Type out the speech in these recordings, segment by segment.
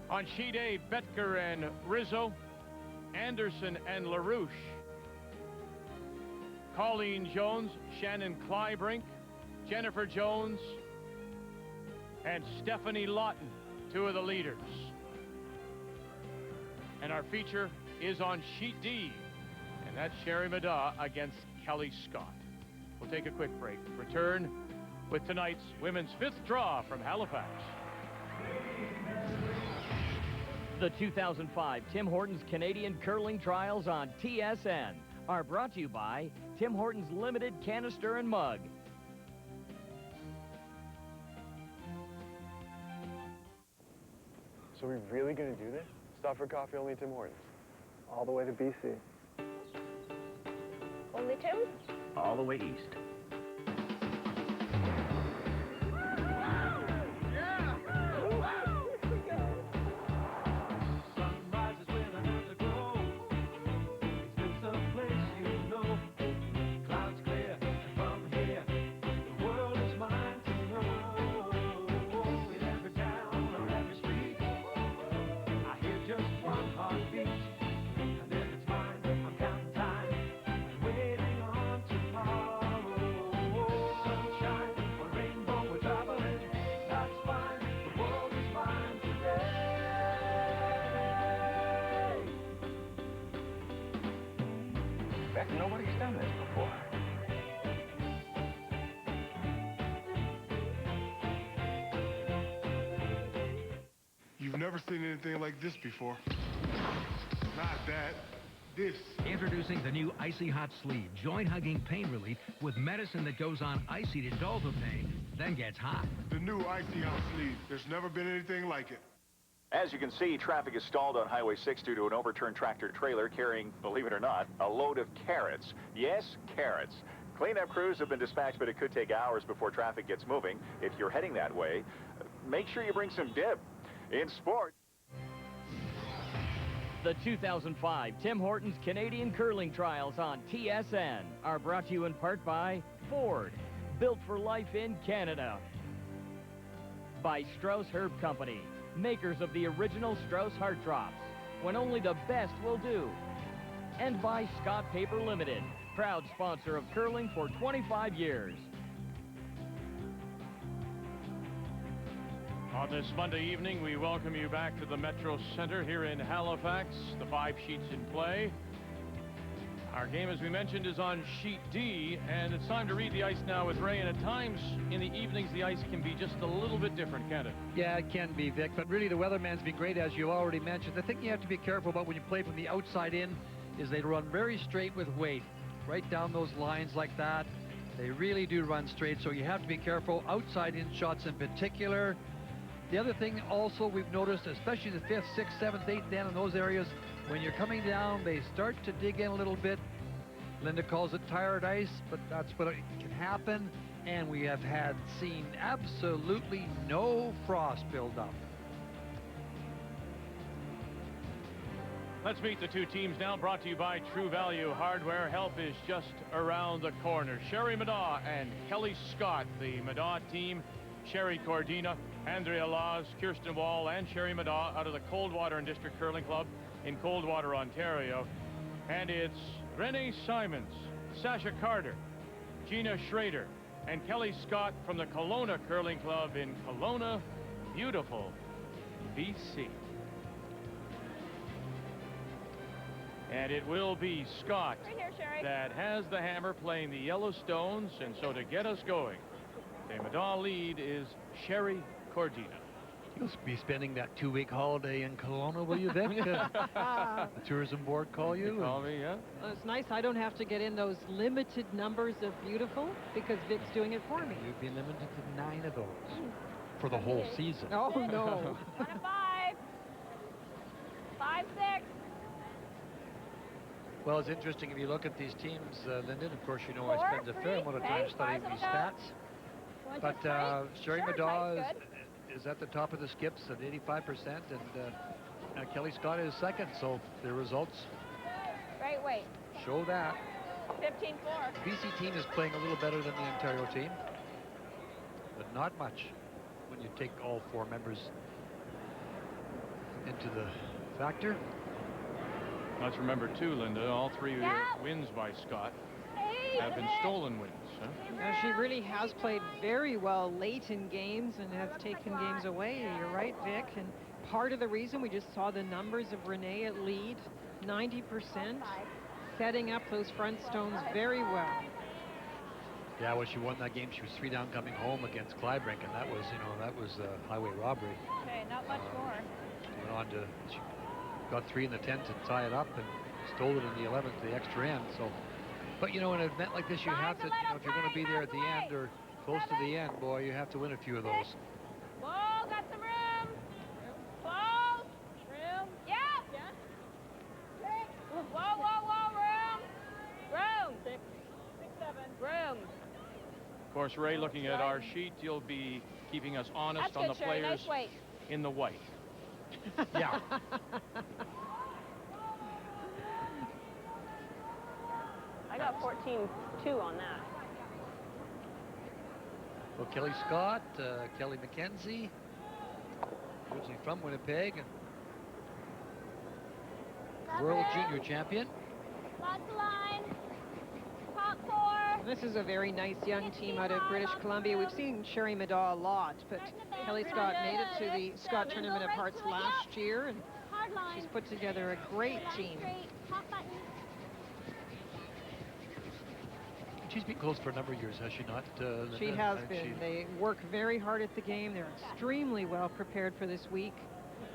On sheet A, Betker and Rizzo, Anderson and LaRouche, Colleen Jones, Shannon Clybrink, Jennifer Jones, and Stephanie Lawton, two of the leaders. And our feature is on sheet D, and that's Sherry Middaugh against Kelly Scott. We'll take a quick break. Return with tonight's women's fifth draw from Halifax. The 2005 Tim Hortons Canadian Curling Trials on TSN are brought to you by Tim Hortons Limited Canister and Mug. So we're really going to do this? Stop for coffee only at Tim Hortons? All the way to BC? Only Tim's? All the way east. Nobody's done this before. You've never seen anything like this before. Not that. This. Introducing the new Icy Hot Sleeve, joint-hugging pain relief with medicine that goes on icy to dull the pain, then gets hot. The new Icy Hot Sleeve. There's never been anything like it. As you can see, traffic is stalled on Highway 6 due to an overturned tractor-trailer carrying, believe it or not, a load of carrots. Yes, carrots. Cleanup crews have been dispatched, but it could take hours before traffic gets moving. If you're heading that way, make sure you bring some dip. In sport... The 2005 Tim Hortons Canadian Curling Trials on TSN are brought to you in part by Ford, built for life in Canada. By Strauss Herb Company, makers of the original Strauss Heart Drops, when only the best will do. And by Scott Paper Limited, proud sponsor of curling for 25 years. On this Monday evening, we welcome you back to the Metro Center here in Halifax. The 5 sheets in play. Our game, as we mentioned, is on sheet D, and it's time to read the ice now with Ray. And at times in the evenings, the ice can be just a little bit different, can't it? Yeah, it can be, Vic, but really the weatherman's been great, as you already mentioned. The thing you have to be careful about when you play from the outside in is they run very straight with weight, right down those lines like that. They really do run straight, so you have to be careful. Outside in shots in particular. The other thing also we've noticed, especially the 5th, 6th, 7th, 8th, down in those areas, when you're coming down, they start to dig in a little bit. Linda calls it tired ice, but that's what it can happen. And we have seen absolutely no frost build up. Let's meet the two teams now, brought to you by True Value Hardware. Help is just around the corner. Sherry Middaugh and Kelly Scott, the Middaugh team. Sherry Cordina, Andrea Laws, Kirsten Wall, and Sherry Middaugh out of the Coldwater and District Curling Club in Coldwater, Ontario. And it's Renee Simons, Sasha Carter, Gina Schrader, and Kelly Scott from the Kelowna Curling Club in Kelowna, beautiful BC. And it will be Scott Right here, Sherry. that has the hammer playing the Yellowstones. And so to get us going, the Middaugh lead is Sherry Cordina. You'll be spending that 2-week holiday in Kelowna, will you, Vic? The tourism board call you? Call me, yeah. Well, it's nice I don't have to get in those limited numbers of beautiful because Vic's doing it for me. You'd be limited to 9 of those for the whole season. Oh, no. 1 and 5. 5, 6. Well, it's interesting if you look at these teams, Lyndon. Of course, you know I 4, spend a fair amount of 3, time okay, studying 5 these will go. stats. But Sherry Sure, Middaugh five's is at the top of the skips at 85%, and Kelly Scott is second. So the results Right weight. show that. 15-4. BC team is playing a little better than the Ontario team, but not much when you take all 4 members into the factor. Let's remember too, Linda, all three wins by Scott have been stolen wins. Huh? Yeah, she really has played very well late in games and has taken games away. You're right, Vic. And part of the reason we just saw the numbers of Renee at lead, 90%, setting up those front stones very well. Yeah, when she won that game, she was 3 down coming home against Clybrink, and that was, that was highway robbery. Okay, not much more. Went on to, she got 3 in the 10th to tie it up and stole it in the 11th, the extra end. So, but in an event like this, you have to, if you're going to be there at the end or close to the end, boy, you have to win a few of those. Whoa, got some room. Whoa. Room. Yeah. Whoa, room. Room. 6, 7. Room. Of course, Ray, looking at our sheet, you'll be keeping us honest That's on good, the Sherry. players Nice weight. in the white. Yeah. I got 14-2 on that. Well, Kelly Scott, Kelly McKenzie, originally from Winnipeg, world junior champion. Lots of line. Top 4. This is a very nice young team out of British Columbia. We've seen Sherry Middaugh a lot, but Kelly Scott made it to the Scott Tournament of Hearts last year, and she's put together a great team. She's been close for a number of years, has she not? She has been. They work very hard at the game. They're extremely well prepared for this week.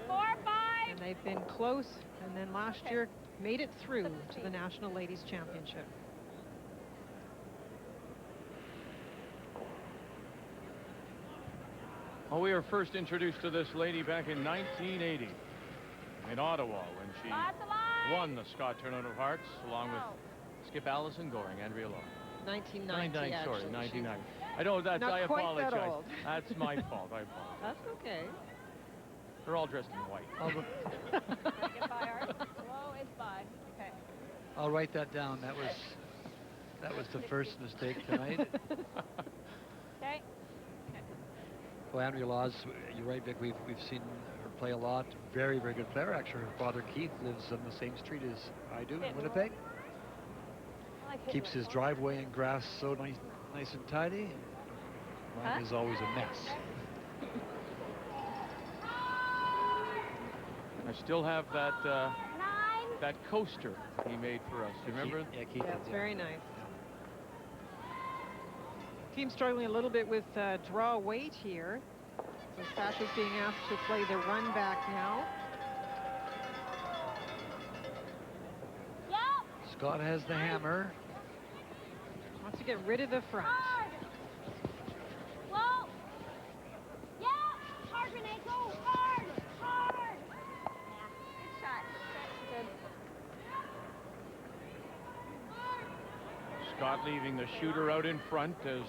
4, 5. And they've been close, and then last year made it through to the National Ladies Championship. Well, we were first introduced to this lady back in 1980 in Ottawa when she won the Scott Tournament of Hearts along with Skip Allison Goring, Andrea Law. 1990, sorry, actually. 1990. I know that's, Not I quite apologize. that old. That's my fault, I apologize. That's okay. They're all dressed in white. Whoa, it's 5. Okay. I'll write that down. That was the first mistake tonight. Okay. Well, Andrea Laws, you're right, Vic. We've seen her play a lot. Very, very good player. Actually, her father Keith lives on the same street as I do in Winnipeg. Keeps his driveway and grass so nice and tidy. Mine is always a mess. I still have that that coaster he made for us. Do you remember? Yeah, Keith. Yeah, it's very nice. Team struggling a little bit with draw weight here. So Sasha's being asked to play the run back now. Scott has the hammer. Wants to get rid of the front. Whoa. Yeah. Hard, Renee. Go. Hard. Hard. Yeah. Good shot. Good. Scott leaving the shooter out in front as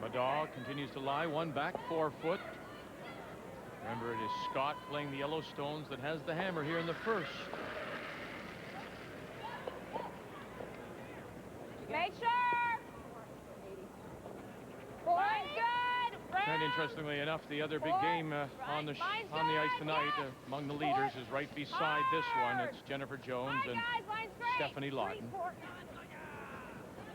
Middaugh continues to lie. One back, 4 foot. Remember, it is Scott playing the Yellowstones that has the hammer here in the first. Make sure. Brian's good. And interestingly enough, the other big game on the ice tonight among the leaders is right beside this one. It's Jennifer Jones and Stephanie Lawton.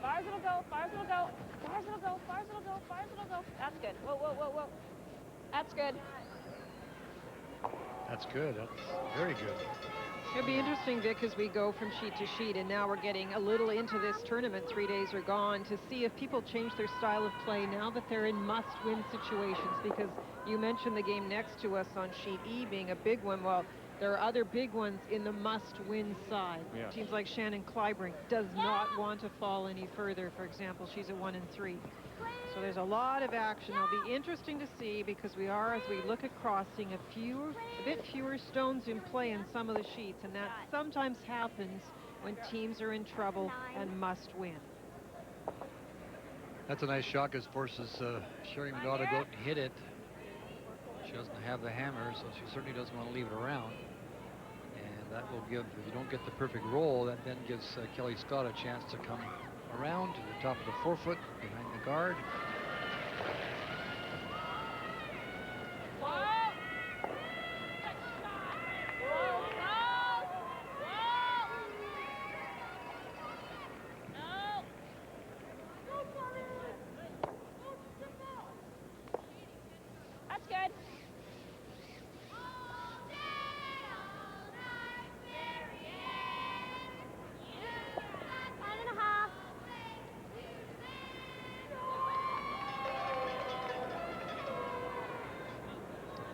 Fars it'll go. Fars it'll go. Fars it'll go. Fars it'll go. Fars it'll go. That's good. Whoa, whoa, whoa, whoa. That's good. That's good. That's very good. It'll be interesting, Vic, as we go from sheet to sheet, and now we're getting a little into this tournament, 3 days are gone, to see if people change their style of play now that they're in must-win situations, because you mentioned the game next to us on sheet E being a big one. Well, there are other big ones in the must-win side. Yes. Teams like Shannon Clybrink does not want to fall any further. For example, she's at 1-3. So there's a lot of action. It'll be interesting to see, because we are, as we look across, seeing a bit fewer stones in play in some of the sheets, and that sometimes happens when teams are in trouble and must win. That's a nice shot, because forces Sherry Middaugh to go out and hit it. She doesn't have the hammer, so she certainly doesn't want to leave it around. And that will give, if you don't get the perfect roll, that then gives Kelly Scott a chance to come around to the top of the 4 foot behind the guard.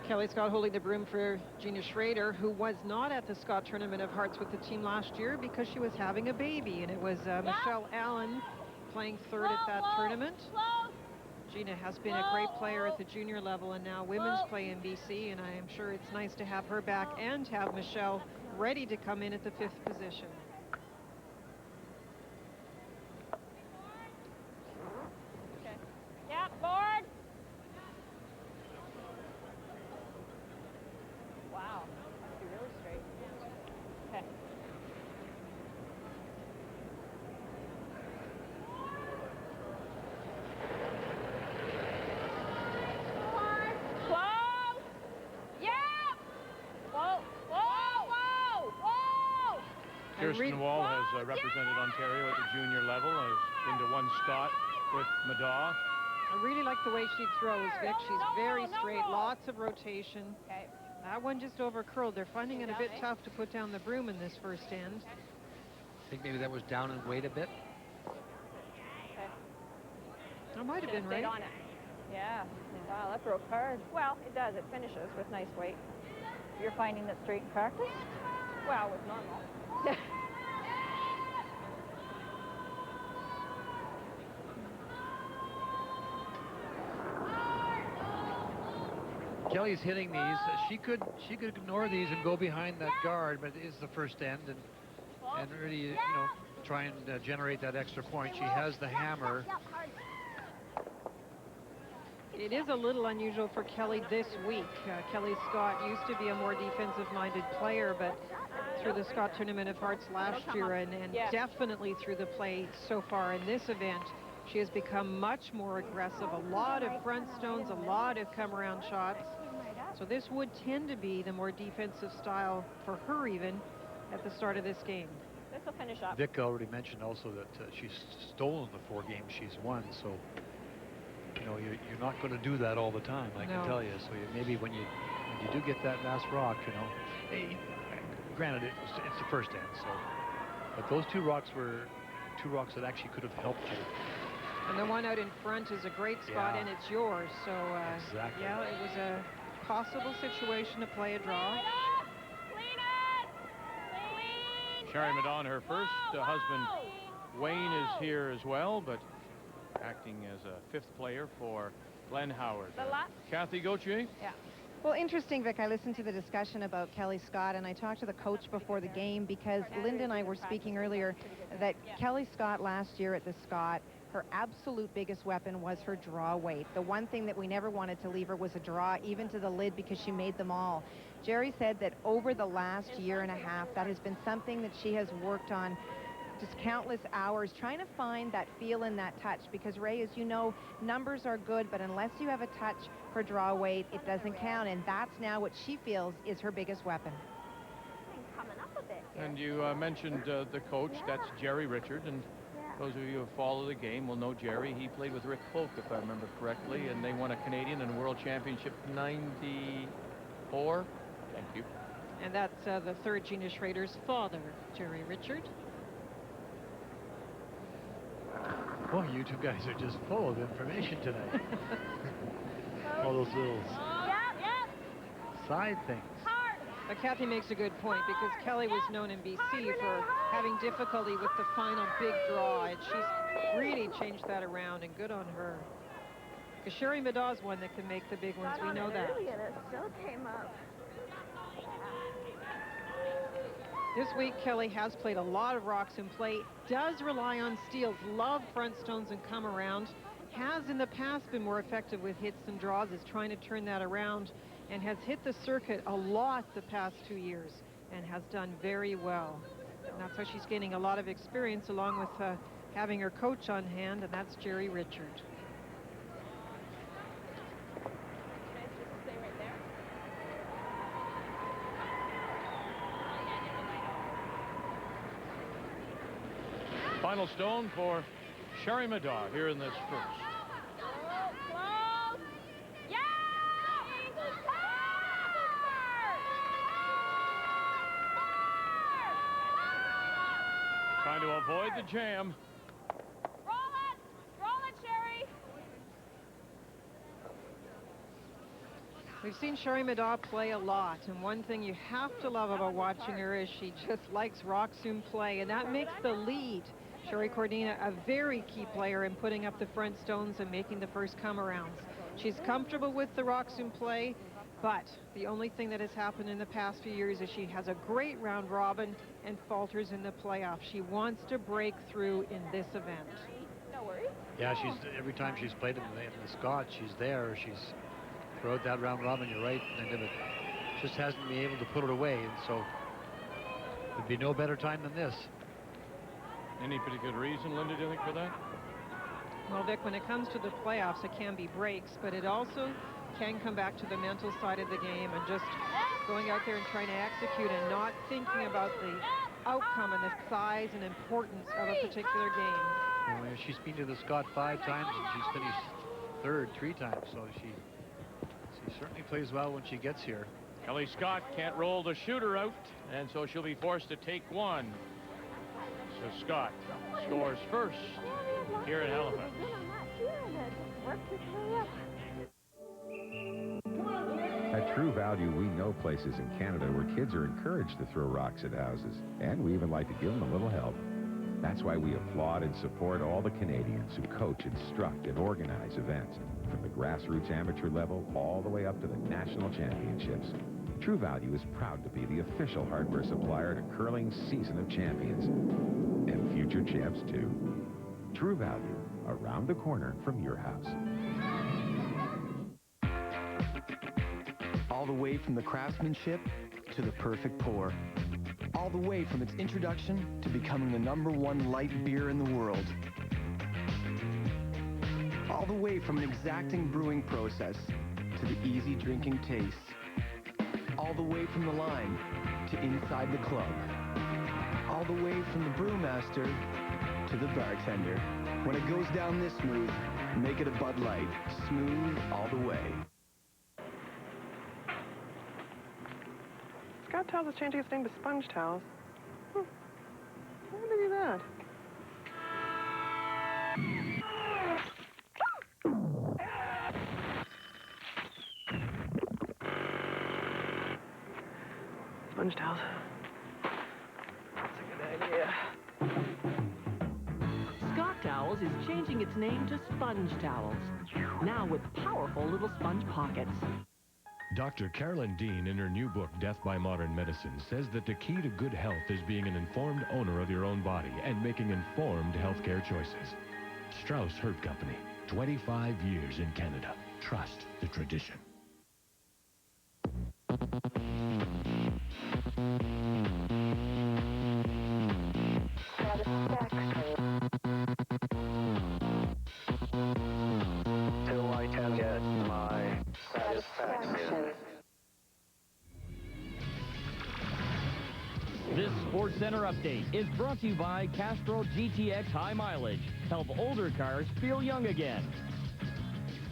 Kelly Scott holding the broom for Gina Schrader, who was not at the Scott Tournament of Hearts with the team last year because she was having a baby, and it was Michelle Allen playing third at that tournament. Gina has been a great player at the junior level and now women's play in BC, and I am sure it's nice to have her back and have Michelle ready to come in at the 5th position. Okay. Yeah, board. Wow, must be really straight. Okay. Close. Yeah. Whoa, whoa, whoa, whoa. Kirsten Wall has represented Ontario at the junior level, has been to one Scott with Middaugh. I really like the way she throws, Vic. She's very straight, lots of rotation. Okay. That one just over curled. They're finding it a bit tough to put down the broom in this first end. I think maybe that was down in weight a bit. Okay. That might have been right. On it. Yeah. Wow, that broke hard. Well, it does. It finishes with nice weight. You're finding that straight in practice? Well, with normal. Kelly's hitting these. She could ignore these and go behind that guard, but it is the first end, and really, you know, try and generate that extra point. She has the hammer. It is a little unusual for Kelly this week. Kelly Scott used to be a more defensive-minded player, but through the Scott Tournament of Hearts last year and definitely through the play so far in this event, she has become much more aggressive. A lot of front stones, a lot of come-around shots. So this would tend to be the more defensive style for her even at the start of this game. This will finish up. Vic already mentioned also that she's stolen the 4 games she's won, so you know you're not going to do that all the time, I can tell you. So maybe when you do get that last rock, you know, hey, granted it's the first end, so but those 2 rocks were 2 rocks that actually could have helped you. And the one out in front is a great spot, and it's yours. So exactly. Yeah, it was a possible situation to play a draw. Sherry Middaugh, her first husband Wayne is here as well, but acting as a 5th player for Glenn Howard. Kathy Gauthier? Yeah. Well, interesting, Vic. I listened to the discussion about Kelly Scott, and I talked to the coach before the game because Linda and I were speaking earlier that Kelly Scott last year at the Scott, her absolute biggest weapon was her draw weight. The one thing that we never wanted to leave her was a draw, even to the lid, because she made them all. Jerry said that over the last year and a half, that has been something that she has worked on just countless hours, trying to find that feel in that touch, because Ray, as you know, numbers are good, but unless you have a touch for draw weight, it doesn't count, and that's now what she feels is her biggest weapon. And you mentioned the coach, that's Jerry Richard, and those of you who follow the game will know Jerry. He played with Rick Folk, if I remember correctly, and they won a Canadian and World Championship '94. Thank you. And that's the 3rd Gina Schrader's father, Jerry Richard. Boy, you 2 guys are just full of information tonight. All those little side things. But Kathy makes a good point, because Kelly was known in BC for having difficulty with the final big draw, and she's really changed that around, and good on her. Because Sherry Middaugh's one that can make the big ones, we know that. And it still came up. This week, Kelly has played a lot of rocks in play, does rely on steals, love front stones and come around, has in the past been more effective with hits and draws, is trying to turn that around, and has hit the circuit a lot the past 2 years and has done very well. And that's how she's gaining a lot of experience, along with having her coach on hand, and that's Jerry Richard. Final stone for Sherry Middaugh here in this first. Trying to avoid the jam. Roll it, Sherry. We've seen Sherry Middaugh play a lot, and one thing you have to love about watching her is she just likes Roxum play, and that makes the lead, Sherry Cordina, a very key player in putting up the front stones and making the first come-arounds. She's comfortable with the Roxum play, but the only thing that has happened in the past few years is she has a great round robin and falters in the playoffs. She wants to break through in this event. No worries. Yeah, every time she's played in the Scott, she's there. She's throughout that round robin, you're right, Linda, but just hasn't been able to put it away, and so would be no better time than this. Any particular reason, Linda, do you think, for that? Well, Vic, when it comes to the playoffs, it can be breaks, but it also can come back to the mental side of the game and just going out there and trying to execute and not thinking about the outcome and the size and importance of a particular game. Well, she's been to the Scott 5 times and she's finished third 3 times, so she certainly plays well when she gets here. Kelly Scott can't roll the shooter out, and so she'll be forced to take one. So Scott scores first here at Halifax. At True Value, we know places in Canada where kids are encouraged to throw rocks at houses, and we even like to give them a little help. That's why we applaud and support all the Canadians who coach, instruct, and organize events, from the grassroots amateur level all the way up to the national championships. True Value is proud to be the official hardware supplier to curling's Season of Champions, and future champs too. True Value, around the corner from your house. All the way from the craftsmanship to the perfect pour. All the way from its introduction to becoming the #1 light beer in the world. All the way from an exacting brewing process to the easy drinking taste. All the way from the line to inside the club. All the way from the brewmaster to the bartender. When it goes down this smooth, make it a Bud Light. Smooth all the way. Scott Towels is changing its name to Sponge Towels. Why would they do that? Sponge Towels. That's a good idea. Scott Towels is changing its name to Sponge Towels, now with powerful little sponge pockets. Dr. Carolyn Dean, in her new book, Death by Modern Medicine, says that the key to good health is being an informed owner of your own body and making informed healthcare choices. Strauss Herb Company, 25 years in Canada. Trust the tradition. Till I can get my satisfaction. This Sports Center update is brought to you by Castrol GTX High Mileage. Help older cars feel young again.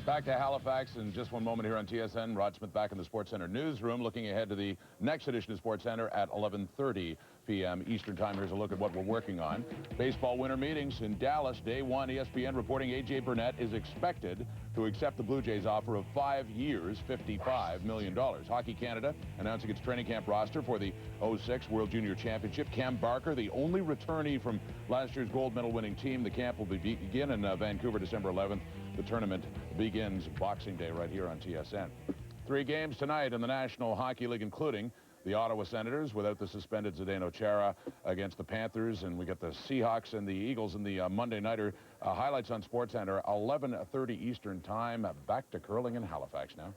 Back to Halifax in just one moment here on TSN. Rod Smith back in the Sports Center newsroom, looking ahead to the next edition of Sports Center at 11:30 p.m. Eastern Time. Here's a look at what we're working on. Baseball winter meetings in Dallas. Day one, ESPN reporting A.J. Burnett is expected to accept the Blue Jays' offer of 5 years, $55 million. Hockey Canada announcing its training camp roster for the 06 World Junior Championship. Cam Barker, the only returnee from last year's gold medal winning team. The camp will begin in Vancouver December 11th. The tournament begins Boxing Day right here on TSN. 3 games tonight in the National Hockey League, including the Ottawa Senators without the suspended Zdeno Chara against the Panthers, and we got the Seahawks and the Eagles in the Monday Nighter. Highlights on SportsCenter, 11:30 Eastern Time. Back to curling in Halifax now.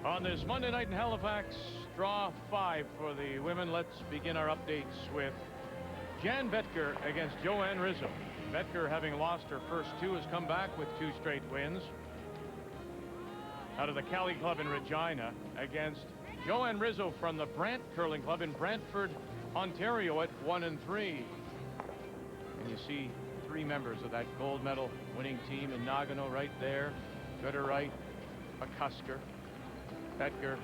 On this Monday night in Halifax, draw 5 for the women. Let's begin our updates with Jan Vetker against Joanne Rizzo. Vetker, having lost her first 2, has come back with 2 straight wins. Out of the Cali Club in Regina against Joanne Rizzo from the Brant Curling Club in Brantford, Ontario at 1-3. And you see 3 members of that gold medal winning team in Nagano right there. To her right, McCusker, Vetker,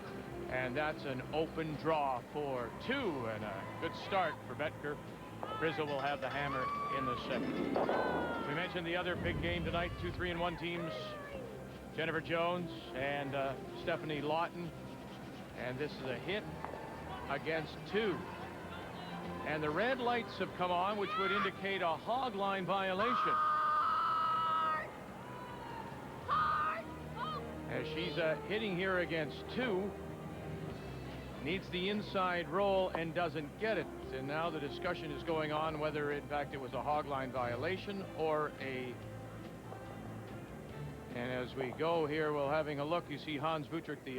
and that's an open draw for 2 and a good start for Vetker. Rizzo will have the hammer in the second. We mentioned the other big game tonight, 2 3-1 teams Jennifer Jones and Stephanie Lawton. And this is a hit against 2. And the red lights have come on, which would indicate a hog line violation. As she's hitting here against 2. Needs the inside roll and doesn't get it. And now the discussion is going on whether, in fact, it was a hog line violation or a... And as we go here, we're having a look. You see Hans Vutrick, the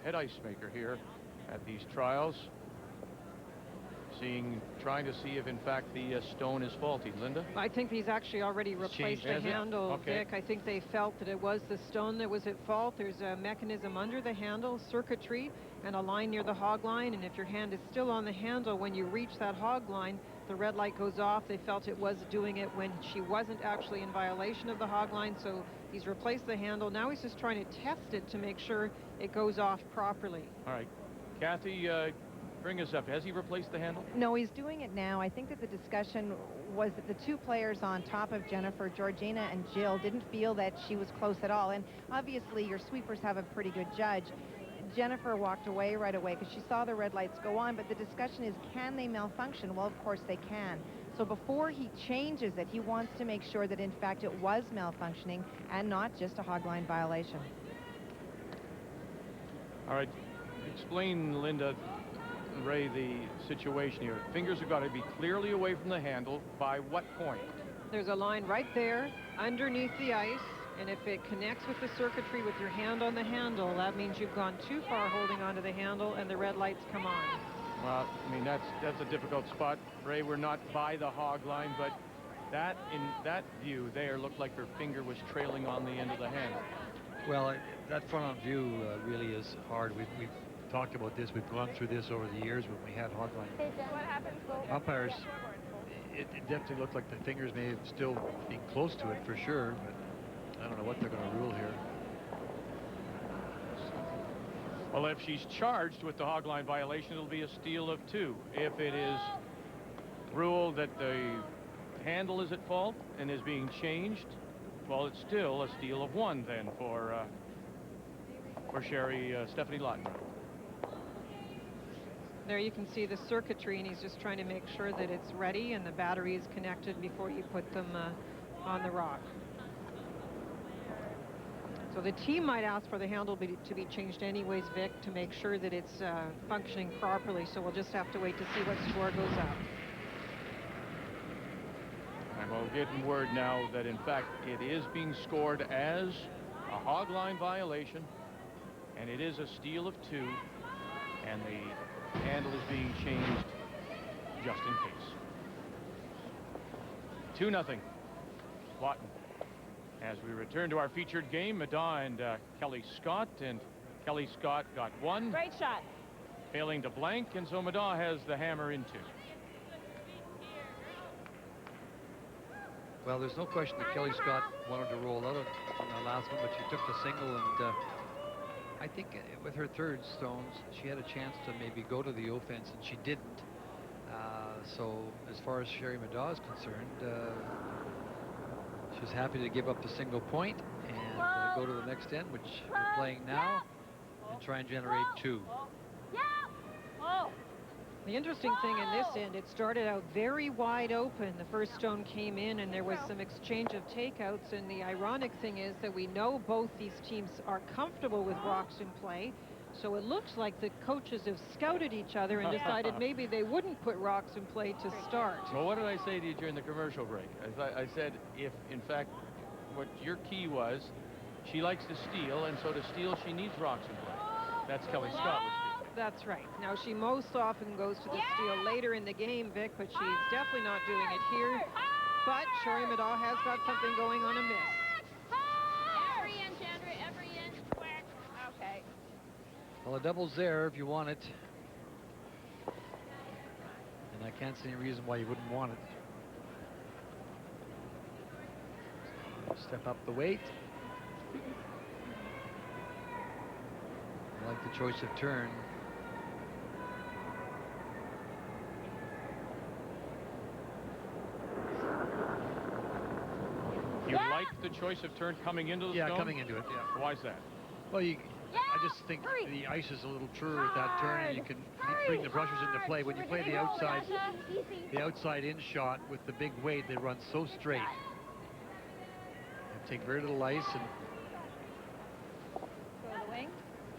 head ice maker here at these trials. Trying to see if, in fact, the stone is faulty. Linda? I think he's actually already replaced the handle, okay. Vic. I think they felt that it was the stone that was at fault. There's a mechanism under the handle, circuitry, and a line near the hog line. And if your hand is still on the handle when you reach that hog line, the red light goes off. They felt it was doing it when she wasn't actually in violation of the hog line. So he's replaced the handle. Now he's just trying to test it to make sure it goes off properly. All right. Kathy, bring us up. Has he replaced the handle? No, he's doing it now. I think that the discussion was that the 2 players on top of Jennifer, Georgina and Jill, didn't feel that she was close at all. And obviously your sweepers have a pretty good judge. Jennifer walked away right away because she saw the red lights go on, but the discussion is, can they malfunction? Well, of course they can. So before he changes it, he wants to make sure that in fact it was malfunctioning and not just a hog line violation. All right. Explain, Linda, Ray, the situation here. Fingers have got to be clearly away from the handle. By what point? There's a line right there underneath the ice, and if it connects with the circuitry with your hand on the handle, that means you've gone too far holding onto the handle and the red lights come on. Well, I mean, that's a difficult spot. Ray, we're not by the hog line, but that, in that view there, looked like her finger was trailing on the end of the handle. Well, that front-on view really is hard. We've talked about this. We've gone through this over the years when we had hog line umpires. It definitely looked like the fingers may have still been close to it for sure, but I don't know what they're going to rule here. Well, if she's charged with the hog line violation, it'll be a steal of 2. If it is ruled that the handle is at fault and is being changed, well, it's still a steal of 1 then for Stephanie Lawton. There you can see the circuitry, and he's just trying to make sure that it's ready and the battery is connected before you put them on the rock. So the team might ask for the handle to be changed anyways, Vic, to make sure that it's functioning properly. So we'll just have to wait to see what score goes up. And we'll get word now that, in fact, it is being scored as a hog line violation, and it is a steal of 2, and the handle is being changed just in case. 2-0. Lawton. As we return to our featured game, Middaugh and Kelly Scott, and Kelly Scott got 1. Great shot. Failing to blank, and so Middaugh has the hammer in 2. Well, there's no question that Kelly Scott wanted to roll out on the last one, but she took the single, and I think with her third stones, she had a chance to maybe go to the offense, and she didn't. So as far as Sherry Middaugh is concerned, she's happy to give up the single point and go to the next end, which we're playing now, and try and generate 2. The interesting thing in this end, it started out very wide open. The first stone came in, and there was some exchange of takeouts, and the ironic thing is that we know both these teams are comfortable with rocks in play, so it looks like the coaches have scouted each other and decided maybe they wouldn't put rocks in play to start. Well, what did I say to you during the commercial break? I said, if, in fact, what your key was, she likes to steal, and so to steal, she needs rocks in play. That's Kelly Scott was speaking. That's right. Now, she most often goes to the steal later in the game, Vic, but she's definitely not doing it here. But Sherry Middaugh has got something going on a miss. Every inch, Andrea, every inch. Quick. Okay. Well, a double's there if you want it. And I can't see any reason why you wouldn't want it. Step up the weight. I like the choice of turn. You like the choice of turn coming into the stone? Yeah, coming into it, yeah. Why is that? Well, I just think the ice is a little truer at that turn, and you can bring the brushers into play. When you play the outside in shot with the big weight, they run so straight. They take very little ice and.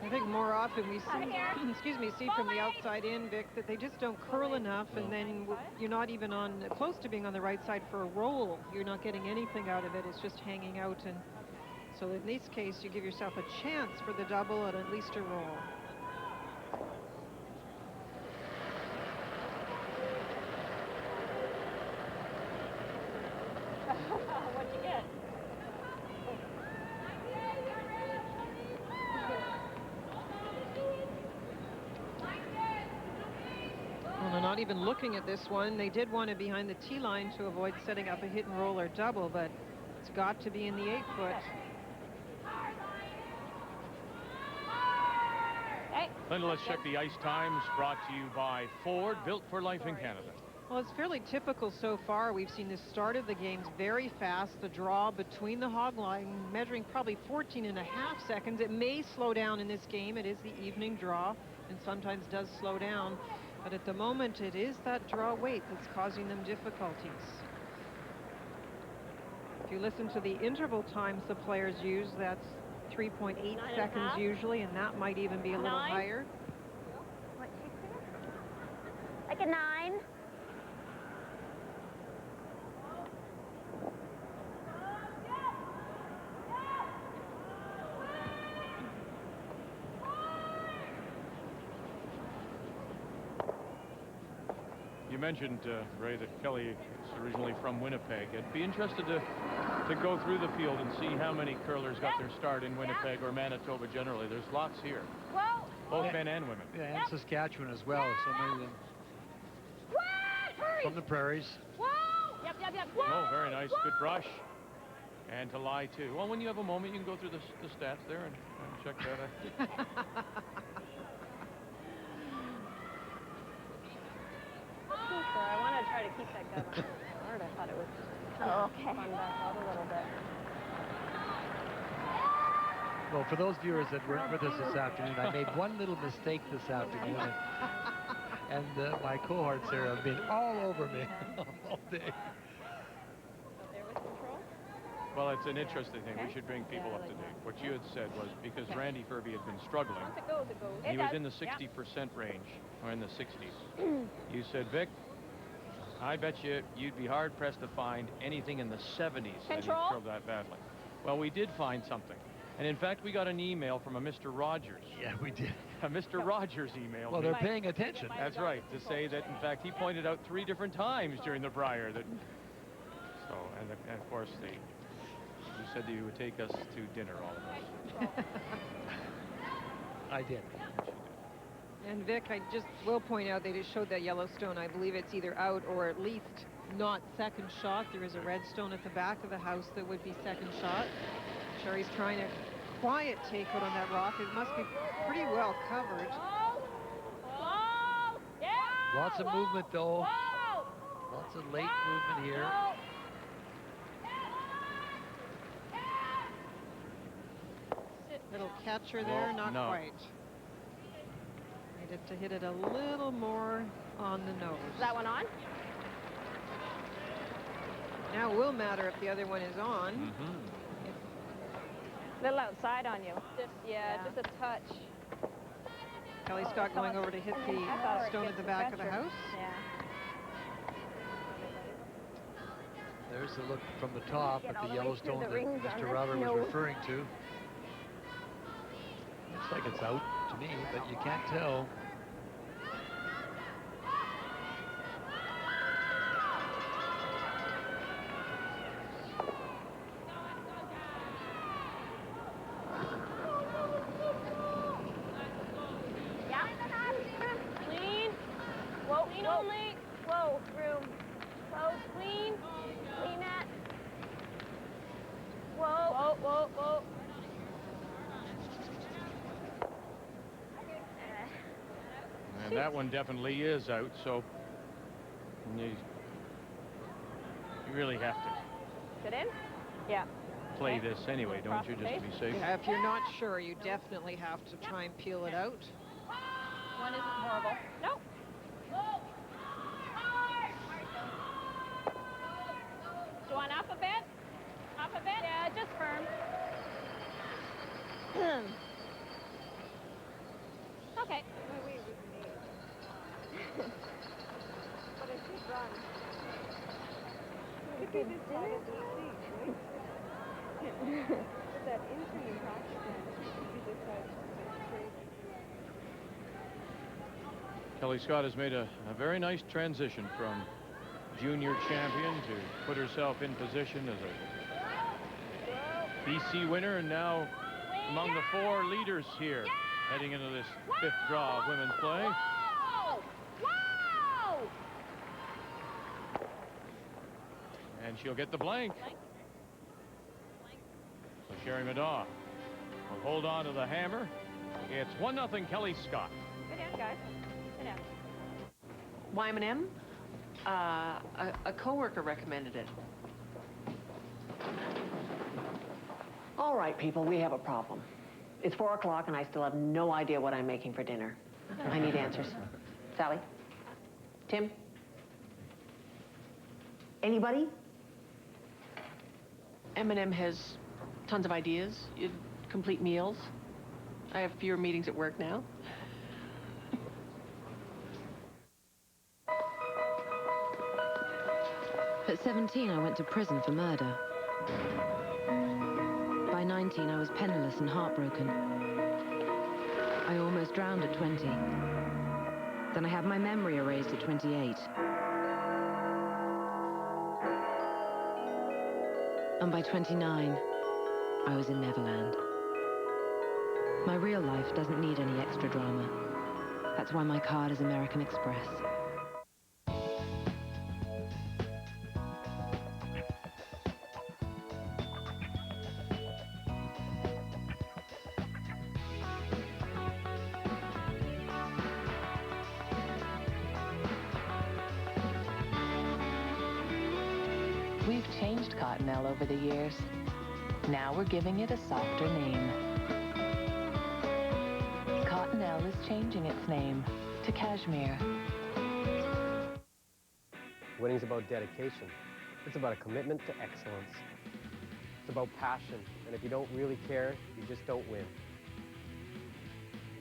I think more often we see, see from the outside in, Vic, that they just don't curl enough, and then you're not even close to being on the right side for a roll. You're not getting anything out of it. It's just hanging out, and so in this case, you give yourself a chance for the double and at least a roll. What'd you get? Well, they're not even looking at this one. They did want it behind the tee line to avoid setting up a hit and roll or double, but it's got to be in the 8-foot. Linda, let's check the ice times, brought to you by Ford, built for life in Canada. Well, it's fairly typical so far. We've seen the start of the games very fast. The draw between the hog line measuring probably 14.5 seconds. It may slow down in this game. It is the evening draw and sometimes does slow down. But at the moment, it is that draw weight that's causing them difficulties. If you listen to the interval times the players use, that's 3.8 seconds usually, and that might even be a little higher. Like a 9. You mentioned, Ray, that Kelly is originally from Winnipeg. I'd be interested to go through the field and see how many curlers got their start in Winnipeg or Manitoba generally. There's lots here, both men and women. Yeah, and Saskatchewan as well. So many of them from the prairies. Oh, very nice. Good brush. And to lie, too. Well, when you have a moment, you can go through the stats there and check that out. I want to try to keep that gun on hard. I thought it was kind of fun back out a little bit. Well, for those viewers that weren't with us this afternoon, I made one little mistake this afternoon, and my cohorts there have been all over me all day. Well, it's an interesting thing. We should bring people up to date. What you had said was because Randy Ferbey had been struggling, he was in the 60% range, or in the 60s. You said, Vic, I bet you'd be hard-pressed to find anything in the 70s that he curled that badly. Well, we did find something. And in fact, we got an email from a Mr. Rogers. Yeah, we did. A Mr. Rogers emailed Well, me. they're paying attention. That's right, to say that, in fact, he pointed out 3 different times during the Brier that... So, and of course, you said that you would take us to dinner, all of us. I did. And Vic, I just will point out they just showed that Yellowstone. I believe it's either out or at least not second shot. There is a red stone at the back of the house that would be second shot. Sherry's trying a quiet takeout on that rock. It must be pretty well covered. Lots of movement, though. Lots of late movement here. Little catcher there, not quite. Needed to hit it a little more on the nose. Is that one on? Now it will matter if the other one is on. A little outside on you. Just a touch. Kelly Scott going over to hit the stone at the back of the house. Yeah. There's the look from the top at the Yellowstone that Mr. Robert was referring to. Looks like it's out to me, but you can't tell. Clean. Whoa, clean only. Whoa, room. Close, clean. Clean that. Whoa, whoa, whoa, whoa. And that one definitely is out, so you really have to. Sit in? Yeah. play this anyway, don't you, just to be safe? Yeah, if you're not sure, you definitely have to try and peel it out. One isn't horrible. Nope. Do you want up a bit? Up a bit? Yeah, just firm. Okay. But it should run. Could be this side of the seat, right? With that entry in practice, could be this side straight. Kelly Scott has made a very nice transition from junior champion to put herself in position as a BC winner, and now among the 4 leaders here heading into this 5th draw of women's play. Wow! And she'll get the blank. So Sherry Middaugh will hold on to the hammer. It's 1-0 Kelly Scott. Good in, guys. Good in. Wyman, a coworker recommended it. All right, people, we have a problem. It's 4 o'clock and I still have no idea what I'm making for dinner. I need answers. Sally? Tim? Anybody? M&M has tons of ideas, complete meals. I have fewer meetings at work now. At 17, I went to prison for murder. By 19, I was penniless and heartbroken. I almost drowned at 20. Then I had my memory erased at 28. And by 29, I was in Neverland. My real life doesn't need any extra drama. That's why my card is American Express. We've changed Cottonelle over the years. Now we're giving it a softer name. Cottonelle is changing its name to Cashmere. Winning's about dedication. It's about a commitment to excellence. It's about passion, and if you don't really care, you just don't win.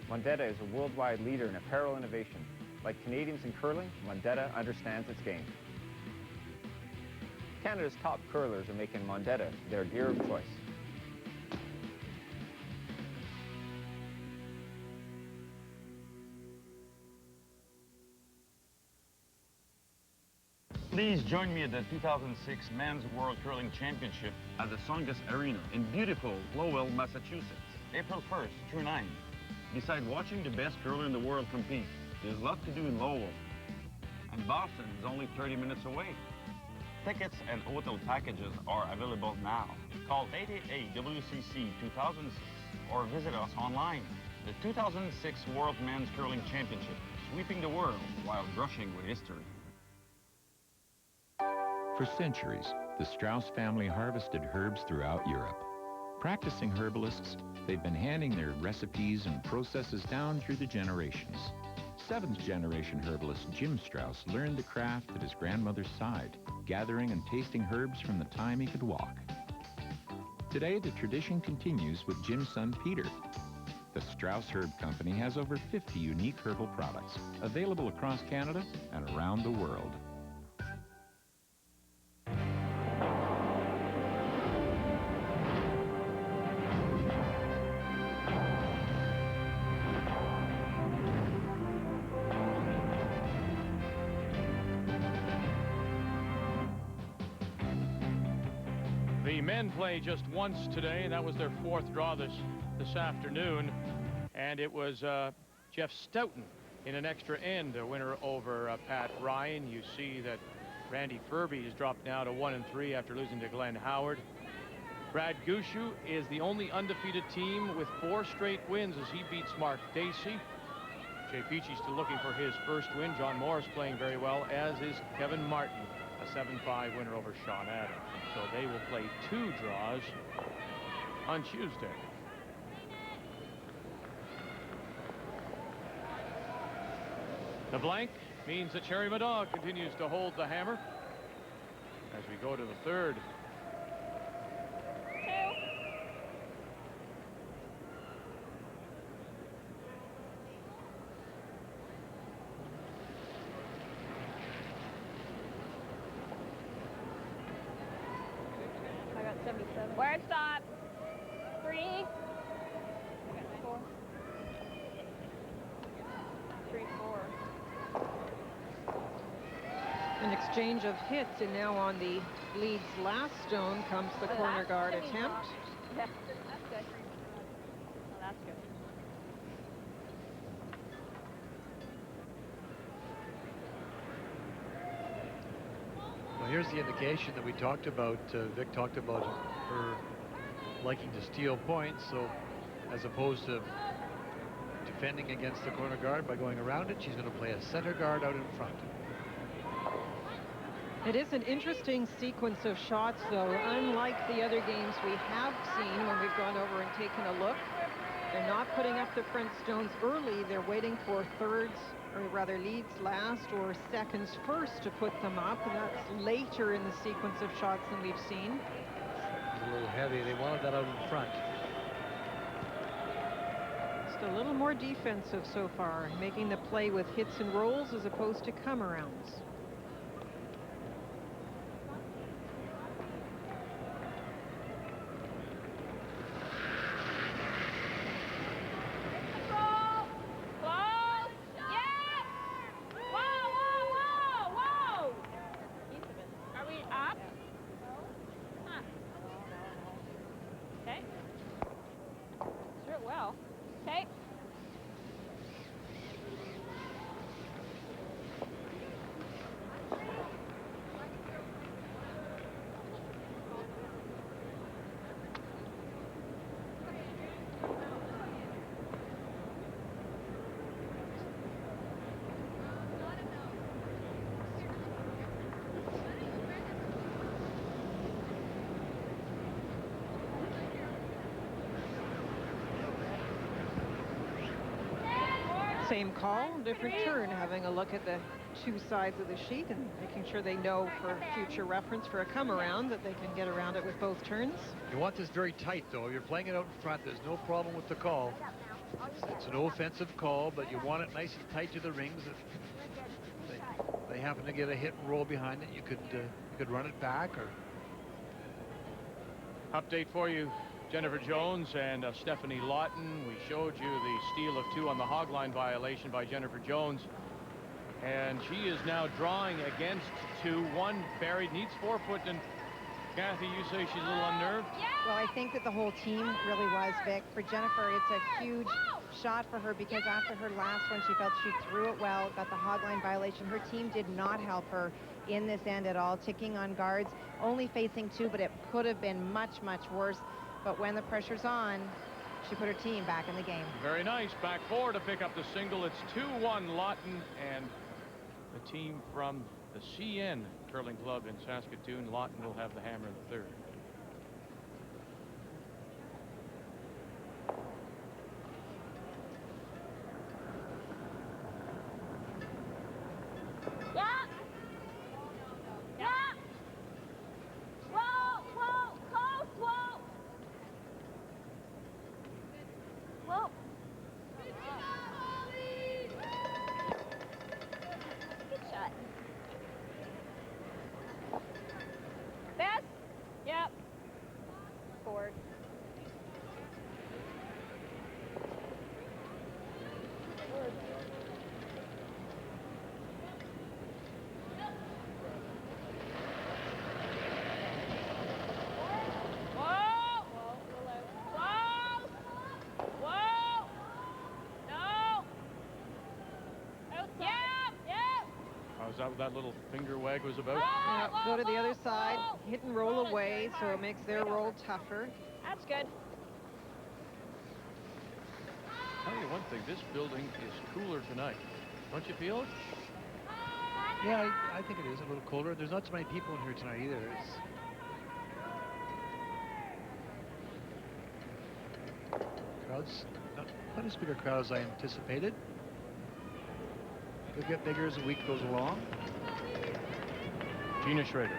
Mondetta is a worldwide leader in apparel innovation. Like Canadians in curling, Mondetta understands its game. Canada's top curlers are making Mondetta their gear of choice. Please join me at the 2006 Men's World Curling Championship at the Songus Arena in beautiful Lowell, Massachusetts, April 1st through 9th. Besides watching the best curler in the world compete, there's lots to do in Lowell. And Boston is only 30 minutes away. Tickets and hotel packages are available now. Call 888-WCC-2006 or visit us online. The 2006 World Men's Curling Championship, sweeping the world while brushing with history. For centuries, the Strauss family harvested herbs throughout Europe. Practicing herbalists, they've been handing their recipes and processes down through the generations. 7th generation herbalist Jim Strauss learned the craft at his grandmother's side, gathering and tasting herbs from the time he could walk. Today, the tradition continues with Jim's son Peter. The Strauss Herb Company has over 50 unique herbal products available across Canada and around the world. The men play just once today, and that was their 4th draw this afternoon. And it was Jeff Stoughton in an extra end, a winner over Pat Ryan. You see that Randy Furby has dropped now to 1-3 after losing to Glenn Howard. Brad Gushu is the only undefeated team with 4 straight wins as he beats Mark Dacey. Jay Peachy still looking for his first win. John Morris playing very well, as is Kevin Martin, a 7-5 winner over Sean Adams. So they will play 2 draws on Tuesday. The blank means that Sherry Middaugh continues to hold the hammer as we go to the third. I got 77. Where it stop? 3. I got 4. 3, 4. An exchange of hits, and now on the Leeds' last stone comes the corner guard attempt. Yeah, that's good. Oh, that's good. Well, here's the indication that we talked about. Vic talked about her liking to steal points, so as opposed to defending against the corner guard by going around it, she's going to play a center guard out in front. It is an interesting sequence of shots, though. Unlike the other games we have seen when we've gone over and taken a look, they're not putting up the front stones early. They're waiting for thirds, or rather leads last or seconds first to put them up, and that's later in the sequence of shots than we've seen. It's a little heavy. They wanted that out in front. Just a little more defensive so far, making the play with hits and rolls as opposed to come-arounds. Same call, different turn, having a look at the two sides of the sheet and making sure they know for future reference for a come around that they can get around it with both turns. You want this very tight, though. If you're playing it out in front, there's no problem with the call. It's an offensive call, but you want it nice and tight to the rings. If they happen to get a hit and roll behind it, you could run it back. Or update for you, Jennifer Jones and Stephanie Lawton. We showed you the steal of 2 on the hog line violation by Jennifer Jones, and she is now drawing against 2. 1 buried, needs 4 foot, and Kathy, you say she's a little unnerved? Well, I think that the whole team really was, Vic. For Jennifer, it's a huge shot for her because after her last one, she felt she threw it well, got the hog line violation. Her team did not help her in this end at all, ticking on guards, only facing 2, but it could have been much, much worse. But when the pressure's on, she put her team back in the game. Very nice. Back 4 to pick up the single. It's 2-1 Lawton and the team from the CN Curling Club in Saskatoon. Lawton will have the hammer in the third. Is that what that little finger wag was about? Yeah, go to the other side, hit and roll away, so it makes their roll tougher. That's good. I'll tell you one thing, this building is cooler tonight. Don't you feel it? yeah, I think it is a little colder. There's not so many people in here tonight either. not as big a crowd as I anticipated. They'll get bigger as the week goes along. Gina Schrader.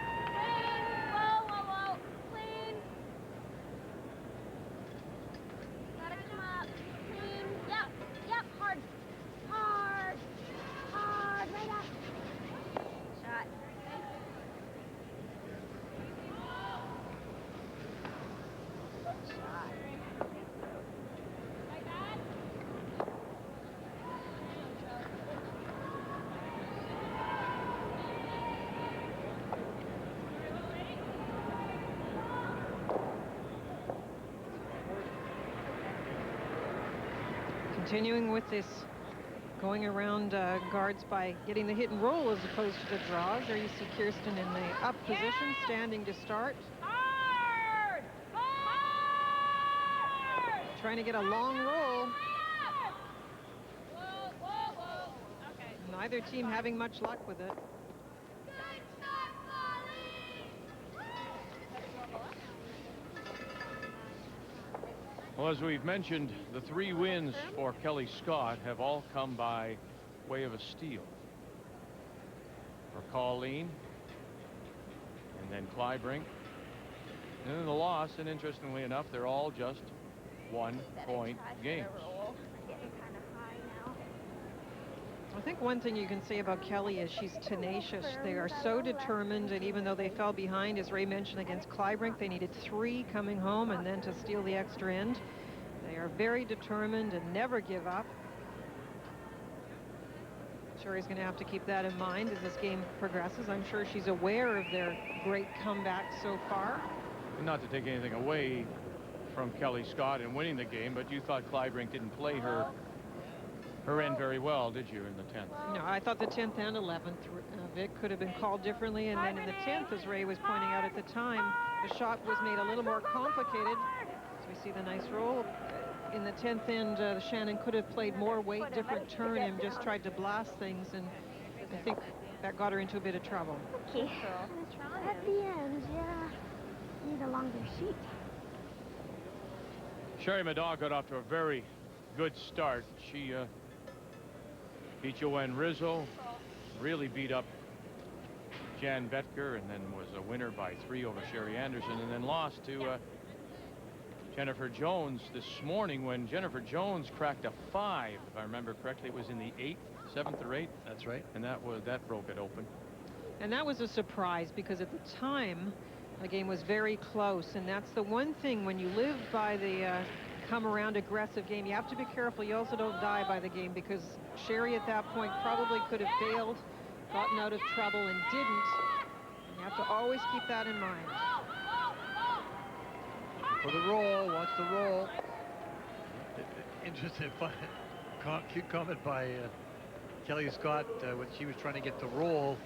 Whoa, whoa, whoa. Clean. Gotta come up. Clean. Yep, yep. Hard. Hard. Hard. Right up. Shot. Shot. Continuing with this, going around guards by getting the hit and roll as opposed to the draws. There you see Kirsten in the up position, standing to start. Hard. Hard. Trying to get a long roll. Whoa, whoa, whoa. Okay. Neither team having much luck with it. Well, as we've mentioned, the 3 wins for Kelly Scott have all come by way of a steal. For Colleen, and then Clybrink, and then the loss, and interestingly enough, they're all just 1-point games. I think one thing you can say about Kelly is she's tenacious. They are so determined, and even though they fell behind, as Ray mentioned, against Clybrink, they needed 3 coming home and then to steal the extra end. They are very determined and never give up. Sherry's going to have to keep that in mind as this game progresses. I'm sure she's aware of their great comeback so far. Not to take anything away from Kelly Scott in winning the game, but you thought Clybrink didn't play her end very well, did you, in the 10th? No, I thought the 10th and 11th, Vic, could have been called differently. And then in the 10th, as Ray was pointing out at the time, the shot was made a little more complicated. So we see the nice roll. In the 10th end, Shannon could have played more weight, different turn, and just tried to blast things. And I think that got her into a bit of trouble. Okay. At the end, yeah. Need a longer sheet. Sherry Middaugh got off to a very good start. She beat Joanne Rizzo, really beat up Jan Vetker, and then was a winner by 3 over Sherry Anderson, and then lost to Jennifer Jones this morning when Jennifer Jones cracked a 5, if I remember correctly. It was in the 7th or 8th. That's right. And that broke it open. And that was a surprise because at the time the game was very close, and that's the one thing when you live by the come around aggressive game, you have to be careful you also don't die by the game, because Sherry at that point probably could have failed, gotten out of trouble, and didn't. You have to always keep that in mind. For the roll, wants the roll. Interesting, cute comment by Kelly Scott when she was trying to get the roll.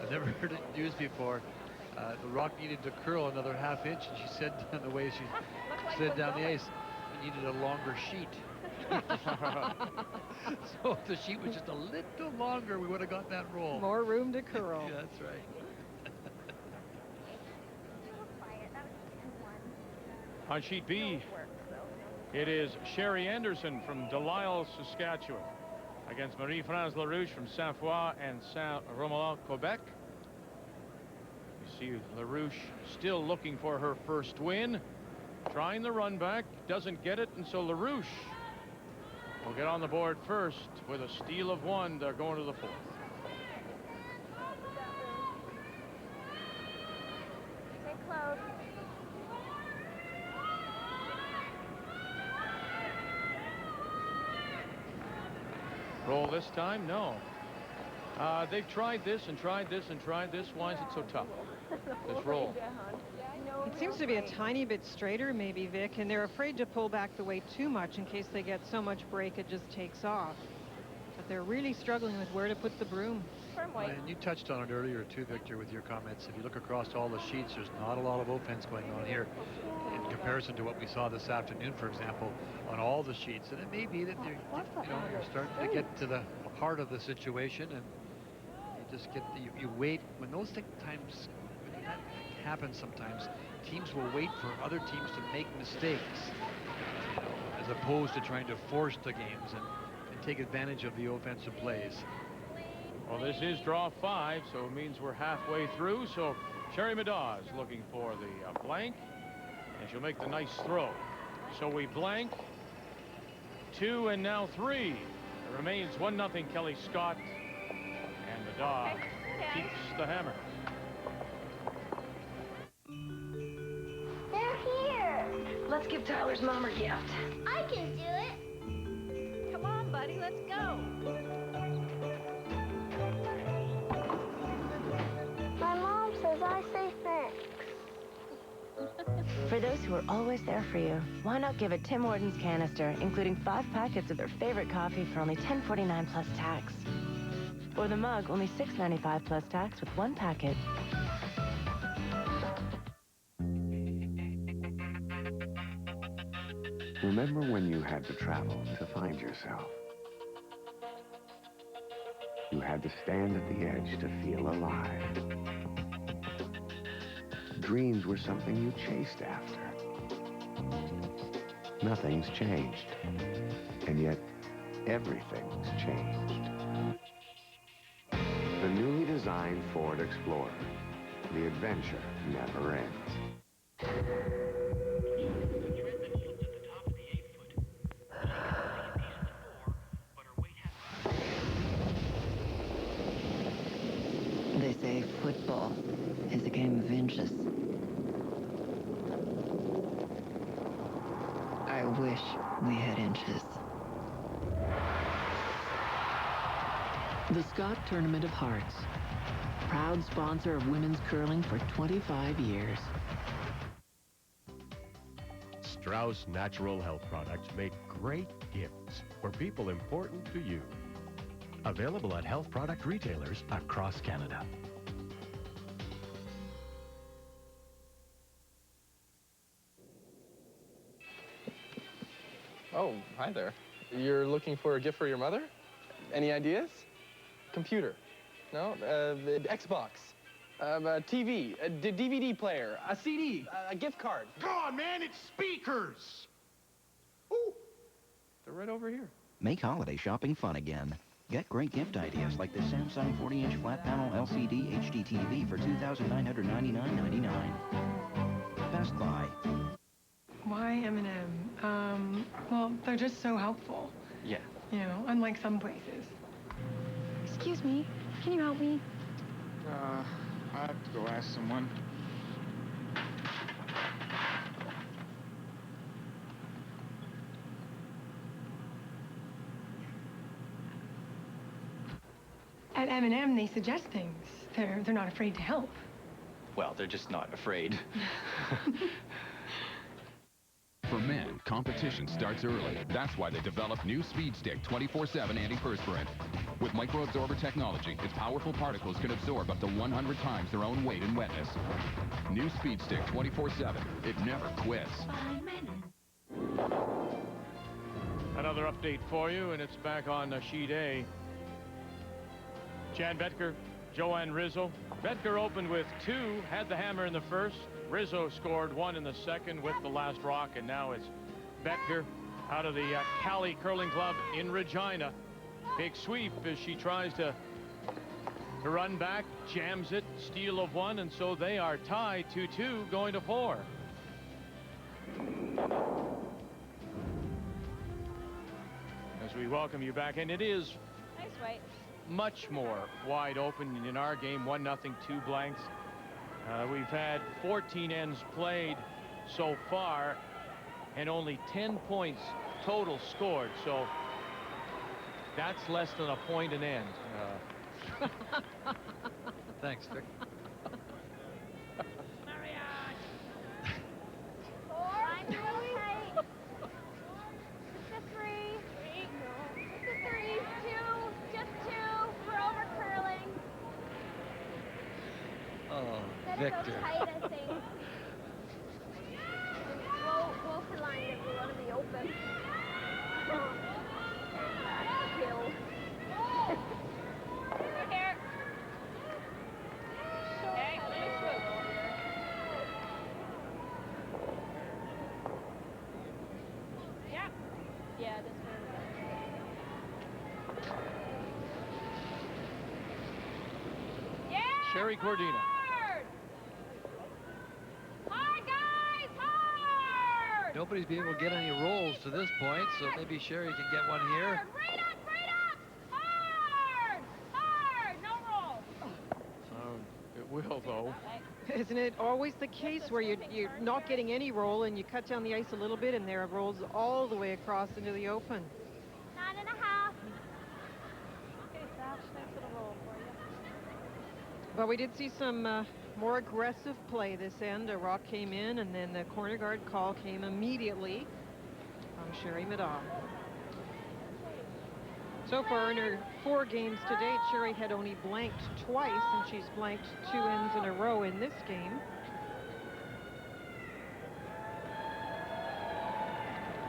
I've never heard it used before. The rock needed to curl another ½ inch, and she said the way she slid down the ice, it needed a longer sheet. So if the sheet was just a little longer, we would have got that roll. More room to curl. Yeah, that's right. On sheet B, it is Sherry Anderson from Delisle, Saskatchewan, against Marie-France LaRouche from Saint-Foy and Saint-Romuald, Quebec. You see LaRouche still looking for her first win, trying the run back, doesn't get it, and so LaRouche will get on the board first with a steal of 1. They're going to the 4th. Stay close. Roll this time? No. They've tried this and tried this and tried this. Why is it so tough? This roll. It seems to be a tiny bit straighter, maybe, Vic, and they're afraid to pull back the weight too much in case they get so much break it just takes off. But they're really struggling with where to put the broom. And you touched on it earlier too, Victor, with your comments. If you look across all the sheets, there's not a lot of offense going on here in comparison to what we saw this afternoon, for example, on all the sheets. And it may be that you're starting to get to the heart of the situation, and you just get you wait when those that happens. Sometimes teams will wait for other teams to make mistakes. as opposed to trying to force the games and take advantage of the offensive plays. Well, this is draw 5, so it means we're halfway through. So Sherry Middaugh is looking for the blank, and she'll make the nice throw. So we blank 2 and now 3. It remains 1-0 Kelly Scott, and Middaugh keeps the hammer. They're here. Let's give Tyler's mom her gift. I can do it. Come on, buddy, let's go. My mom says I say thanks. For those who are always there for you, why not give a Tim Hortons canister, including 5 packets of their favorite coffee for only $10.49 plus tax. Or the mug, only $6.95 plus tax with 1 packet. Remember when you had to travel to find yourself? You had to stand at the edge to feel alive. Dreams were something you chased after. Nothing's changed. And yet, everything's changed. The newly designed Ford Explorer. The adventure never ends. They say football is a game of inches. I wish we had inches. The Scott Tournament of Hearts, proud sponsor of women's curling for 25 years. Strauss Natural Health products make great gifts for people important to you. Available at health product retailers across Canada. Oh, hi there. You're looking for a gift for your mother? Any ideas? Computer? No? Xbox? A TV? A DVD player? A CD? A gift card? God, man, it's speakers! Ooh, they're right over here. Make holiday shopping fun again. Get great gift ideas like the Samsung 40-inch flat panel LCD HD TV for $2,999.99. Best Buy. Why M&M? Well, they're just so helpful. Yeah. You know, unlike some places. Excuse me, can you help me? I have to go ask someone. At M&M, they suggest things. They're not afraid to help. Well, they're just not afraid. For men, competition starts early. That's why they developed new Speed Stick 24/7 antiperspirant. With microabsorber technology, its powerful particles can absorb up to 100 times their own weight in wetness. New Speed Stick 24/7. It never quits. Another update for you, and it's back on sheet A. Jan Betker, Joanne Rizzo. Betker opened with 2, had the hammer in the first. Rizzo scored 1 in the second with the last rock, and now it's Betker out of the Cali Curling Club in Regina. Big sweep as she tries to run back, jams it, steal of 1, and so they are tied 2-2 going to 4. As we welcome you back, and it is Nice weight. much more wide open in our game. 1-0, 2 blanks. We've had 14 ends played so far and only 10 points total scored, so that's less than a point an end. Thanks, Vic. Oh, Victor. So tight, I think. We'll align it. We want to be open. Kill. Here. Okay, let me swivel. Yeah. Sherry Cordina. Nobody's been able to get any rolls to this point, so maybe Sherry can get one here. Hard, no roll. It will, though. Isn't it always the case where you're not getting any roll and you cut down the ice a little bit and there it rolls all the way across into the open? 9.5. Okay, Sash, nice little roll for you. But we did see some more aggressive play this end. A rock came in, and then the corner guard call came immediately from Sherry Middaugh. So far in her 4 games to date, Sherry had only blanked twice, and she's blanked 2 ends in a row in this game.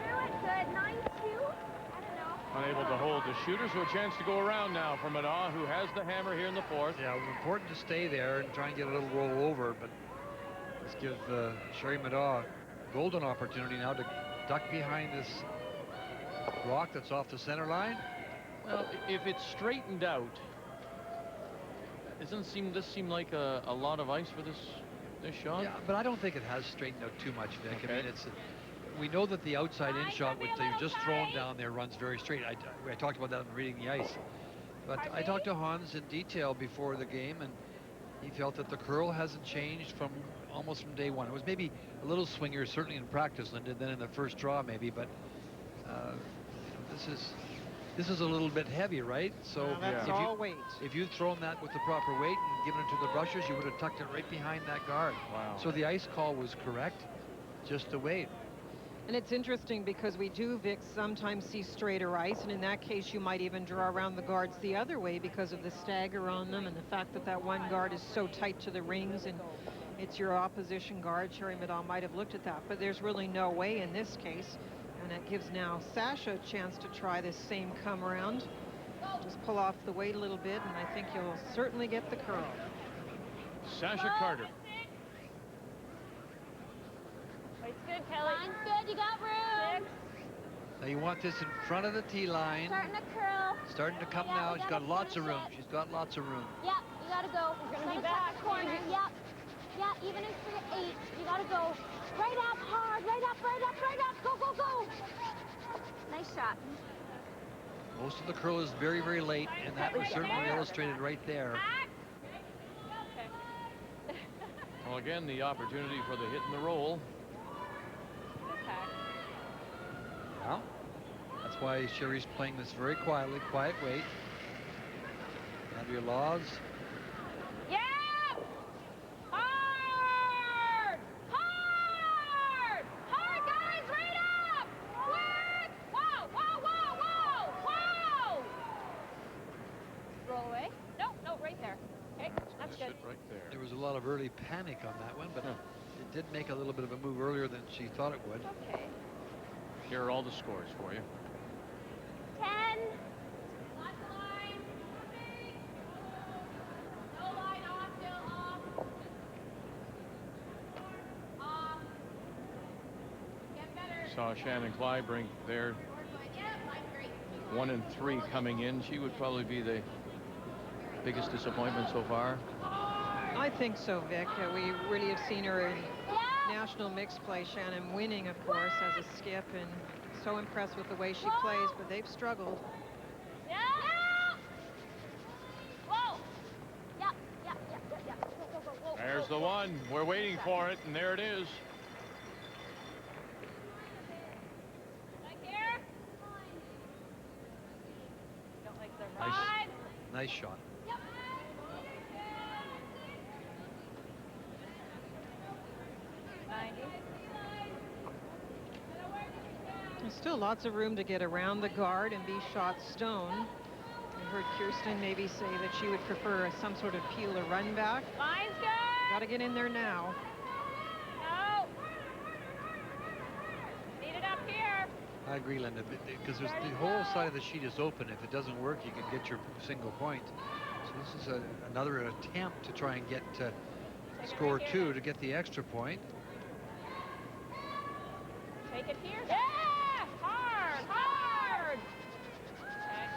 Good, 9-2. I don't know. Unable to hold the shooter, so a chance to go around now for Middaugh, who has the hammer here in the 4th. Yeah, it was important to stay there and try and get a little roll over, but let's give Sherry Middaugh a golden opportunity now to duck behind this rock that's off the center line. Well, if it's straightened out, doesn't this seem like a lot of ice for this shot? Yeah, but I don't think it has straightened out too much, Vic. Okay. I mean, we know that the outside-in shot, which they've just thrown down there, runs very straight. I talked about that in reading the ice. But I talked to Hans in detail before the game, and he felt that the curl hasn't changed almost from day one. It was maybe a little swingier, certainly in practice, Linda, than in the first draw, maybe. But this is a little bit heavy, right? So that's all weight. If you'd thrown that with the proper weight and given it to the brushers, you would have tucked it right behind that guard. Wow. So the ice call was correct, just the weight. And it's interesting because we do, Vic, sometimes see straighter ice, and in that case you might even draw around the guards the other way because of the stagger on them and the fact that that one guard is so tight to the rings and it's your opposition guard. Sherry Middaugh might have looked at that, but there's really no way in this case. And it gives now Sasha a chance to try this same come around. Just pull off the weight a little bit, and I think you'll certainly get the curl. Sasha Carter. It's good, Kelly. Line's good, you got room. 6. Now you want this in front of the tee line. Starting to curl. Starting to come now. She's got lots of room. She's got lots of room. Yep, you gotta go. You're gonna be back. Corner. Yep. Yeah, even in figure 8, you gotta go. Right up, hard, right up, right up, right up. Go, go, go. Nice shot. Most of the curl is very, very late, and that was certainly illustrated right there. Well, again, the opportunity for the hit and the roll. Well, that's why Sherry's playing this very quietly, quiet weight. Andrea Laws. Yeah! Hard! Hard! Hard, guys, right up! Quick! Whoa, whoa, whoa, whoa, whoa! Roll away. No, right there. Okay, that's good. Right there. There was a lot of early panic on that one, but it did make a little bit of a move earlier than she thought it would. Okay. Here are all the scores for you. 10. Saw Shannon Clybrink there. 1 and 3 coming in. She would probably be the biggest disappointment so far. I think so, Vic. We really have seen her in national mixed play. Shannon winning, of course, as a skip, and so impressed with the way she plays, but they've struggled. Yeah. Whoa. Yeah. Go, go, go. There's the one. We're waiting for it, and there it is. Nice shot. There's still lots of room to get around the guard and be shot stone. I heard Kirsten maybe say that she would prefer some sort of peel or run back. Line's good. Got to get in there now. No. Need it up here. I agree, Linda, because the whole side of the sheet is open. If it doesn't work, you can get your single point. So this is another attempt to try and get score 2 to get the extra point. Take it here. Yeah! Hard! Hard! Okay.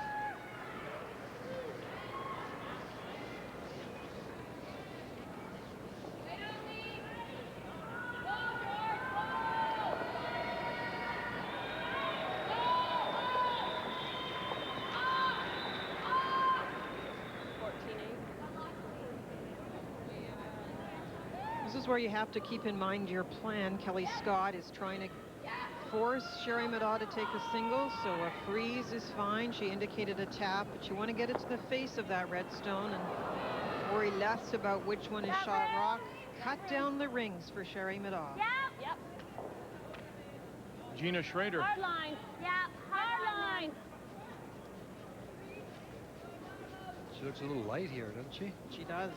This is where you have to keep in mind your plan. Kelly Scott is trying to force Sherry Middaugh to take a single, so a freeze is fine. She indicated a tap, but you want to get it to the face of that red stone and worry less about which one is shot rock. Cut down the rings for Sherry Middaugh. Yep. Gina Schrader. Hard line. Yeah, hard line. She looks a little light here, doesn't she? She does.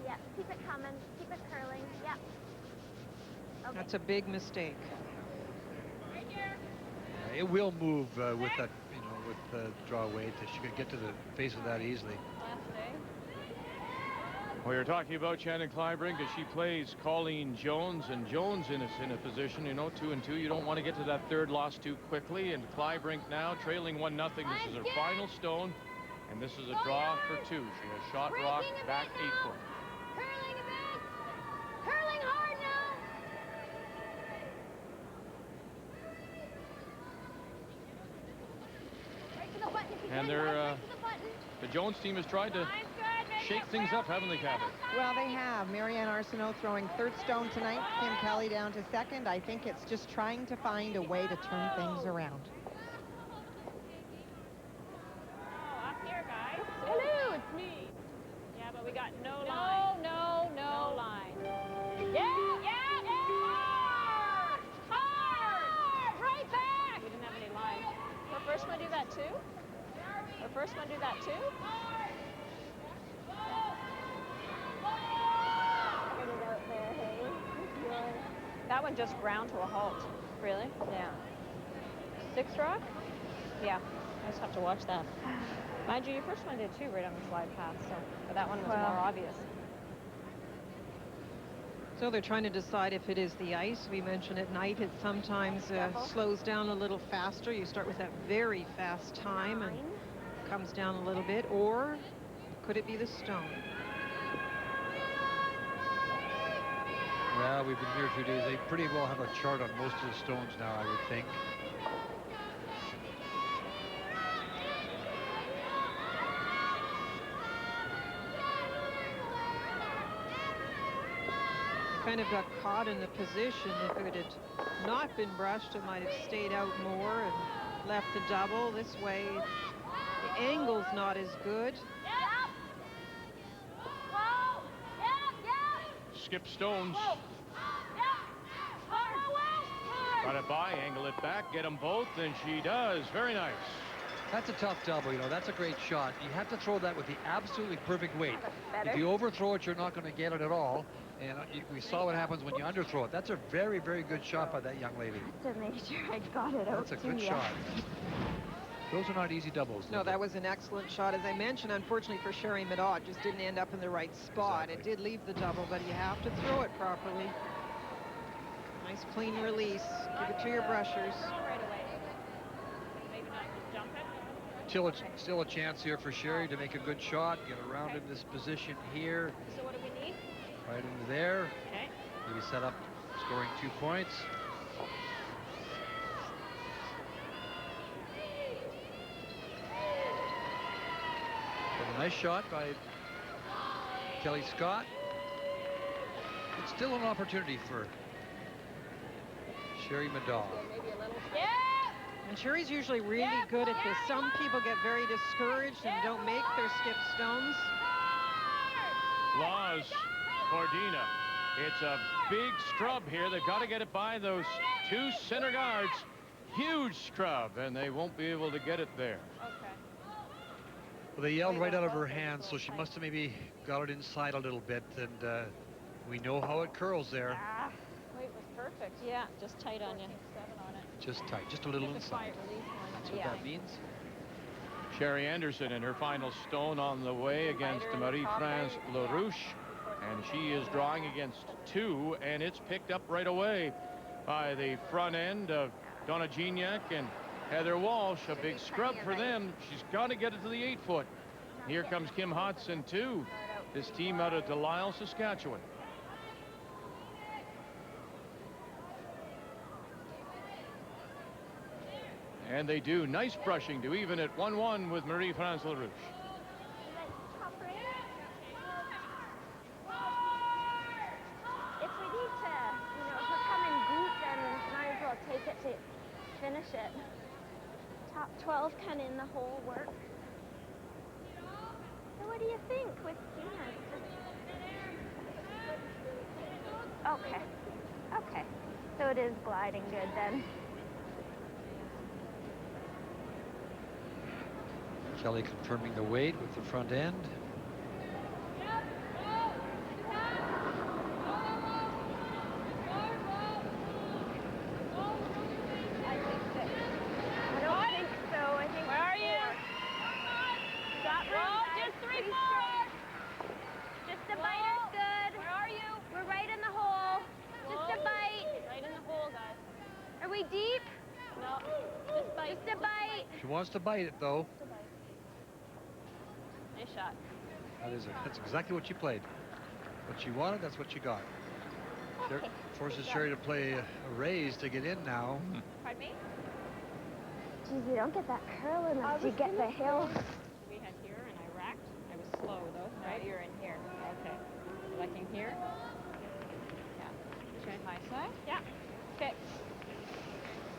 Yeah, keep it coming. Keep it curling. Yep. Okay. That's a big mistake. Right here. It will move with that, with the draw weight. She could get to the face of that easily. Well, you're talking about Shannon Clybrink as she plays Colleen Jones, and Jones in a position, 2-2. You don't want to get to that third loss too quickly, and Clybrink now trailing 1-0. This is her final stone, and this is a draw for 2. She has shot rock back 8 foot. Curling a bit. Curling hard now. Right to the button if you And can. they're Right to the button. the Jones team has tried to shake things up, haven't they, Kathy? Well, they have. Marianne Arsenault throwing third stone tonight. Kim Kelly down to second. I think it's just trying to find a way to turn things around. Oh, up here, guys. Hello, it's me. Yeah, but we got no line. No line. Yeah. Hard. Right back. We didn't have any lines. Her first one do that too? Her first one do that too? That one just ground to a halt. Really? Yeah. 6 rock? Yeah. I just have to watch that. Mind you, your first one did too, right on the slide path. So, but that one was more obvious. So they're trying to decide if it is the ice. We mentioned at night it sometimes slows down a little faster. You start with that very fast time and comes down a little bit, or could it be the stone? Well, we've been here 2 days. They pretty well have a chart on most of the stones now, I would think. Kind of got caught in the position. If it had not been brushed, it might have stayed out more and left the double. This way, the angle's not as good. Skip Stones. Run it by, angle it back, get them both, and she does. Very nice. That's a tough double, that's a great shot. You have to throw that with the absolutely perfect weight. If you overthrow it, you're not going to get it at all. And we saw what happens when you underthrow it. That's a very, very good shot by that young lady. To make sure I got it out. That's a good shot. Those are not easy doubles. No, that was an excellent shot. As I mentioned, unfortunately for Sherry Middaugh, it just didn't end up in the right spot. Exactly. It did leave the double, but you have to throw it properly. Nice clean release. Give it to your brushers. Still a chance here for Sherry to make a good shot, get around in this position here. So what do we need? Right into there. Okay. Maybe set up scoring 2 points. But a nice shot by Kelly Scott. It's still an opportunity for Sherry Middaugh. Yeah. And Sherry's usually really good at this. Some people get very discouraged and don't make their skip stones. Laws for Dina. It's a big scrub here. They've got to get it by those 2 center guards. Huge scrub, and they won't be able to get it there. Well, they yelled right out of her hands, so she must have maybe got it inside a little bit, and we know how it curls there. Weight was perfect. Yeah, just tight on you. 7 on it. Just tight, just a little inside. That's what that means. Sherry Anderson in her final stone on the way against Marie-France LaRouche. And she is drawing against 2, and it's picked up right away by the front end of Donna Gignac and Heather Walsh. A big scrub for them. She's got to get it to the 8 foot. Here comes Kim Hodson, too. This team out of Delisle, Saskatchewan. And they do. Nice brushing to even at 1-1 with Marie-France LaRouche. finish it. Top 12 can in the whole work. So what do you think with Okay. Okay. So it is gliding good then. Kelly confirming the weight with the front end. Deep? No, just bite. Just a bite. She wants to bite it, though. Nice shot. That's exactly what she played. What she wanted, that's what she got. Okay. Forces Sherry to play a raise to get in now. Pardon me? Geez, you don't get that curl enough to get the hill. We had here, and I racked. I was slow, though, right? You're in here. Okay. Liking here? Yeah. Okay. High side? Yeah. Okay.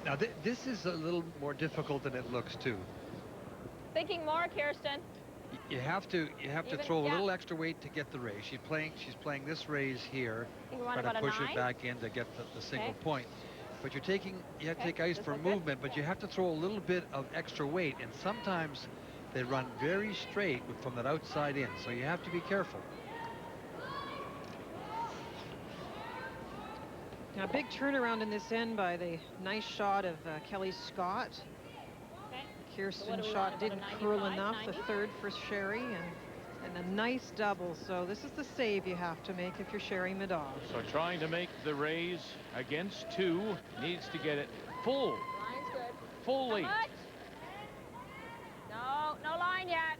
Now, this is a little more difficult than it looks, too. Thinking more, Kirsten. You have to throw a little extra weight to get the raise. She's playing this raise here, trying to push it back in to get the single point. But you have to take ice for movement, but you have to throw a little bit of extra weight, and sometimes they run very straight from that outside in, so you have to be careful. Now, big turnaround in this end by the nice shot of Kelly Scott. Okay. Kirsten's shot didn't curl enough, the third for Sherry, and a nice double. So this is the save you have to make if you're Sherry Middaugh. So trying to make the raise against 2, needs to get it full. Line's good. Fully. No line yet.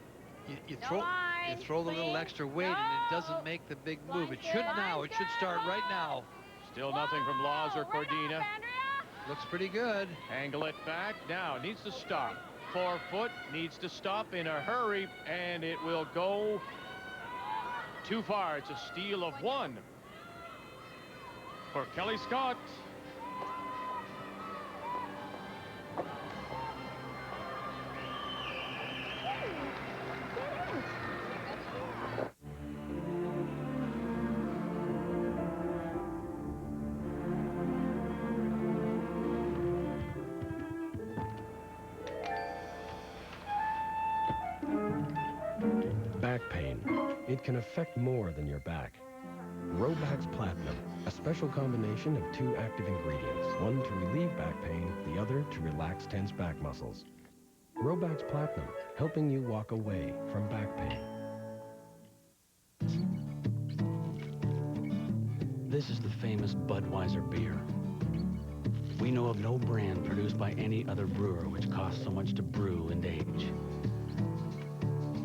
You throw the little extra weight, and it doesn't make the big move. It should now. It should start right now. Still nothing from Laws or Cordina. Looks pretty good. Angle it back. Now it needs to stop. 4 foot, needs to stop in a hurry, and it will go too far. It's a steal of 1 for Kelly Scott. Back pain. It can affect more than your back. Robax Platinum, a special combination of 2 active ingredients, one to relieve back pain, the other to relax tense back muscles. Robax Platinum, helping you walk away from back pain. This is the famous Budweiser beer. We know of no brand produced by any other brewer which costs so much to brew and age.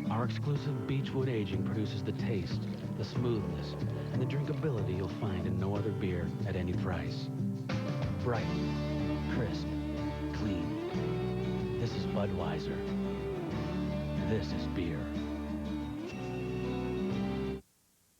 Our exclusive Beechwood aging produces the taste, the smoothness, and the drinkability you'll find in no other beer at any price. Bright, crisp, clean. This is Budweiser. This is beer.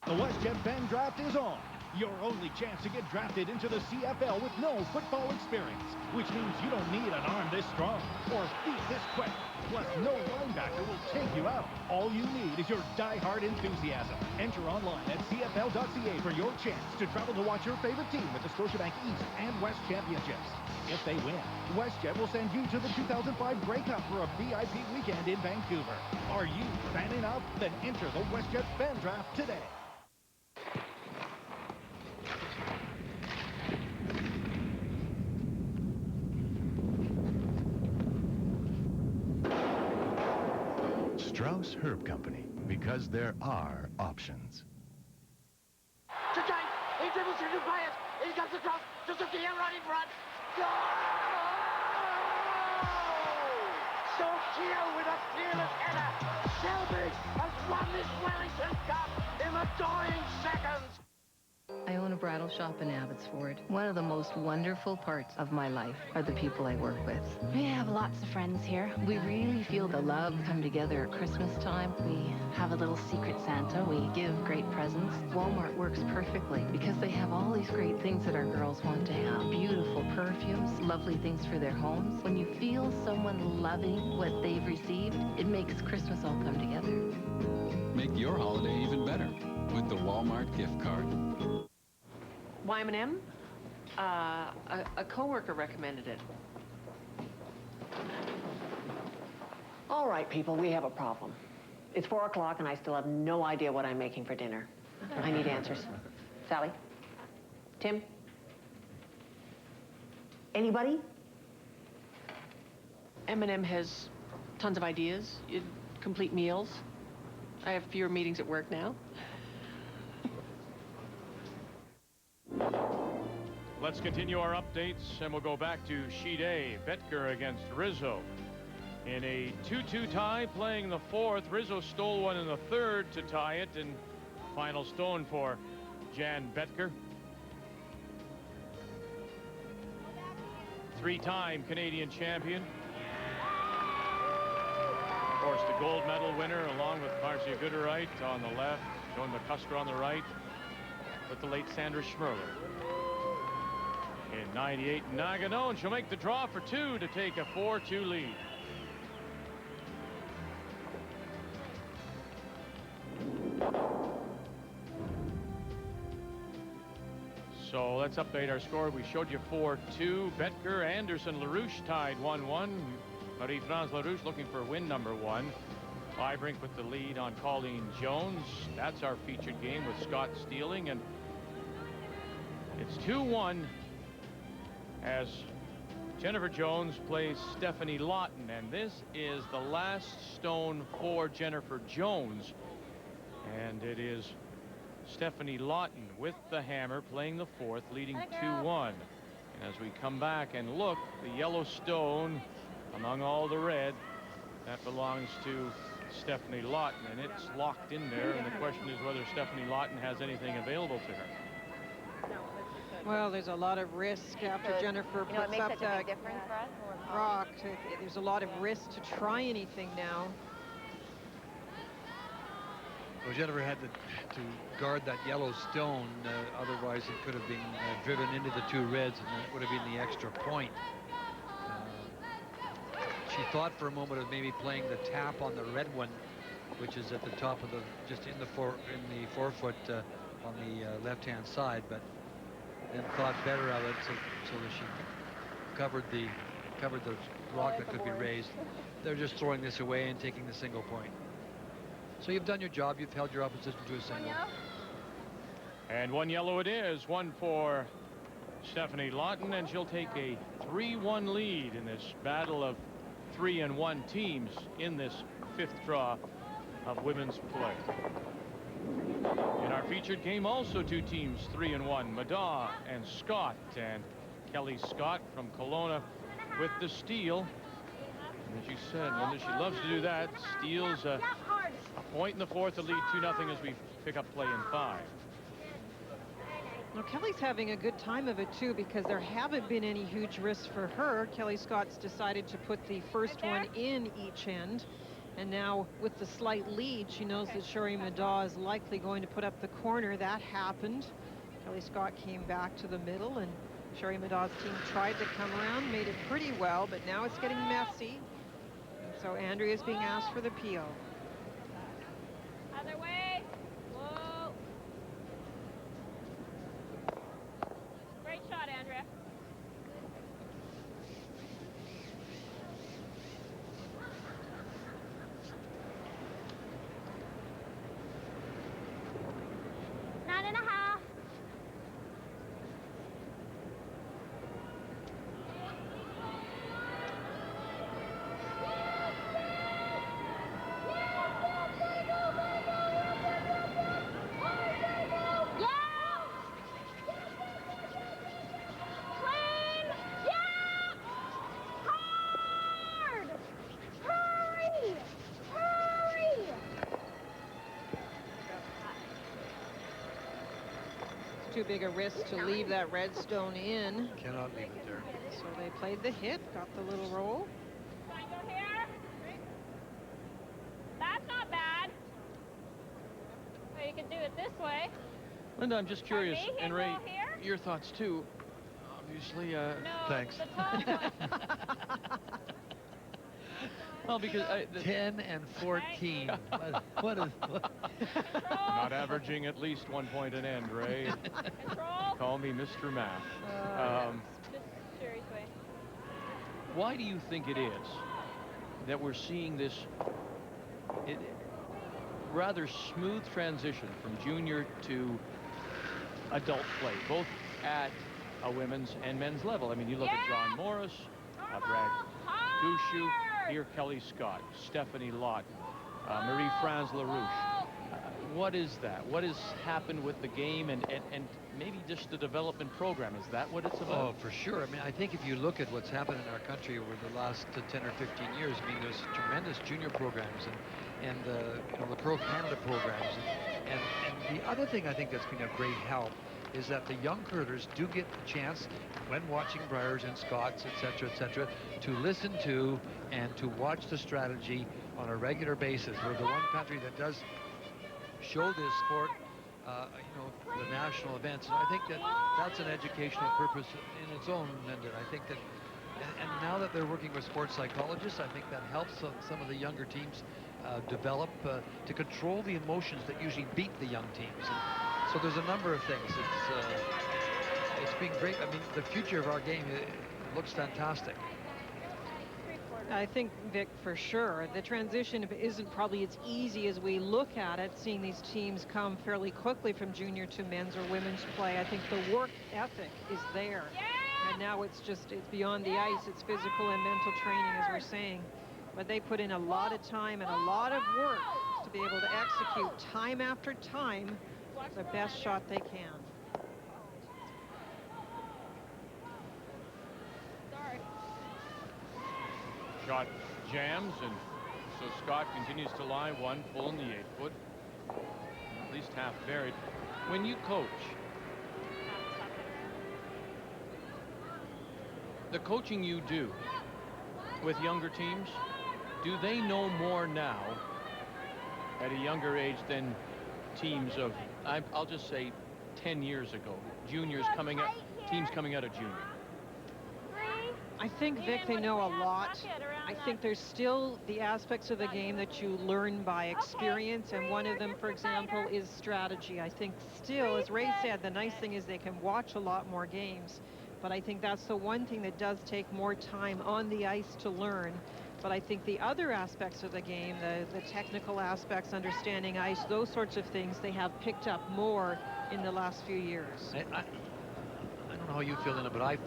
The WestJet Fan Draft is on. Your only chance to get drafted into the CFL with no football experience, which means you don't need an arm this strong or feet this quick. Plus, no linebacker will take you out. All you need is your die-hard enthusiasm. Enter online at CFL.ca for your chance to travel to watch your favorite team at the Scotiabank East and West Championships. If they win, WestJet will send you to the 2005 Grey Cup for a VIP weekend in Vancouver. Are you fan enough? Then enter the WestJet Fan Draft today. Strauss Herb Company, because there are options. He dribbles through 2 players. He comes across. Suzuki right in front. Goal! Scotia with a fearless header. Shelby has won this Wellington Cup in the dying seconds. I own a bridal shop in Abbotsford. One of the most wonderful parts of my life are the people I work with. We have lots of friends here. We really feel the love come together at Christmas time. We have a little secret Santa. We give great presents. Walmart works perfectly because they have all these great things that our girls want to have. Beautiful perfumes, lovely things for their homes. When you feel someone loving what they've received, it makes Christmas all come together. Make your holiday even better with the Walmart gift card. Y&M? A coworker recommended it. All right, people, we have a problem. It's 4 o'clock and I still have no idea what I'm making for dinner. I need answers. Sally? Tim? Anybody? M&M has tons of ideas, complete meals. I have fewer meetings at work now. Let's continue our updates, and we'll go back to Sheet A. Betker against Rizzo. In a 2-2 tie, playing the fourth, Rizzo stole one in the third to tie it, and final stone for Jan Betker. Three-time Canadian champion. Of course, the gold medal winner, along with Marcia Gooderite on the left, Joan McCusker on the right, with the late Sandra Schmerler. In 98, Nagano, and she'll make the draw for two to take a 4-2 lead. So let's update our score. We showed you 4-2. Betker, Anderson, LaRouche tied 1-1. Marie-France LaRouche looking for win number 1. Ibrink with the lead on Colleen Jones. That's our featured game with Scott stealing, and it's 2-1 as Jennifer Jones plays Stephanie Lawton, and this is the last stone for Jennifer Jones, and it is Stephanie Lawton with the hammer playing the fourth, leading 2-1. And as we come back and look, the yellow stone among all the red, that belongs to Stephanie Lawton, and it's locked in there, and the question is whether Stephanie Lawton has anything available to her. Well, there's a lot of risk after Jennifer puts up that rock. There's a lot of risk to try anything now. Well, Jennifer had to guard that yellow stone, otherwise it could have been driven into the two reds, and that would have been the extra point. She thought for a moment of maybe playing the tap on the red one, which is at the top of the, just in the forefoot on the left-hand side, but then thought better of it so that she covered the rock that could be raised. They're just throwing this away and taking the single point. So you've done your job. You've held your opposition to a single. And one yellow it is. One for Stephanie Lawton, and she'll take a 3-1 lead in this battle of 3-1 teams in this fifth draw of women's play. In our featured game, also two teams 3-1, Middaugh and Scott, and Kelly Scott from Kelowna with the steal. And as you said, Linda, she loves to do that. Steals a point in the fourth to lead 2-0 as we pick up play in 5. Well, Kelly's having a good time of it too, because there haven't been any huge risks for her. Kelly Scott's decided to put the first one in each end, and now with the slight lead, she knows that Sherry Middaugh is likely going to put up the corner. That happened. Kelly Scott came back to the middle, and Sherry Middaugh's team tried to come around, made it pretty well, but now it's getting messy. And so Andrea's being asked for the peel. Other way. Whoa. Great shot, Andrea. too big a risk to leave that red stone in. Cannot leave it there. So they played the hit, got the little roll. That's not bad. Well, you can do it this way. Linda, I'm just curious, me? and Ray, Hit roll here? your thoughts too. Obviously, No, thanks. the top one. Well, because 10 and 14. What is? Not averaging at least 1 point an end, Ray. Control. Call me Mr. Math. Just Sherry's way. Why do you think it is that we're seeing this rather smooth transition from junior to adult play, both at a women's and men's level? I mean, you look at John Morris, Brad Gushu, here Kelly Scott, Stephanie Lawton, Marie-France LaRouche. What is that? What has happened with the game and maybe just the development program? Is that what it's about? Oh, for sure. I mean, I think if you look at what's happened in our country over the last 10 or 15 years, I mean, there's tremendous junior programs and you know, the Pro Canada programs. And the other thing I think that's been a great help is that the young herders do get the chance, when watching Briars and Scotts, et cetera, to listen to and to watch the strategy on a regular basis. We're the one country that does show this sport, you know, the national events. And I think that that's an educational purpose in its own, and I think that, and now that they're working with sports psychologists, I think that helps some of the younger teams develop to control the emotions that usually beat the young teams. And so there's a number of things. It's been great. I mean, the future of our game looks fantastic. I think, Vic, for sure, the transition isn't probably as easy as we look at it, seeing these teams come fairly quickly from junior to men's or women's play. I think the work ethic is there. And now it's beyond the ice. It's physical and mental training, as we're saying. But they put in a lot of time and a lot of work to be able to execute time after time the best shot they can. Shot jams, and so Scott continues to lie one full in the 8-foot, at least half buried. When you coach, the coaching you do with younger teams, do they know more now at a younger age than teams of, I'll just say 10 years ago, juniors coming up, teams coming out of junior? I think, Vic, they know a lot. I think there's still the aspects of the game that you learn by experience, and one of them, for example, is strategy. I think still, as Ray said, the nice thing is they can watch a lot more games, but I think that's the one thing that does take more time on the ice to learn. But I think the other aspects of the game, the technical aspects, understanding ice, those sorts of things, they have picked up more in the last few years. I don't know how you feel, Linda, but I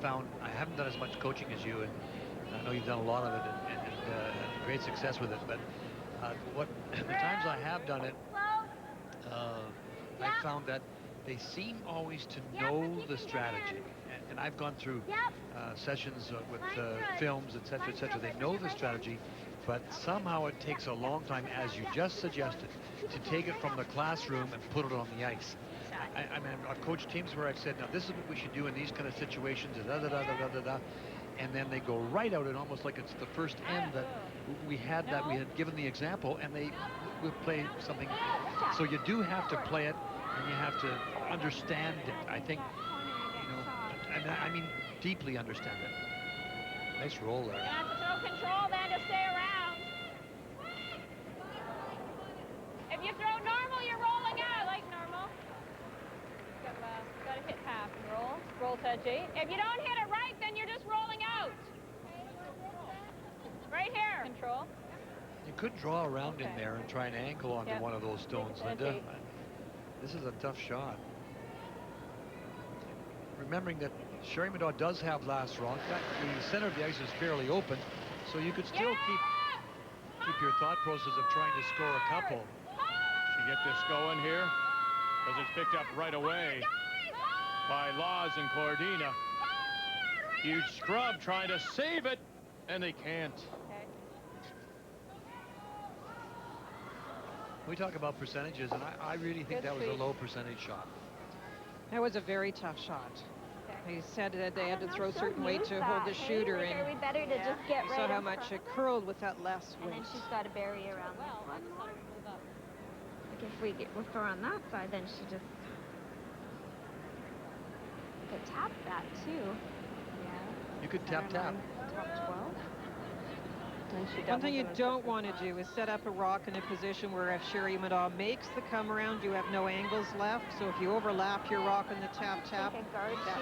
haven't done as much coaching as you, and I know you've done a lot of it and great success with it. But the times I have done it, I found that they seem always to know the strategy. And I've gone through sessions with films, et cetera, They know the strategy, but somehow it takes a long time, as you just suggested, to take it from the classroom and put it on the ice. I mean, I've coached teams where I've said, now this is what we should do in these kind of situations, and then they go right out, and almost like it's the first end that we had given the example, and they will play something. So you do have to play it, and you have to understand it. I think, you know, and I mean deeply understand it. Nice roll there. You have to throw control then to stay around. If you throw normal, you're rolling out. Like normal. Got to hit half and roll. Roll to edge 8. If you don't hit it right, then you're just rolling out. Right here. Control. You could draw around in there and try and angle onto one of those stones, Linda. This is a tough shot. Remembering that Sherry Middaugh does have last round. The center of the ice is fairly open, so you could still keep your thought process of trying to score a couple. Should get this going here, because it's picked up right away by Laws and Cordina. Huge scrub trying to save it, and they can't. We talk about percentages, and I really think that was a low percentage shot. That was a very tough shot. He said that they had to throw a certain weight to hold the shooter in. Are we better to just get You right saw how in much front it of curled with that less weight. And then she's got a barrier around this one. Like if we're on that side, then she just could tap that too. Yeah. You could tap. Top 12. One thing you don't want to do is set up a rock in a position where if Sherry Middaugh makes the come around, you have no angles left. So if you overlap your rock in the tap, that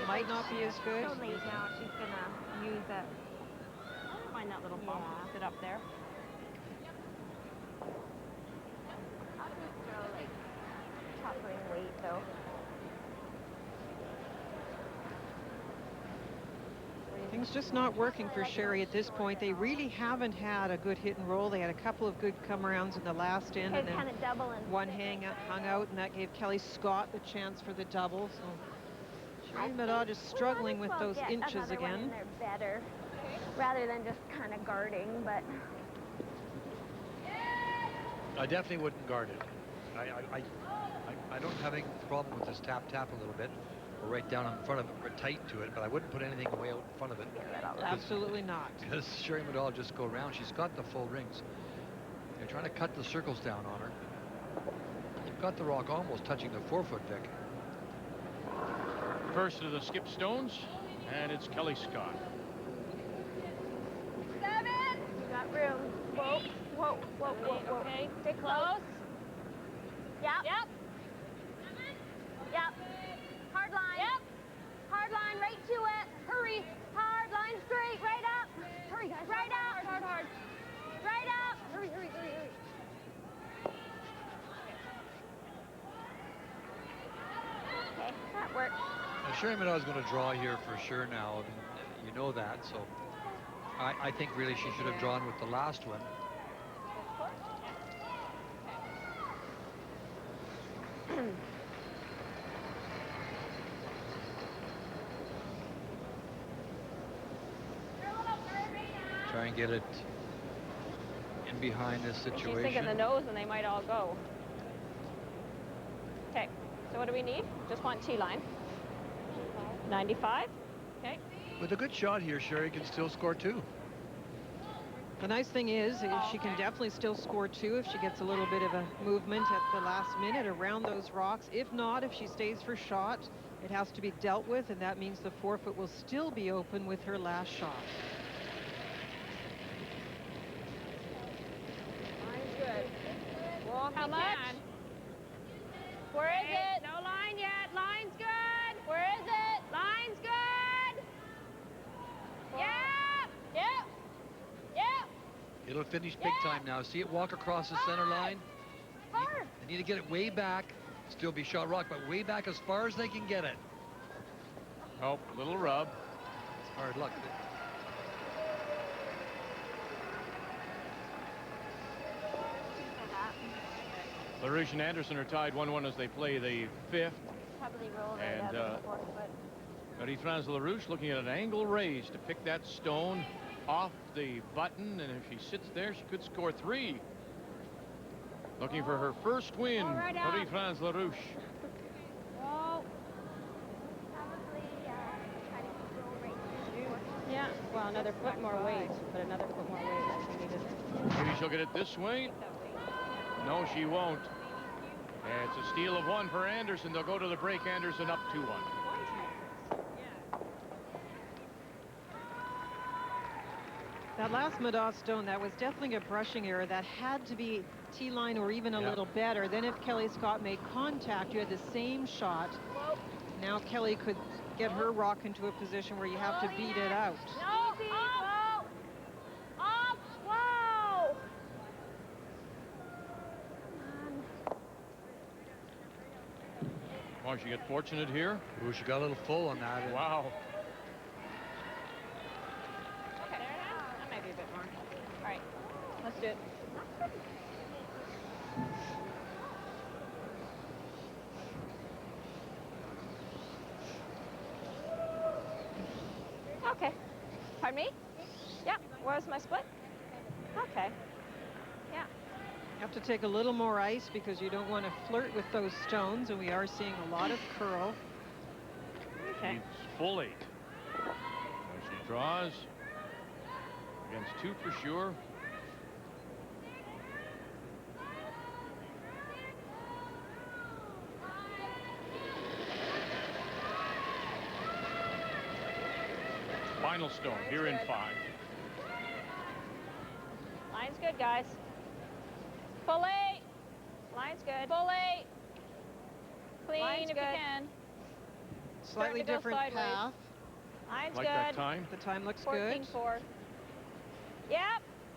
might not be as good. So late now, she's gonna use it. I don't mind that little bump. Sit up there. I'll just throw like toppling weight though. Things just not working for Sherry at this point. They really haven't had a good hit and roll. They had a couple of good come-arounds in the last end, and then one hung out, and that gave Kelly Scott the chance for the double. So Sherry Middaugh just struggling with those inches again. They're better, rather than just kind of guarding, but... I definitely wouldn't guard it. I don't have any problem with this tap a little bit. Or right down in front of it, or tight to it, but I wouldn't put anything way out in front of it. Absolutely not. Because Sherry Middaugh will just go around. She's got the full rings. They're trying to cut the circles down on her. You've got the rock almost touching the 4-foot, Vic. First of the skip stones, and it's Kelly Scott. 7. You got room. Whoa, whoa, whoa, whoa, whoa. Okay, stay close. Yep. Yep. Yep. Hard line. Yep. Hard line, right to it. Hurry. Hard line, straight, right up. Hurry, guys. Right up. Hard. Right up. Hurry. Okay, that works. Now, Sherry Middaugh is going to draw here for sure now. I mean, you know that, so I think really she should have drawn with the last one. Try and get it in behind this situation. She's thinking the nose, and they might all go. Okay, so what do we need? Just want T-line. 95. Okay. With a good shot here, Sherry can still score 2. The nice thing is she can definitely still score 2 if she gets a little bit of a movement at the last minute around those rocks. If not, if she stays for shot, it has to be dealt with, and that means the 4-foot will still be open with her last shot. How much? Where is it? No line yet. Line's good. Where is it? Line's good. Yep. It'll finish big time now. See it walk across the center line? They need to get it way back. Still be shot rock, but way back as far as they can get it. Oh, little rub. It's hard luck. LaRouche and Anderson are tied 1-1 as they play the 5th. Probably roll right And up the 4-foot. Marie-France LaRouche looking at an angle raise to pick that stone off the button, and if she sits there, she could score 3. Looking for her first win, right out. Marie-France LaRouche. Whoa. Probably try to roll right through the 4-foot. Yeah. Well, another foot more weight, but another foot more weight like we needed. Maybe she'll get it this way. No, she won't. It's a steal of 1 for Anderson. They'll go to the break. Anderson up 2-1. That last Middaugh stone, that was definitely a brushing error. That had to be T-line or even a little better. Then if Kelly Scott made contact, you had the same shot. Now Kelly could get her rock into a position where you have to beat it out. No, up, whoa. Oh, she get fortunate here. Ooh, she got a little full on that. Wow. Okay, that might be a bit more. All right, let's do it. Okay. Pardon me? Yep. Where's my split? Okay. Yeah. You have to take a little more ice because you don't want to flirt with those stones, and we are seeing a lot of curl. Okay. Needs full 8. So she draws against 2 for sure. Final stone here in 5. Line's good, guys. Full 8. Line's good. Full 8. Clean Line's if you good. can. Slightly Starting to go different sideways. path. Line's Like good. that time. The time looks 14-4. good. Yep.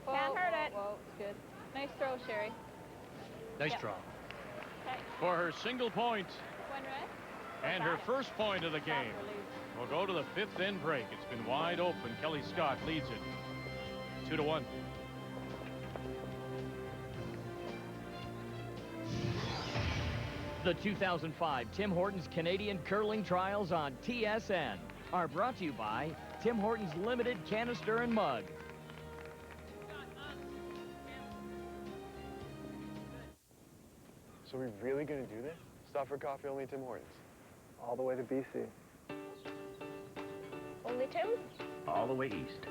Whoa, Can't hurt it. Whoa, it's good. Nice throw, Sherry. Nice Yep. draw. Okay. For her single point Win red. and her first point of the game. We'll go to the 5th end break. It's been wide open. Kelly Scott leads it 2-1. The 2005 Tim Hortons Canadian Curling Trials on TSN are brought to you by Tim Hortons Limited Canister and Mug. So we're really gonna do this? Stop for coffee, only Tim Hortons. All the way to BC. Only 2? All the way east.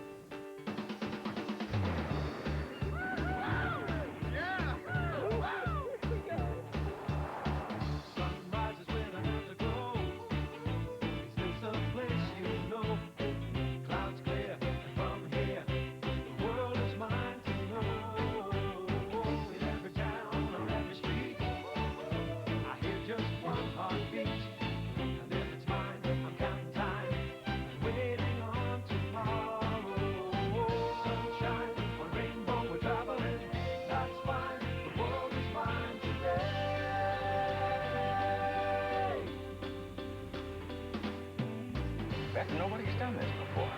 Nobody's done this before.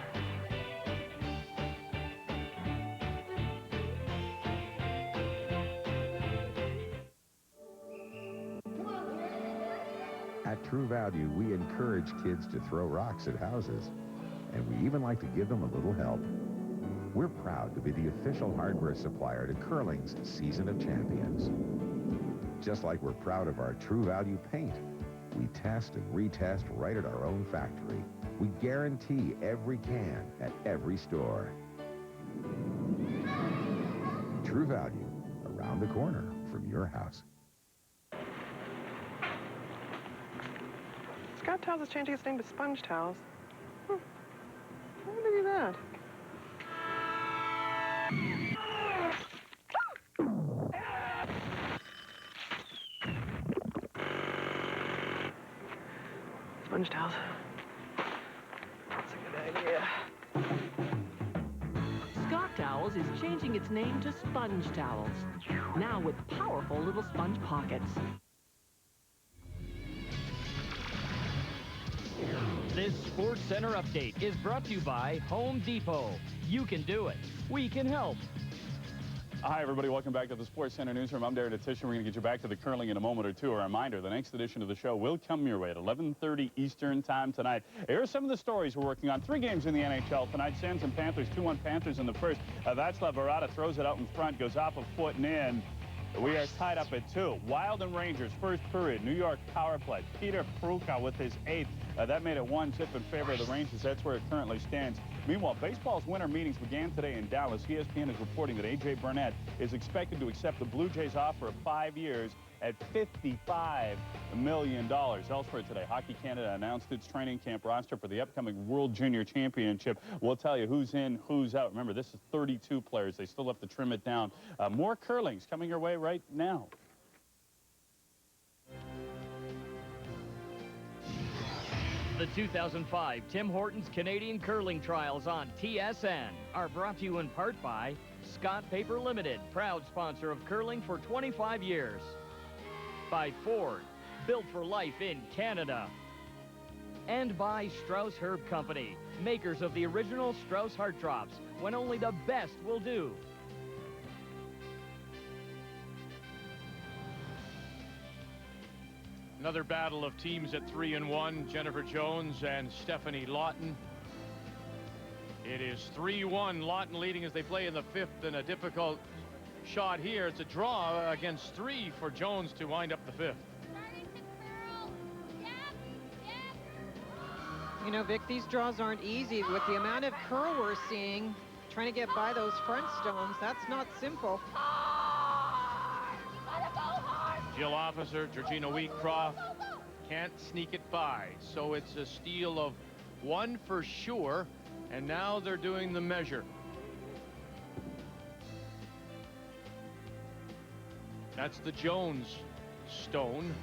At True Value, we encourage kids to throw rocks at houses, and we even like to give them a little help. We're proud to be the official hardware supplier to curling's Season of Champions. Just like we're proud of our True Value paint, we test and retest right at our own factory. We guarantee every can at every store. True Value, around the corner from your house. Scott Towels is changing its name to Sponge Towels. Why would they do that? Sponge Towels. That's a good idea. Scott Towels is changing its name to Sponge Towels, now with powerful little sponge pockets. This Sports Center update is brought to you by Home Depot. You can do it. We can help. Hi, everybody. Welcome back to the Sports Center Newsroom. I'm Darren Tisha. We're going to get you back to the curling in a moment or two. A reminder, the next edition of the show will come your way at 11:30 Eastern Time tonight. Here are some of the stories we're working on. 3 games in the NHL tonight. Sens and Panthers, 2-1 Panthers in the first. Václav Varada throws it out in front, goes off a foot and in. We are tied up at 2. Wild and Rangers, first period. New York power play. Peter Pruka with his 8th. That made it 1-0 in favor of the Rangers. That's where it currently stands. Meanwhile, baseball's winter meetings began today in Dallas. ESPN is reporting that A.J. Burnett is expected to accept the Blue Jays' offer of 5 years at $55 million. Elsewhere today, Hockey Canada announced its training camp roster for the upcoming World Junior Championship. We'll tell you who's in, who's out. Remember, this is 32 players. They still have to trim it down. More curling's coming your way right now. The 2005 Tim Hortons Canadian Curling Trials on TSN are brought to you in part by Scott Paper Limited, proud sponsor of curling for 25 years. By Ford, built for life in Canada. And by Strauss Herb Company, makers of the original Strauss Heart Drops, when only the best will do. Another battle of teams at 3-1. Jennifer Jones and Stephanie Lawton. It is 3-1. Lawton leading as they play in the 5th, and a difficult shot here. It's a draw against 3 for Jones to wind up the 5th. You know, Vic, these draws aren't easy. With the amount of curl we're seeing, trying to get by those front stones, that's not simple. Jill Officer, Georgina Wheatcroft can't sneak it by. So it's a steal of 1 for sure. And now they're doing the measure. That's the Jones stone.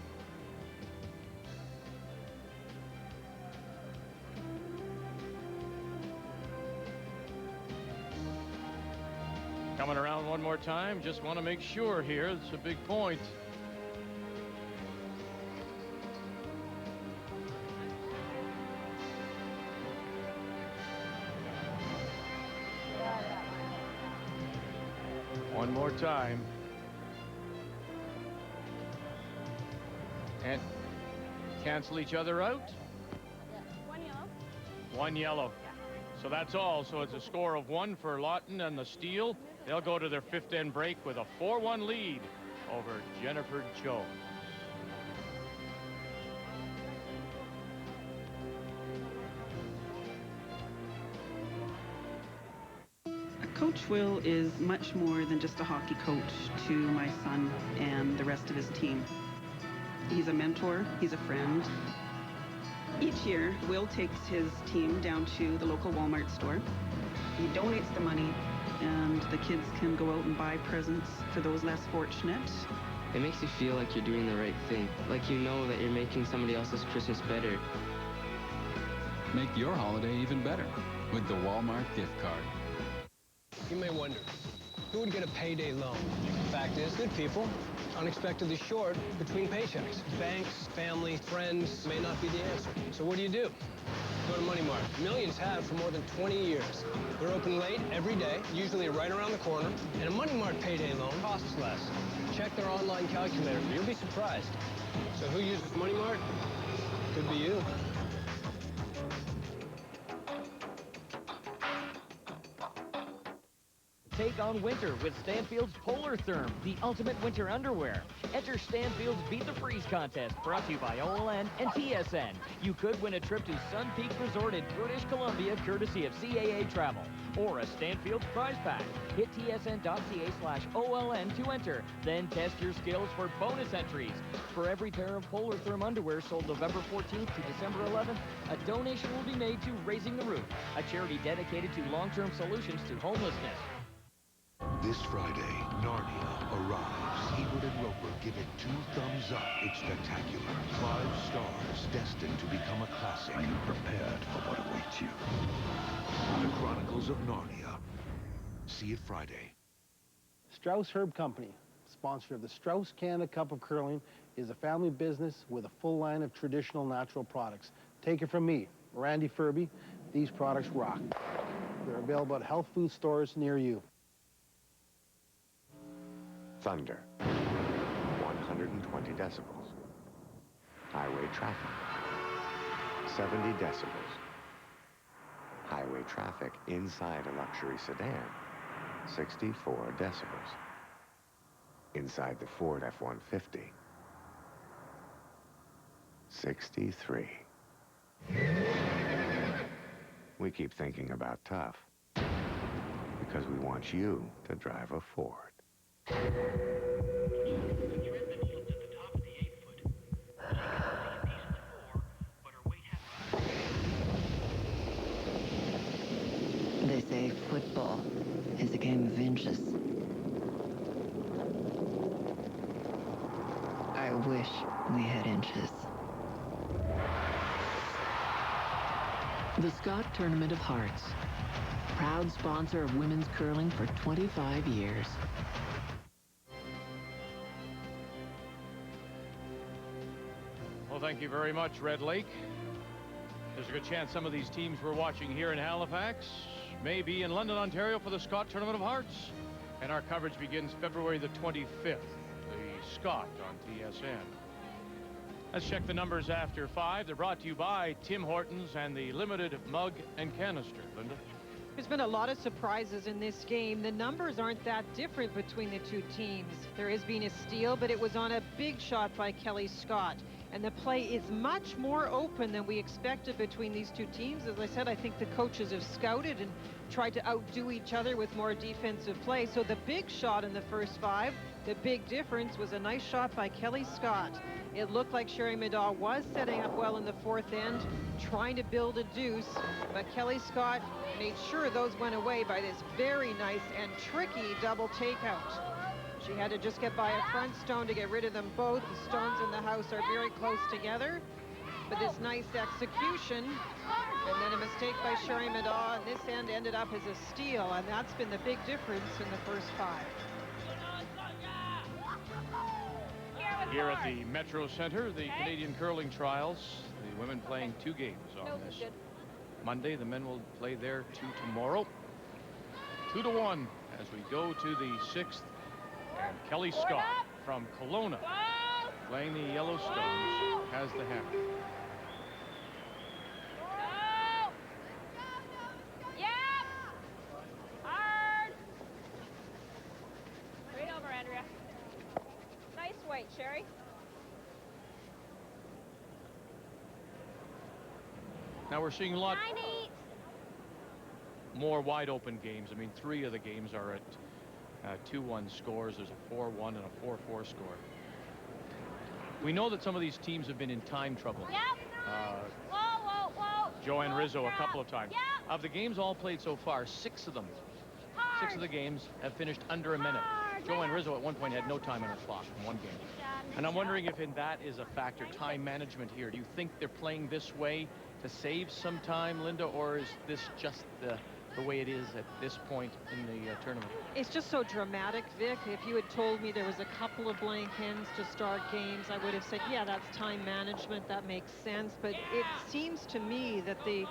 Coming around one more time. Just want to make sure here. It's a big point. One more time. And cancel each other out. One yellow. One yellow. So that's all. So it's a score of 1 for Lawton and the steal. They'll go to their 5th end break with a 4-1 lead over Jennifer Jones. Coach Will is much more than just a hockey coach to my son and the rest of his team. He's a mentor, he's a friend. Each year, Will takes his team down to the local Walmart store. He donates the money, and the kids can go out and buy presents for those less fortunate. It makes you feel like you're doing the right thing, like you know that you're making somebody else's Christmas better. Make your holiday even better with the Walmart gift card. You may wonder, who would get a payday loan? Fact is, good people, unexpectedly short between paychecks. Banks, family, friends may not be the answer. So what do? Go to Money Mart. Millions have for more than 20 years. They're open late every day, usually right around the corner, and a Money Mart payday loan costs less. Check their online calculator. You'll be surprised. So who uses Money Mart? Could be you. Take on winter with Stanfield's Polar Therm, the ultimate winter underwear. Enter Stanfield's Beat the Freeze contest, brought to you by OLN and TSN. You could win a trip to Sun Peak Resort in British Columbia, courtesy of CAA Travel, or a Stanfield's prize pack. Hit tsn.ca/OLN to enter. Then test your skills for bonus entries. For every pair of Polar Therm underwear sold November 14th to December 11th, a donation will be made to Raising the Roof, a charity dedicated to long-term solutions to homelessness. This Friday, Narnia arrives. Hayward and Roper give it 2 thumbs up. It's spectacular. 5 stars, destined to become a classic. Are you prepared for what awaits you? The Chronicles of Narnia. See it Friday. Strauss Herb Company, sponsor of the Strauss Canada Cup of Curling, is a family business with a full line of traditional natural products. Take it from me, Randy Furby. These products rock. They're available at health food stores near you. Thunder, 120 decibels. Highway traffic, 70 decibels. Highway traffic inside a luxury sedan, 64 decibels. Inside the Ford F-150, 63. We keep thinking about tough because we want you to drive a Ford. They say football is a game of inches. I wish we had inches. The Scott Tournament of Hearts, proud sponsor of women's curling for 25 years. Well, thank you very much, Red Lake. There's a good chance some of these teams we're watching here in Halifax may be in London, Ontario for the Scott Tournament of Hearts. And our coverage begins February the 25th, the Scott on TSN. Let's check the numbers after 5. They're brought to you by Tim Hortons and the limited mug and canister. Linda? There's been a lot of surprises in this game. The numbers aren't that different between the two teams. There has been a steal, but it was on a big shot by Kelly Scott. And the play is much more open than we expected between these two teams. As I said, I think the coaches have scouted and tried to outdo each other with more defensive play. So the big shot in the first 5, the big difference was a nice shot by Kelly Scott. It looked like Sherry Middaugh was setting up well in the 4th end, trying to build a deuce, but Kelly Scott made sure those went away by this very nice and tricky double takeout. She had to just get by a front stone to get rid of them both. The stones in the house are very close together, but this nice execution, and then a mistake by Sherry Middaugh, and this end ended up as a steal, and that's been the big difference in the first 5. Here at the Metro Center, the Canadian Curling Trials, the women playing 2 games on this Monday. The men will play their 2 tomorrow. 2-1 as we go to the 6th. And Kelly Scott from Kelowna, playing the Yellowstones, has the hammer. Hard. Straight over, Andrea. Nice weight, Sherry. Now we're seeing a lot more wide open games. I mean, 3 of the games are at 2-1 scores. There's a 4-1 and a 4-4 score. We know that some of these teams have been in time trouble. Joanne Rizzo a couple of times. Of the games all played so far, 6 of them, 6 of the games have finished under a minute. Joanne Rizzo at one point had no time on her clock in 1 game. And I'm wondering if in that is a factor, time management here. Do you think they're playing this way to save some time, Linda, or is this just the way it is at this point in the tournament? It's just so dramatic, Vic. If you had told me there was a couple of blank ends to start games, I would have said, yeah, that's time management. That makes sense. But it seems to me that the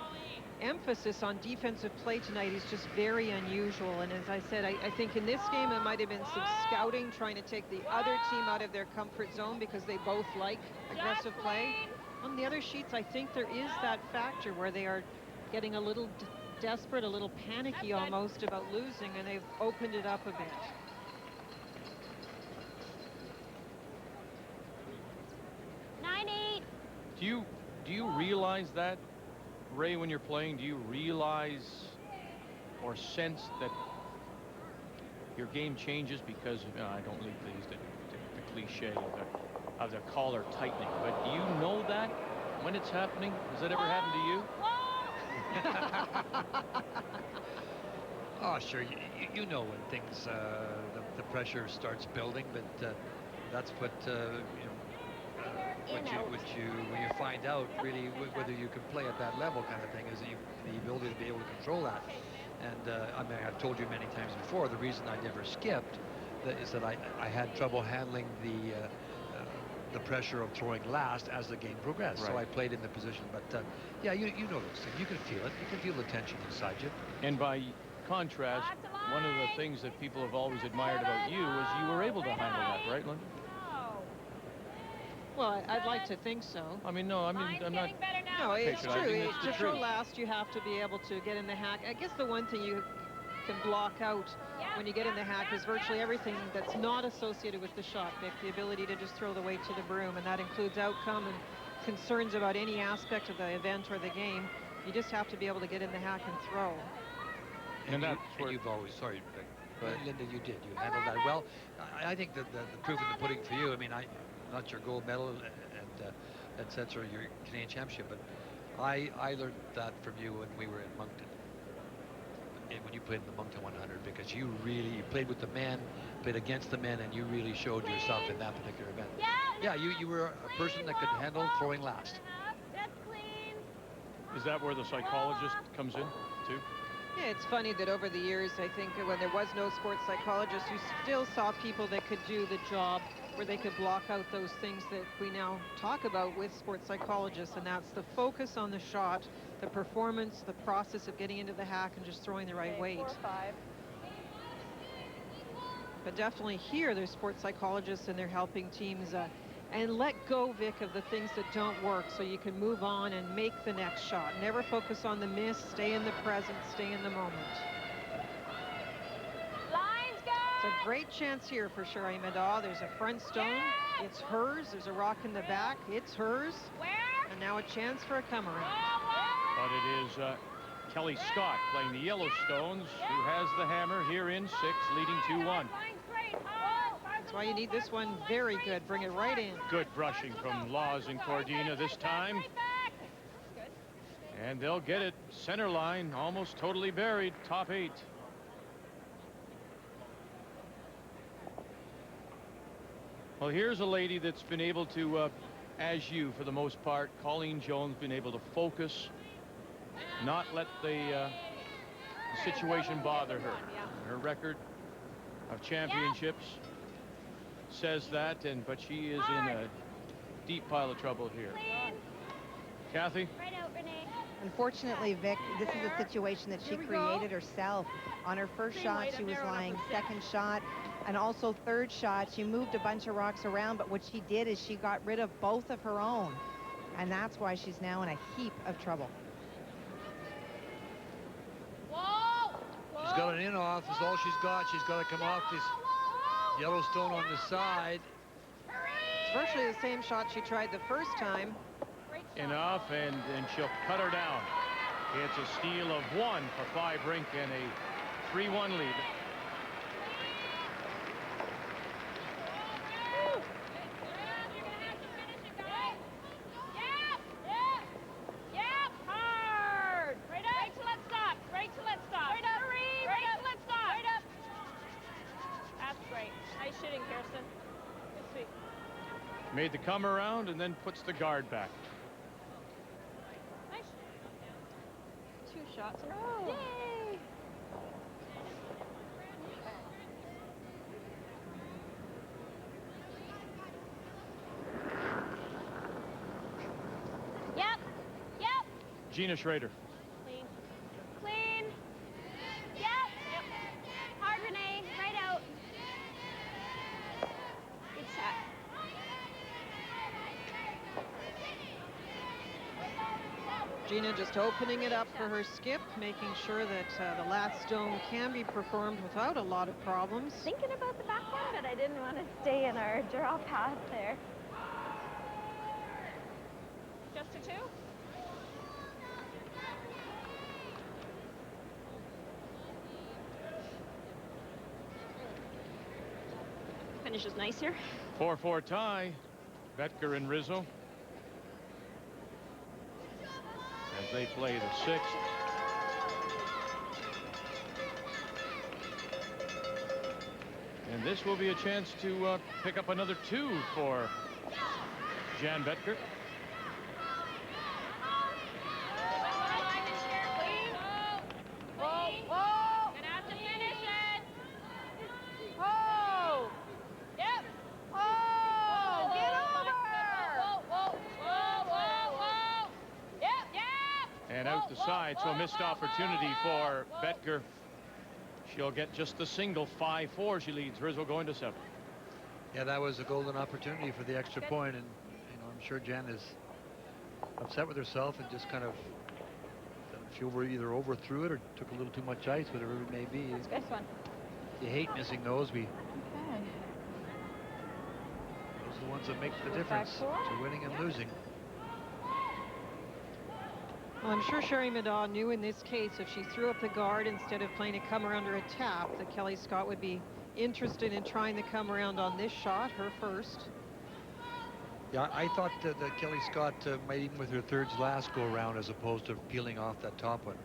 emphasis on defensive play tonight is just very unusual. And as I said, I think in this game it might have been some scouting, trying to take the other team out of their comfort zone because they both like aggressive play. On the other sheets, I think there is that factor where they are getting a little desperate, a little panicky almost about losing, and they've opened it up a bit. Do you realize that, Ray, when you're playing? Do you realize or sense that your game changes because I don't like the cliche of the collar tightening, but do you know that when it's happening? Has that ever happened to you? Oh, sure. You know when things, the pressure starts building, but that's what when you find out really whether you can play at that level, kind of thing, is the ability to be able to control that. And I mean, I've told you many times before, the reason I never skipped is that I had trouble handling the pressure of throwing last as the game progressed. Right. So I played in the position. But yeah, you know those things. You can feel it. You can feel the tension inside you. And by contrast, one of the things that people have always admired about you is you were able to handle that, right, Linda? Well, I'd like to think so. I mean, no, I mean, I'm not. No, it's true. To throw truth. last, you have to be able to get in the hack. I guess the one thing you can block out when you get in the hack is virtually everything that's not associated with the shot, Vic. The ability to just throw the weight to the broom, and that includes outcome and concerns about any aspect of the event or the game. You just have to be able to get in the hack and throw. And you've always, sorry, Vic, but Linda, you did. You handled that well. I think that the proof in the pudding for you, I mean, not your gold medal and et cetera, your Canadian championship, but I learned that from you when we were in Moncton. And when you played in the Moncton 100, because you played with the men, played against the men, and you really showed yourself in that particular event. Yeah, you were a person that could handle throwing last. Is that where the psychologist comes in, too? Yeah, it's funny that over the years, I think when there was no sports psychologist, you still saw people that could do the job where they could block out those things that we now talk about with sports psychologists, and that's the focus on the shot, the performance, the process of getting into the hack and just throwing the right weight. But definitely here, there's sports psychologists and they're helping teams and let go, Vic, of the things that don't work so you can move on and make the next shot. Never focus on the miss, stay in the present, stay in the moment. So a great chance here for Sherry Middaugh. There's a front stone. It's hers. There's a rock in the back. It's hers. And now a chance for a come around. But it is Kelly Scott playing the Yellowstones, who has the hammer here in 6, leading 2-1. That's why you need this one very good. Bring it right in. Good brushing from Laws and Cordina this time. And they'll get it center line, almost totally buried, top 8. Well, here's a lady that's been able to, as you for the most part, Colleen Jones, been able to focus, not let the situation bother her. Her record of championships says that, but she is in a deep pile of trouble here. Kathy? Unfortunately, Vic, this is a situation that she created herself. On her first shot, she was lying. Second shot, and also third shot, she moved a bunch of rocks around, but what she did is she got rid of both of her own, and that's why she's now in a heap of trouble. She's got an in-off. That's all she's got. She's got to come off this Yellowstone on the side. It's virtually the same shot she tried the first time. Enough, and she'll cut her down. It's a steal of 1 for 5 rink and a 3-1 lead. Made the come around and then puts the guard back. Nice. 2 shots in a row. Yay! Yep. Yep. Gina Schrader. Clean. Clean. Yep. Yep. Hard, Renee. Right out. Good shot. Gina just opening it up for her skip, making sure that the last stone can be performed without a lot of problems. Thinking about the back one, but I didn't want to stay in our draw path there. Just a 2? Finish is nice here. 4-4 tie. Betker and Rizzo as they play the 6th. And this will be a chance to pick up another 2 for Jan Betker. And out the side, so missed opportunity for Betker. She'll get just the single. 5-4 she leads. Rizzo going to 7. Yeah, that was a golden opportunity for the extra point, and I'm sure Jan is upset with herself and just kind of she either overthrew it or took a little too much ice, whatever it may be. This one. You hate missing those. Those are the ones that make the difference to winning and losing. Well, I'm sure Sherry Middaugh knew in this case if she threw up the guard instead of playing a come around or a tap, that Kelly Scott would be interested in trying to come around on this shot, her first. Yeah, I thought that Kelly Scott might, even with her thirds last go around, as opposed to peeling off that top one,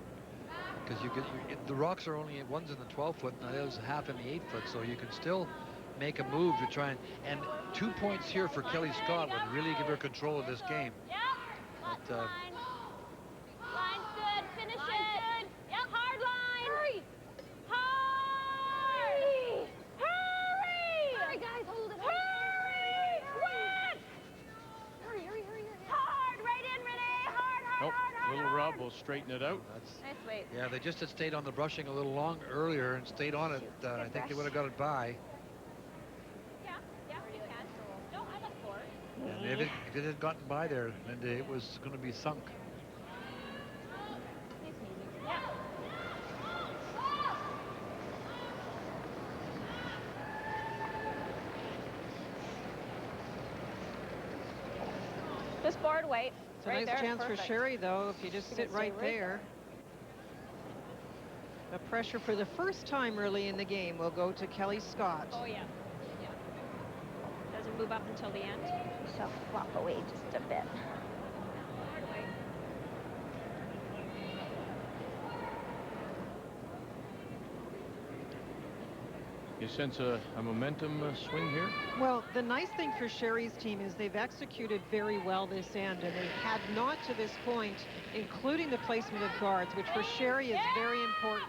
because the rocks are only one's in the 12-foot and the other's half in the 8-foot, so you can still make a move to try and 2 points here for Kelly Scott would really give her control of this game. But, Line's good. Finish it. Yep. Hard line. Hurry. Hurry. Hurry. Hurry, guys. Hold it. Hurry. What? Hurry. Hard. Right in, Renee. Hard. Nope. Little rub will straighten it out. Nice weight. yeah, they just had stayed on the brushing a little long earlier and stayed on it. I think they would have got it by. Yeah, you can. No, I look for it. And if it had gotten by there, then it was going to be sunk. This board, wait. It's a Right nice there, chance perfect. for Sherry, though, if you just She sit can stay right there. The pressure for the first time early in the game will go to Kelly Scott. Oh, yeah. Yeah. Doesn't move up until the end. She'll flop away just a bit. You sense a momentum swing here? Well, the nice thing for Sherry's team is they've executed very well this end, and they had not to this point, including the placement of guards, which for Sherry is very important.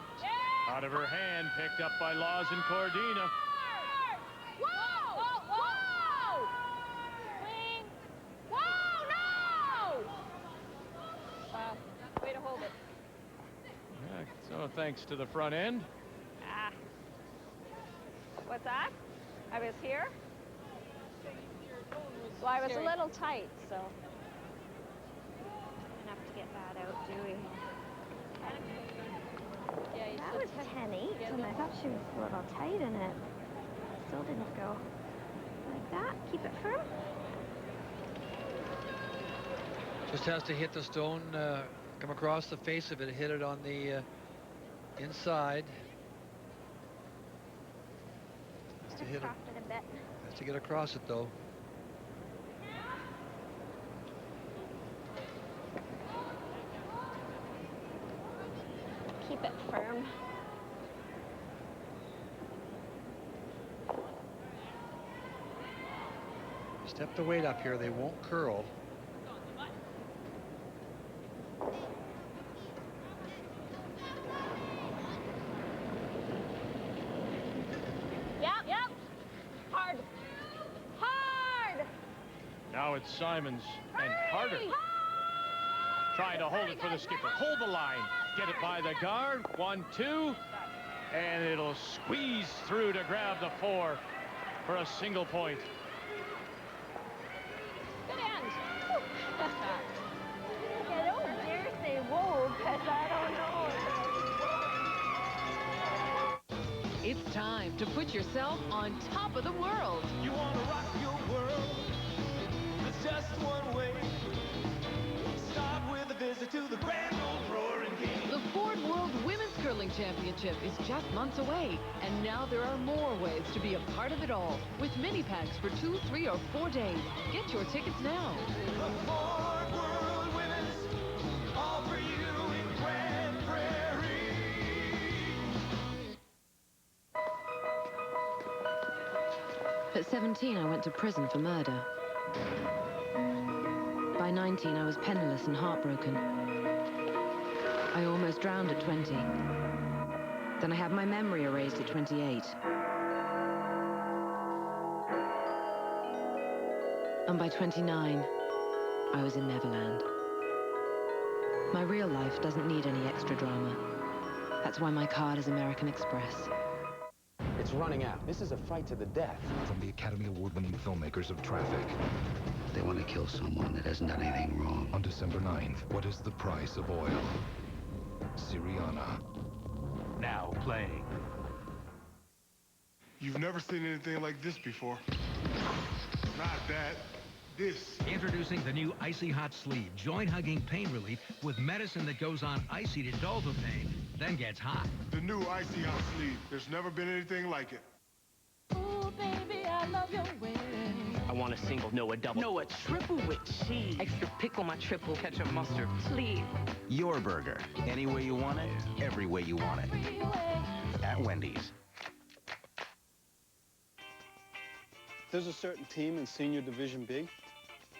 Out of her hand, picked up by Laws and Cordina. Whoa! Whoa! Whoa! Swing! Whoa! No! Way to hold it. So thanks to the front end. Ah. What's that? I was here? Well, I was a little tight, so. Enough to get that out, do we? Yeah, that was 10-8, and I thought she was a little tight in it. Still didn't go like that. Keep it firm. Just has to hit the stone, come across the face of it, hit it on the inside. Has to hit it. A bit. Has to get across it, though. Keep it firm. Step the weight up here, they won't curl. Yep. Hard. Hard! Now it's Simons and Carter. Trying to hold it for the skipper. Hold the line. Get it by the guard. 1, 2. And it'll squeeze through to grab the 4 for a single point. Good end. I don't dare say whoa, because I don't know. It's time to put yourself on top of the world. You want to rock your world? There's just one way. Start with a visit to the grand old roaring game. The Ford World Women's Curling Championship is just months away, and now there are more ways to be a part of it all, with mini packs for 2, 3, or 4 days. Get your tickets now. The Ford World Women's, all for you in Grand Prairie. At 17, I went to prison for murder. By 19, I was penniless and heartbroken. I almost drowned at 20. Then I had my memory erased at 28. And by 29, I was in Neverland. My real life doesn't need any extra drama. That's why my card is American Express. It's running out. This is a fight to the death. From the Academy Award-winning filmmakers of Traffic. They want to kill someone that hasn't done anything wrong. On December 9th, what is the price of oil? Syriana. Now playing. You've never seen anything like this before. Not that. This. Introducing the new Icy Hot Sleeve. Joint-hugging pain relief with medicine that goes on icy to dull the pain, then gets hot. The new Icy Hot Sleeve. There's never been anything like it. Ooh, baby, I love your way. I want a single, no a double. No, a triple with cheese. Extra pickle my triple. Ketchup, mustard. Please. Your burger. Any way you want it, every way you want it. At Wendy's. There's a certain team in Senior Division B,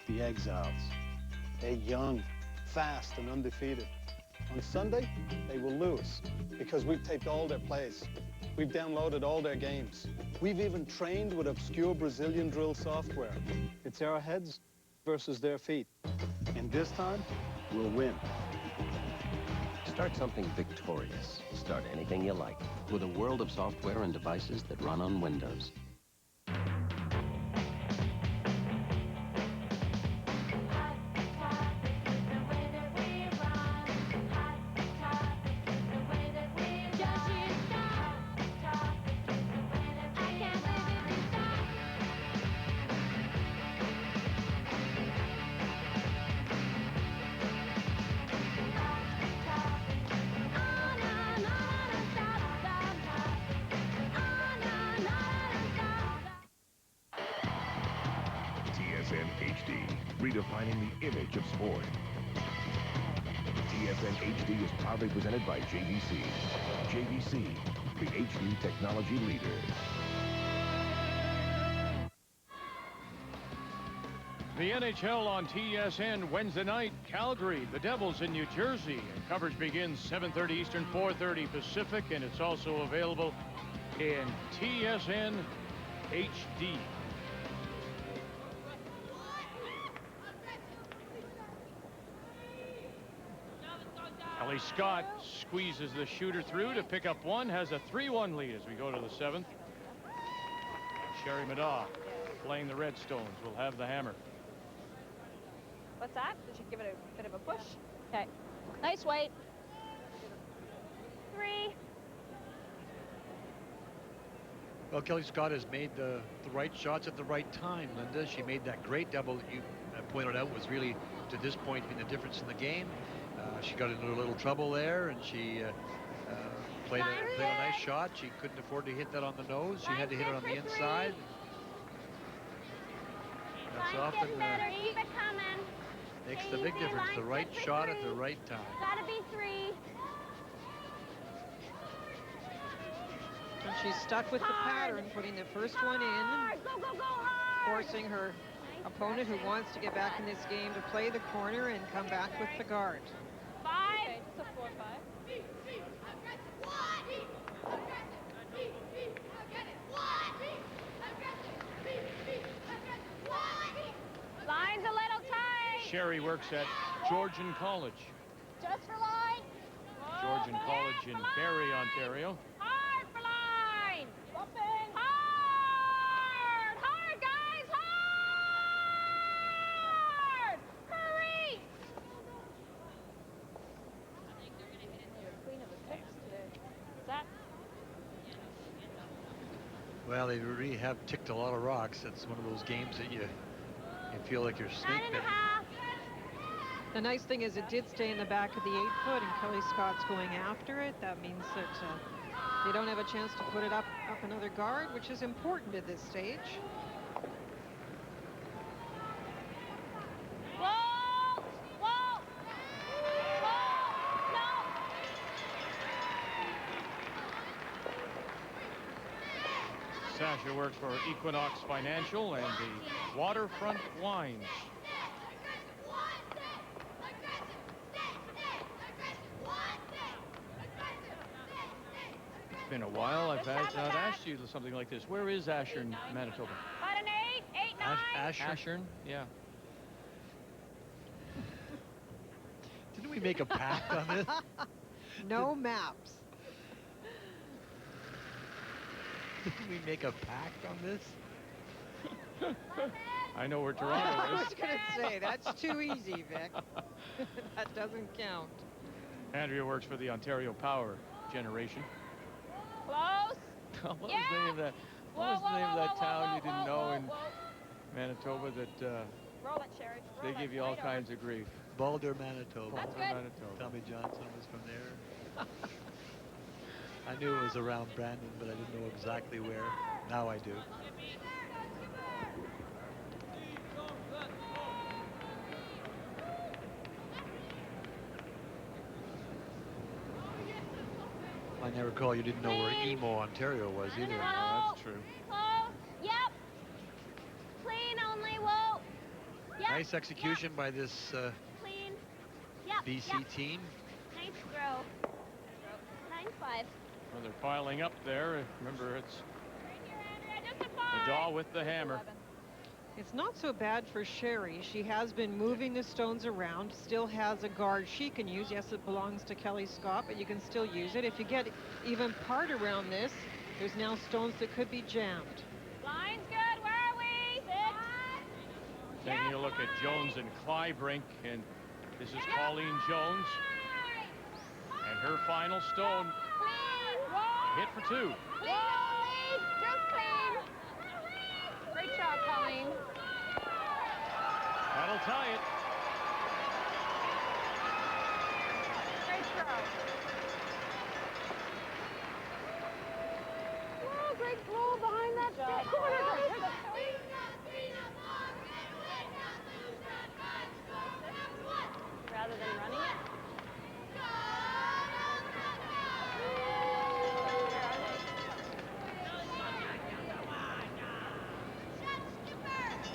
the Exiles. They're young, fast, and undefeated. On Sunday, they will lose because we've taped all their plays. We've downloaded all their games. We've even trained with obscure Brazilian drill software. It's our heads versus their feet. And this time, we'll win. Start something victorious. Start anything you like with a world of software and devices that run on Windows. TSN HD, redefining the image of sport. TSN HD is proudly presented by JVC. JVC, the HD technology leader. The NHL on TSN Wednesday night, Calgary, the Devils in New Jersey. And coverage begins 7:30 Eastern, 4:30 Pacific, and it's also available in TSN HD. Kelly Scott squeezes the shooter through to pick up one, has a 3-1 lead as we go to the 7th. Sherry Middaugh playing the Redstones will have the hammer. What's that? Did you give it a bit of a push? Okay. Nice weight. 3. Well, Kelly Scott has made the right shots at the right time, Linda. She made that great double that you pointed out was really, to this point, been the difference in the game. She got into a little trouble there, and she played a nice shot. She couldn't afford to hit that on the nose. She had to hit it on the inside. That's often makes the big difference. The right shot at the right time. Gotta be 3. And she's stuck with the pattern, putting the first one in, forcing her opponent who wants to get back in this game to play the corner and come back with the guard. 5. Okay, just a 4-5. Line's a little tight. Sherry works at Georgian College. Just for line. Georgian College in Barrie, Ontario. Hard for line. Hard. Hard, guys. Hard. Hurry. I think they're going to hit into a queen of the six today. Is that? Well, they really have ticked a lot of rocks. It's one of those games that you feel like you're snake bitten. The nice thing is it did stay in the back of the 8-foot, and Kelly Scott's going after it. That means that they don't have a chance to put it up another guard, which is important at this stage. Whoa! Whoa! Whoa! No! Sasha works for Equinox Financial and the Waterfront Wines. It's been a while. I've asked you something like this. Where is Ashern, Manitoba? About an 8, 8, 9. Ashern, yeah. Didn't we make a pact on this? No maps. Didn't we make a pact on this? I know where Toronto is. I was going to say, that's too easy, Vic. That doesn't count. Andrea works for the Ontario Power Generation. Close. What was the name of that? What was the name of that town you didn't know in Manitoba that Roll it, Sherry. they give you all kinds of grief? Boulder, Manitoba. That's Boulder, good. Manitoba. Tommy Johnson was from there. I knew it was around Brandon, but I didn't know exactly where. Now I do. I never recall you didn't know where Emo, Ontario was either. No, that's true. Close. Yep. Clean only. Whoa. Yep. Nice execution by this Clean. Yep. BC team. Nice throw. 9-5. Well, they're piling up there. Remember, it's Right here, Andrea. Just a 5. Middaugh with the hammer. 11. It's not so bad for Sherry. She has been moving the stones around, still has a guard she can use. Yes, it belongs to Kelly Scott, but you can still use it. If you get even part around this, there's now stones that could be jammed. Line's good. Where are we? 6. Taking a look at Jones and Clybrink, and this is Colleen Jones. And her final stone. Clean. Hit for 2. Clean only. Just clean. Great job, Colleen. That'll tie it. Great throw. Whoa, great throw behind that corner.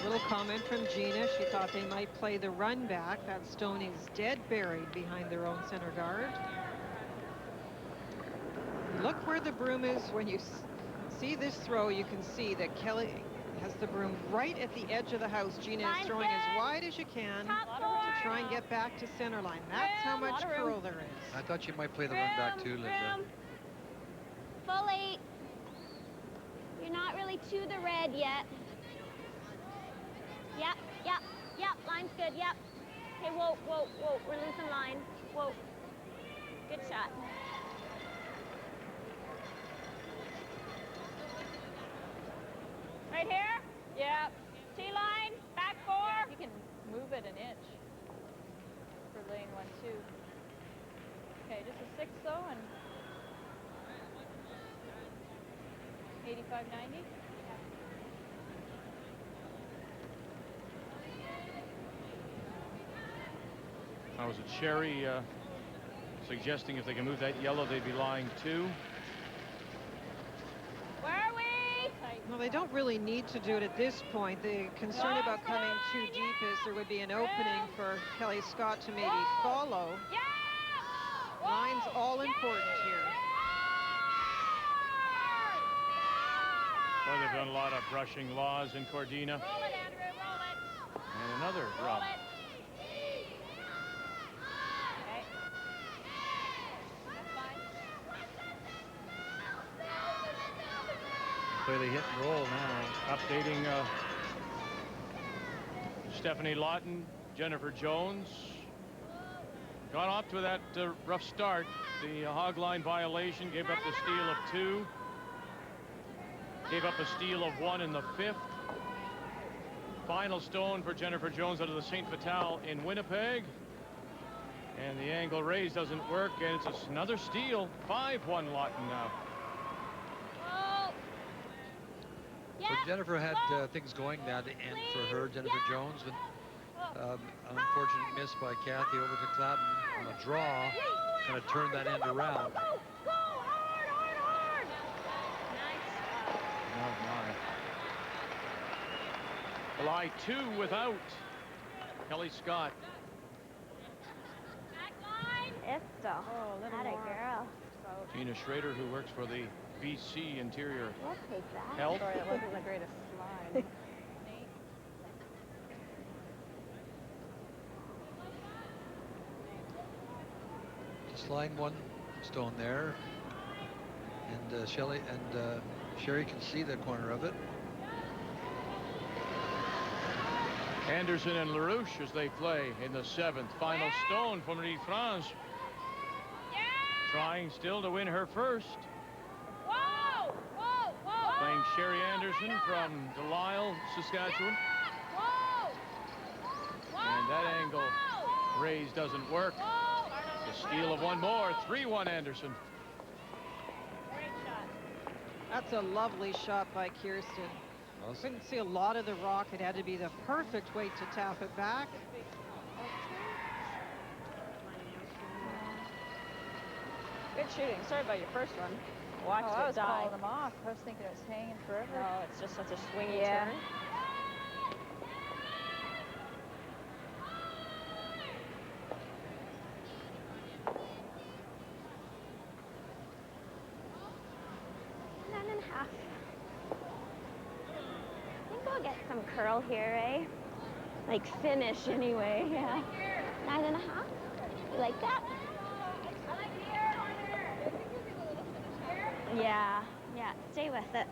Little comment from Gina. She thought they might play the run back. That stone is dead buried behind their own center guard. Look where the broom is. When you see this throw, you can see that Kelly has the broom right at the edge of the house. Gina is throwing as wide as you can to try and get back to center line. That's how much curl there is. I thought you might play the run back too, Linda. Full 8. You're not really to the red yet. Yep, yep, yep. Line's good, yep. Okay, whoa, whoa, whoa. We're losing line. Whoa. Good shot. Right here? Yep. T-line, back 4. You can move it an inch for lane 1, 2. Okay, just a 6 though, and 85-90. How was it, Sherry suggesting if they can move that yellow, they'd be lying 2? Where are we? Well, they don't really need to do it at this point. The concern about coming too deep is there would be an opening for Kelly Scott to maybe follow. Line's all important here. Well, they've done a lot of brushing laws in Cordina. Roll it, Andrew, roll it. And another rub. Okay. That's fine. Play the hit and roll now. Updating Stephanie Lawton, Jennifer Jones. Got off to that rough start. The hog line violation gave up the steal of 2. Gave up a steal of 1 in the 5th. Final stone for Jennifer Jones out of the St. Vital in Winnipeg. And the angle raise doesn't work, and it's another steal. 5-1 Lawton now. So Jennifer had things going that end for her, Jennifer Jones, and an unfortunate miss by Kathy over to Clatton on a draw. Kind of turned that end around. Lie 2 without Kelly Scott. Esto. Oh, Not a girl. Gina Schrader, who works for the BC Interior We'll take that. Health. Sorry, it wasn't the greatest slide. Just lying 1 stone there. And Sherry can see the corner of it. Anderson and LaRouche as they play in the 7th. Final stone for Marie France. Trying still to win her first. Whoa! Whoa! Whoa! Playing Sherry Anderson from Delisle, Saskatchewan. Whoa! And that angle raise doesn't work. The steal of 1 more. 3-1 Anderson. That's a lovely shot by Kirsten. Couldn't see a lot of the rock. It had to be the perfect weight to tap it back. Good shooting. Sorry about your first one. Watch I it was die. calling them off. I was thinking it was hanging forever. No, it's just such a swingy Yeah. turn. Some curl here, eh? Like finish anyway, yeah. 9.5. You like that? Yeah, yeah, stay with it.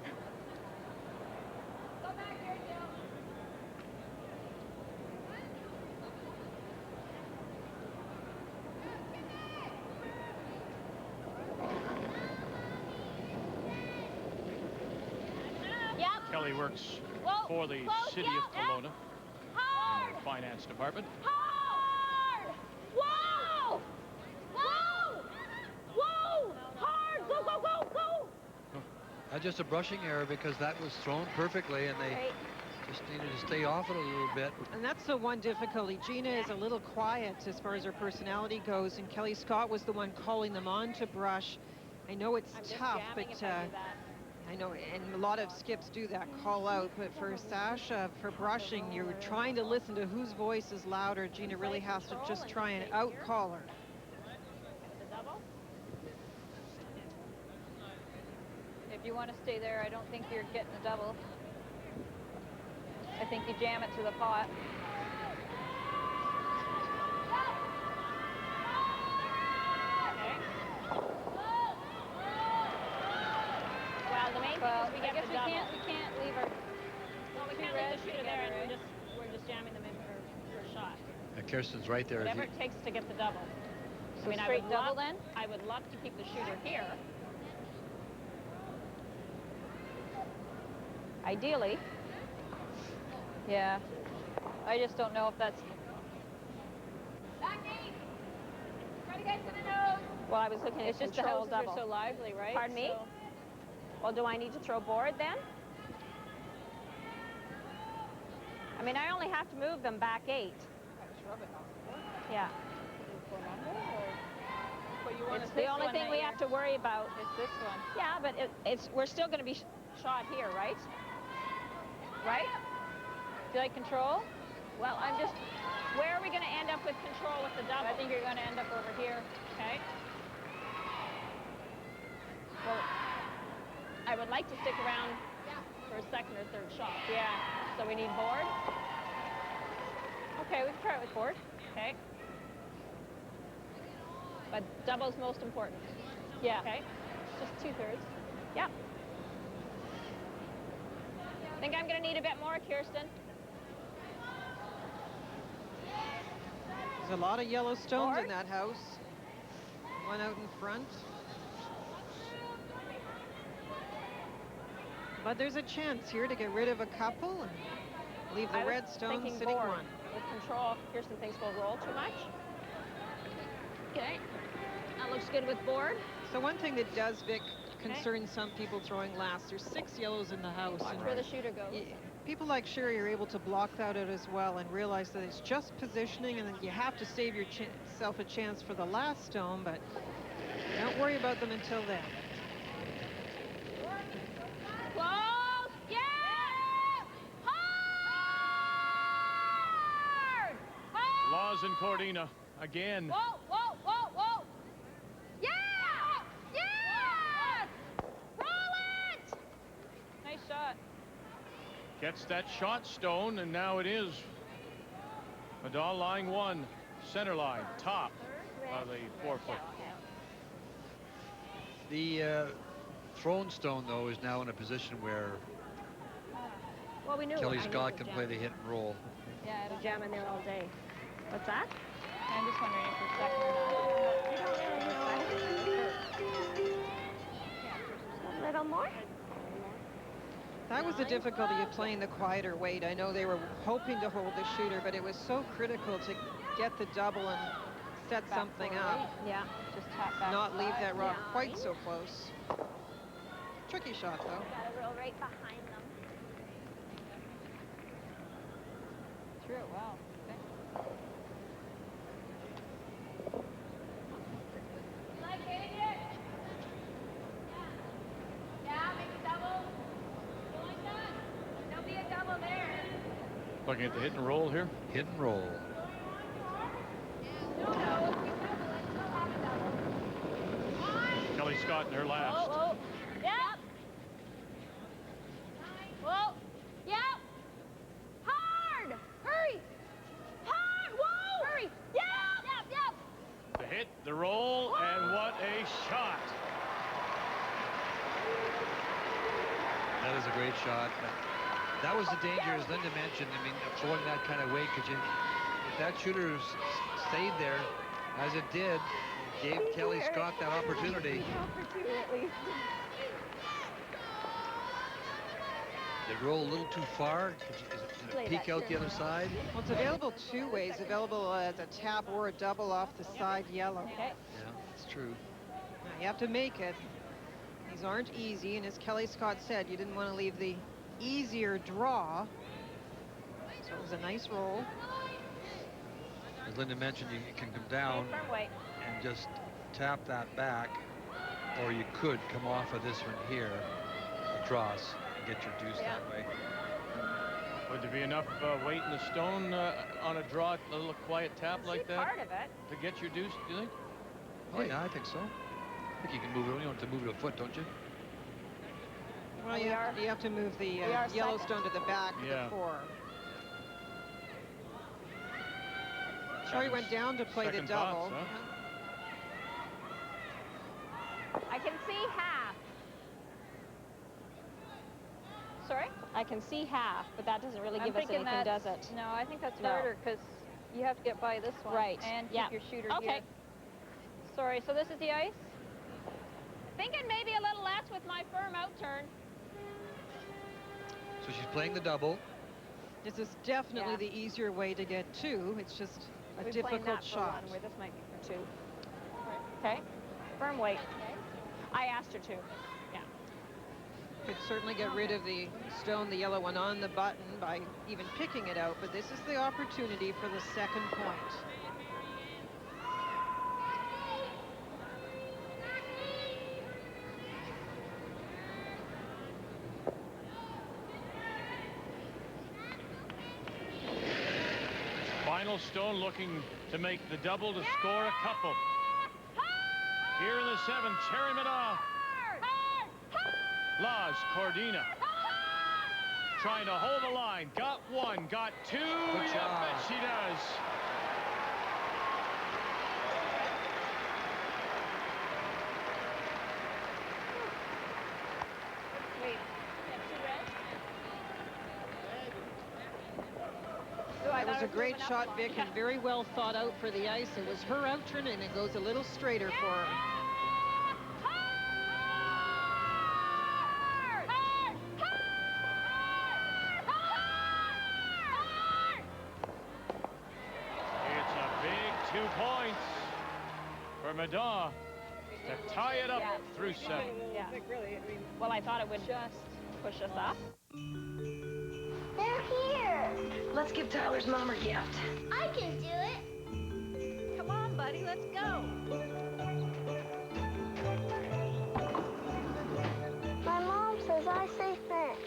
Kelly works for the city of Kelowna in the finance department. Hard! Whoa! Whoa! Whoa! Hard! Go, go, go, go! Just a brushing error because that was thrown perfectly and they just needed to stay off it a little bit. And that's the one difficulty. Gina is a little quiet as far as her personality goes, and Kelly Scott was the one calling them on to brush. I know it's tough, but I know, and a lot of skips do that, call out, but for Sasha, for brushing, you're trying to listen to whose voice is louder. Gina really has to just try and out-call her. The double. If you want to stay there, I don't think you're getting a double. I think you jam it to the pot. Well, the main thing is we get the double. We can't leave her. Well, we can't leave the shooter there, and we're just jamming them in for a shot. Kirsten's right there. Whatever it takes to get the double. So I mean, straight double then? I would love to keep the shooter here. Ideally. Yeah. I just don't know if that's... Well, I was looking at It's just the control houses double. are so lively, right? Pardon me? So... Well, do I need to throw board then? I mean, I only have to move them back 8. Yeah. It's the only thing we have to worry about. It's this one. Yeah, but we're still going to be shot here, right? Right? Do you like control? Well, where are we going to end up with control with the double? I think you're going to end up over here. Okay. Well, I would like to stick around for a second or third shot. Yeah. So we need board. Okay, we can try it with board. Okay. But double's most important. Yeah. Okay. Just 2/3. Yep. I think I'm going to need a bit more, Kirsten. There's a lot of yellow stones in that house. One out in front. But there's a chance here to get rid of a couple and leave the red stone sitting board. one. With control, Kirsten thinks we'll roll too much. Okay. That looks good with board. So one thing that does, Vic, concern some people throwing last, there's 6 yellows in the house. Watch where the shooter goes. People like Sherry are able to block that out as well and realize that it's just positioning and that you have to save yourself a chance for the last stone, but don't worry about them until then. Close! Yeah! Hard! Hard! Laws and Cordina again. Whoa, whoa, whoa, whoa! Yeah! Yeah! Roll it! Nice shot. Gets that shot stone, and now it is Middaugh lying 1, center line, top of the 4-foot. The thrown stone, though, is now in a position where Well, we knew Kelly Scott can play the hit and roll. Yeah, I don't jam in there all day. What's that? I'm just wondering if we're second or not. A little more. That was the difficulty of playing the quieter weight. I know they were hoping to hold the shooter, but it was so critical to get the double and set something up. Yeah. Just tap back. Not leave that rock quite so close. Tricky shot, though. Gotta roll right behind them. Through it well. Like hitting it? Yeah, make a double. You like that? There'll be a double there. Looking at the hit and roll here. Hit and roll. Kelly Scott in her last. Whoa, whoa. Yep. Whoa. Yep. Hard. Hurry. Hard. Whoa. Hurry. Yep. Yep. Yep. The hit, the roll, and what a shot. That is a great shot. That was the danger, as Linda mentioned. I mean, of throwing that kind of weight, because if that shooter stayed there, as it did, gave Kelly Scott that opportunity. They roll a little too far. Did it peek out the other side? Well, it's available 2 ways. Available as a tap or a double off the side yellow. Okay. Yeah, that's true. Now, you have to make it. These aren't easy, and as Kelly Scott said, you didn't want to leave the easier draw. So it was a nice roll. As Linda mentioned, you can come down Firm weight. and just tap that back, or you could come off of this one here. The draws and get your deuce that way. Would there be enough weight in the stone on a draw, a little quiet tap like that? Part of it. To get your deuce, do you think? Oh, yeah, I think so. I think you can move it. You don't have to move it a foot, don't you? Well, you have to move the yellow stone to the back of the 4. Sherry went down to play the double. Thoughts, huh? I can see half. Sorry? I can see half, but that doesn't really give us anything, does it? No, I think that's harder because you have to get by this one. Right. And keep your shooter here. Sorry, so this is the ice? Thinking maybe a little less with my firm out turn. So she's playing the double. This is definitely the easier way to get 2. It's just a difficult shot. Where this might be for 2. Okay. Firm weight. I asked her to. Yeah. Could certainly get rid of the stone, the yellow one, on the button by even picking it out, but this is the opportunity for the second point. Final stone looking to make the double to score a couple. Here in the 7th, Cherry Middaugh. Laz Cordina. Trying to hold the line. Got 1, got 2. Good job. Bet she does. That was a great shot, Vic, and very well thought out for the ice. It was her out turn, and it goes a little straighter for her. It's a big 2 points for Middaugh to tie it up through 7. Yeah. Well, I thought it would just push us up. They're here. Let's give Tyler's mom her gift. I can do it. Come on, buddy, let's go. My mom says I say thanks.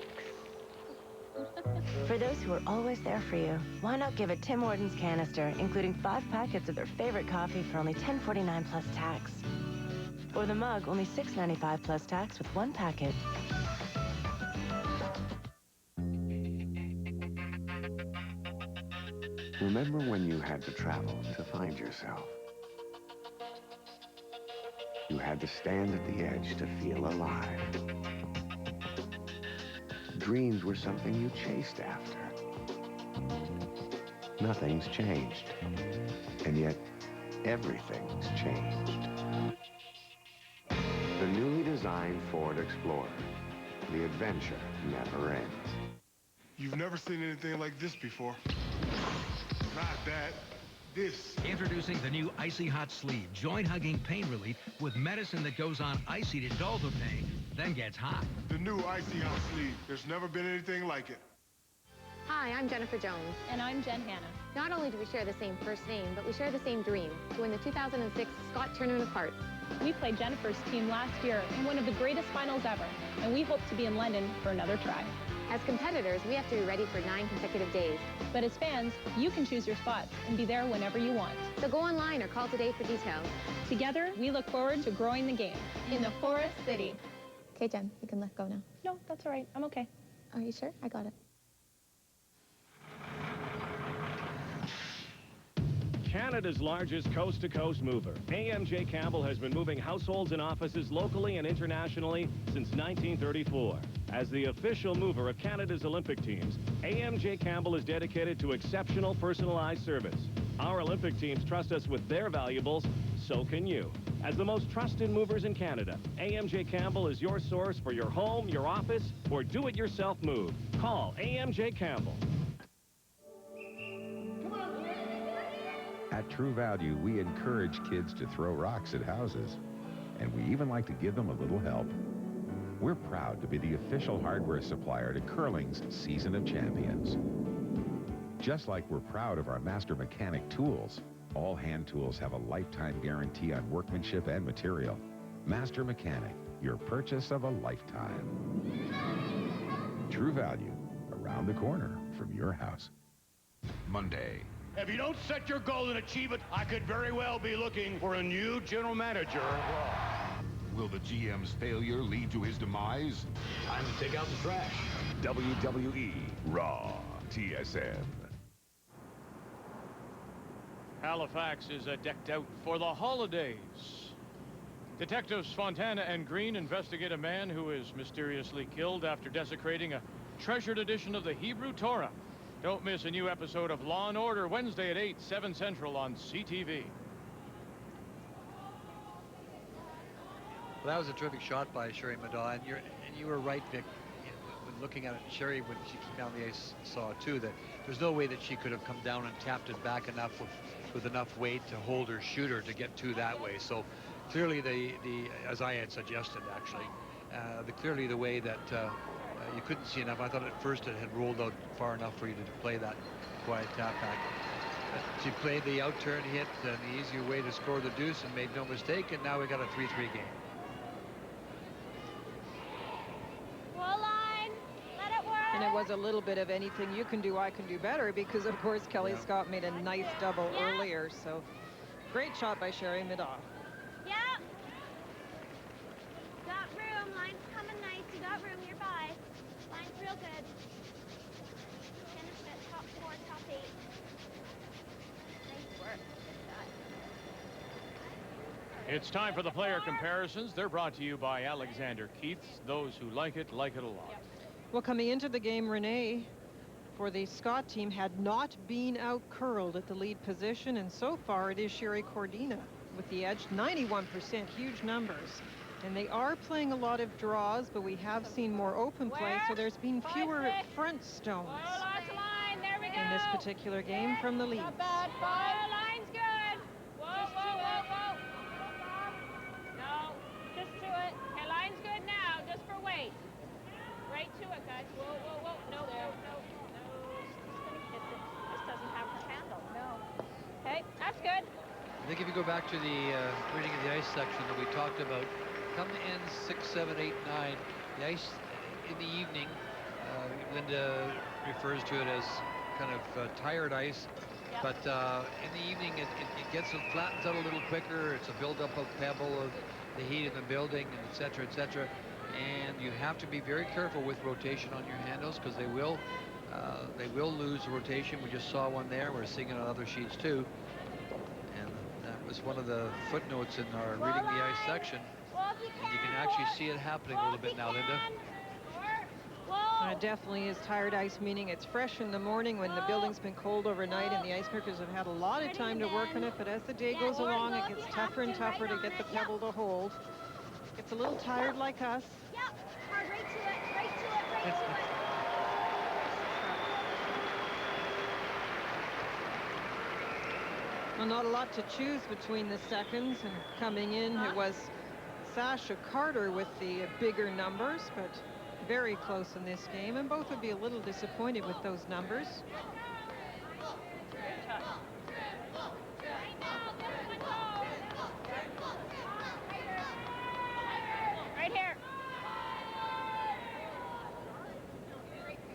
For those who are always there for you, why not give a Tim Hortons canister, including 5 packets of their favorite coffee for only $10.49 plus tax. Or the mug, only $6.95 plus tax with 1 packet. Remember when you had to travel to find yourself? You had to stand at the edge to feel alive. Dreams were something you chased after. Nothing's changed. And yet, everything's changed. The newly designed Ford Explorer. The adventure never ends. You've never seen anything like this before. Not that. This. Introducing the new Icy Hot Sleeve, joint-hugging pain relief with medicine that goes on icy to dull the pain, then gets hot. The new Icy Hot Sleeve. There's never been anything like it. Hi, I'm Jennifer Jones. And I'm Jen Hanna. Not only do we share the same first name, but we share the same dream, to win the 2006 Scott Tournament of Hearts. We played Jennifer's team last year in one of the greatest finals ever, and we hope to be in London for another try. As competitors, we have to be ready for 9 consecutive days. But as fans, you can choose your spots and be there whenever you want. So go online or call today for details. Together, we look forward to growing the game in the Forest City. Okay, Jen, you can let go now. No, that's all right. I'm okay. Are you sure? I got it. Canada's largest coast-to-coast mover, AMJ Campbell has been moving households and offices locally and internationally since 1934. As the official mover of Canada's Olympic teams, AMJ Campbell is dedicated to exceptional personalized service. Our Olympic teams trust us with their valuables, so can you. As the most trusted movers in Canada, AMJ Campbell is your source for your home, your office, or do-it-yourself move. Call AMJ Campbell. At True Value, we encourage kids to throw rocks at houses, and we even like to give them a little help. We're proud to be the official hardware supplier to Curling's Season of Champions. Just like we're proud of our Master Mechanic tools, all hand tools have a lifetime guarantee on workmanship and material. Master Mechanic, your purchase of a lifetime. True Value, around the corner from your house. Monday. If you don't set your goal and achieve it, I could very well be looking for a new general manager. Will the GM's failure lead to his demise? Time to take out the trash. WWE Raw TSN. Halifax is decked out for the holidays. Detectives Fontana and Green investigate a man who is mysteriously killed after desecrating a treasured edition of the Hebrew Torah. Don't miss a new episode of Law & Order Wednesday at 8, 7 Central on CTV. Well, that was a terrific shot by Sherry Middaugh, and you were right, Vic, when looking at it. Sherry, when she came down the ice, saw too that there's no way that she could have come down and tapped it back enough with enough weight to hold her shooter to get to that way. So clearly, as I had suggested, actually, clearly the way that you couldn't see enough. I thought at first it had rolled out far enough for you to play that quiet tap back. She played the out-turn hit and the easier way to score the deuce and made no mistake, and now we got a 3-3 game. And it was a little bit of anything you can do, I can do better, because of course Kelly Scott made a nice double earlier. So great shot by Sherry Middaugh. Yep. Got room. Line's coming nice. You got room. You're by. Line's real good. Finish it. Top 4, top 8. Nice work. It's time for the player comparisons. They're brought to you by Alexander Keith's. Those who like it a lot. Well, coming into the game, Renee, for the Scott team, had not been out-curled at the lead position, and so far it is Sherry Cordina with the edge. 91%, huge numbers. And they are playing a lot of draws, but we have seen more open play, so there's been fewer front stones in this particular game from the lead. Not bad. Line's good. Whoa. No, just to it. Okay, line's good now, just for weight. Right to it, guys. Whoa. No. She's gonna hit it. This doesn't have her handle. No. Okay, that's good. I think if you go back to the reading of the ice section that we talked about, come in 6, 7, 8, 9, the ice in the evening, Linda refers to it as kind of tired ice, but in the evening it flattens out a little quicker. It's a buildup of pebble, of the heat in the building, and et cetera, and you have to be very careful with rotation on your handles, because they will lose rotation. We just saw one there. We're seeing it on other sheets too, and that was one of the footnotes in our reading the ice section. And you can actually see it happening a little bit now, Linda. It definitely is tired ice, meaning it's fresh in the morning when the building's been cold overnight and the ice makers have had a lot of time to work on it, but as the day goes along, it gets tougher and tougher to get the pebble to hold. Gets a little tired like us. Yep. Hard, right to it. Well, not a lot to choose between the seconds, and coming in it was Sasha Carter with the bigger numbers, but very close in this game, and both would be a little disappointed with those numbers. Right here.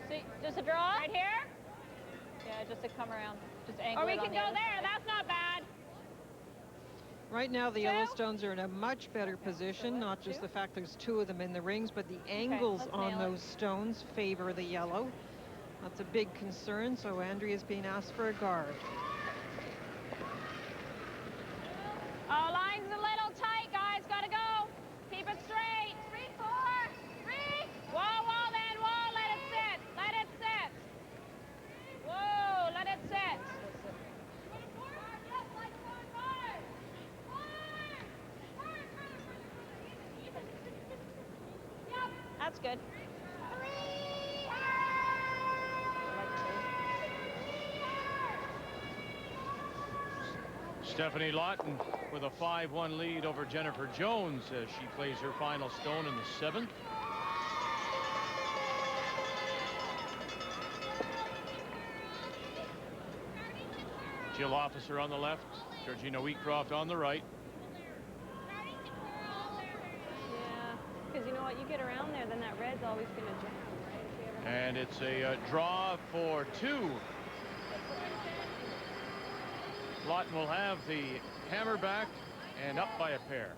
See, just a draw? Right here? Yeah, just to come around. Just angle Or we it on can the go other there. side. That's not bad. Right now, the Yellowstones are in a much better position, not just the fact there's 2 of them in the rings, but the angles on those stones favor the yellow. That's a big concern, so Andrea's being asked for a guard. Oh, line's a little tight, guys. Gotta go. Keep it straight. 3, 4, 3. Whoa, then. Whoa, let it sit. Whoa, let it sit. That's good. Stephanie Lawton with a 5-1 lead over Jennifer Jones as she plays her final stone in the 7th. Jill Officer on the left, Georgina Wheatcroft on the right. get around there, then that red's always going to jam, right? If we ever have And it's a draw for 2. Lawton will have the hammer back and up by a pair.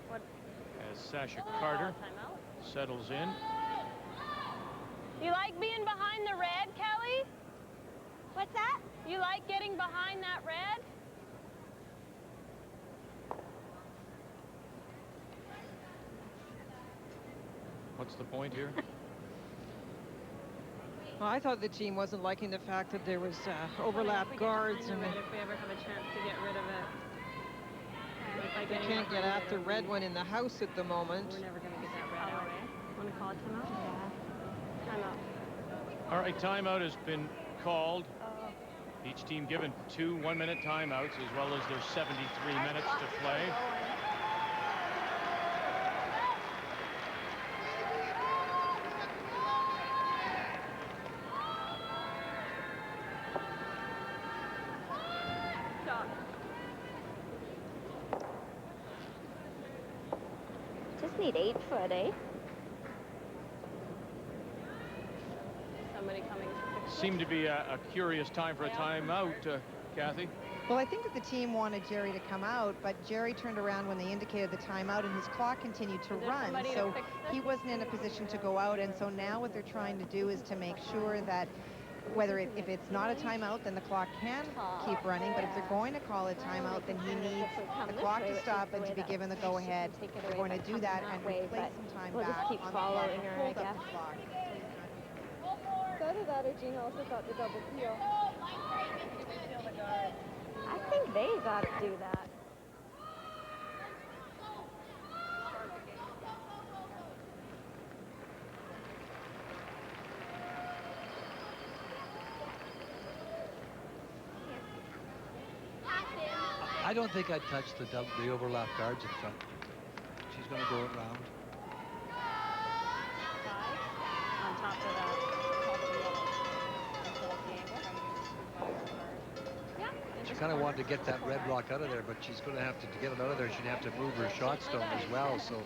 What? As Sasha Carter settles in. You like being behind the red, Kelly? What's that? You like getting behind that red? What's the point here? Well, I thought the team wasn't liking the fact that there was overlap guards, and If we ever have a chance to get rid of it. they can't get at the red one in the house at the moment. We're never going to get that red out. Want to call it timeout? Yeah. Timeout. All right, timeout has been called. Each team given 2 one-minute timeouts, as well as their 73 minutes to play. Just need 8 foot, eh? Somebody coming. Seemed to be a curious time for a timeout, Kathy. Well, I think that the team wanted Jerry to come out, but Jerry turned around when they indicated the timeout, and his clock continued to run. So he wasn't in a position to go out, and so now what they're trying to do is to make sure that if it's not a timeout, then the clock can keep running, but if they're going to call a timeout, then he needs the clock to stop and to be given the go-ahead. They're going to do that and replace some time we'll back just keep on the clock following and her, hold I up guess. the clock. Either that or Gina also got the double peel. I think they got to do that. I don't think I'd touch the overlap guards in front. She's going to go around. On top of that. She kind of wanted to get that red rock out of there, but she's going to have to get it out of there. She'd have to move her shot stone as well. So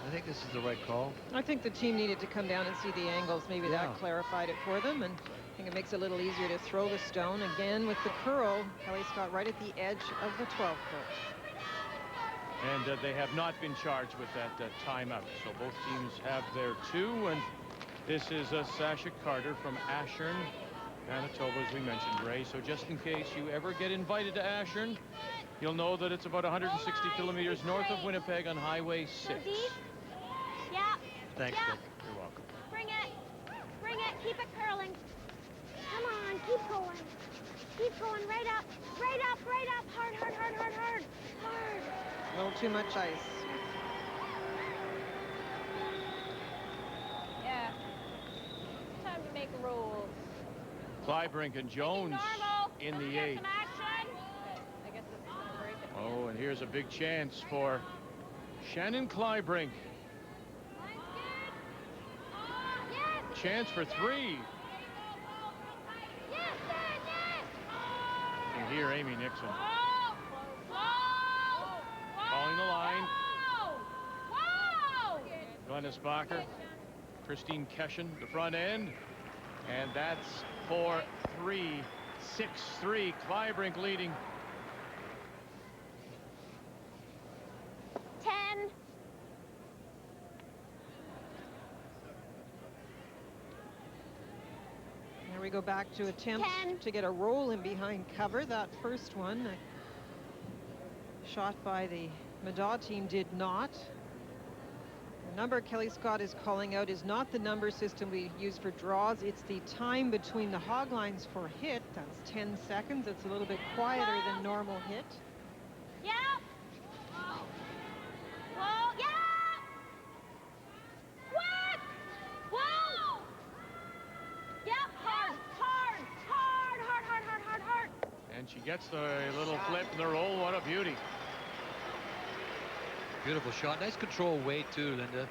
I think this is the right call. I think the team needed to come down and see the angles. Maybe that clarified it for them, and I think it makes it a little easier to throw the stone. Again, with the curl, Kelly Scott right at the edge of the 12 foot. And they have not been charged with that timeout. So both teams have their 2, and this is Sasha Carter from Ashern, Manitoba, as we mentioned, Ray. So just in case you ever get invited to Ashern, you'll know that it's about 160 kilometers north of Winnipeg on Highway 6. Yeah. Thanks, yeah. Dick. You're welcome. Bring it. Bring it. Keep it curling. Come on. Keep going. Keep going. Right up. Right up. Right up. Hard, hard, hard, hard, hard. Hard. A little too much ice. Yeah. It's time to make rules. Clybrink and Jones in the 8. I guess this is going to break it. Oh, and here's a big chance for Shannon Clybrink. Chance for 3. And here, Amy Nixon. Calling the line. Glennis Bacher, Christine Keshen, the front end. And that's for 3. 6-3. Clybrink leading. 10. Here we go back to attempt to get a roll in behind cover. That first one, shot by the Middaugh team, did not. The number Kelly Scott is calling out is not the number system we use for draws. It's the time between the hog lines for hit. That's 10 seconds. It's a little bit quieter than normal hit. Yeah. Whoa. Yeah. What? Whoa. Yep. Hard. Hard. Hard. Hard. Hard. Hard. Hard. Hard. And she gets the little flip and the roll. What a beauty. Beautiful shot. Nice control weight, too, Linda.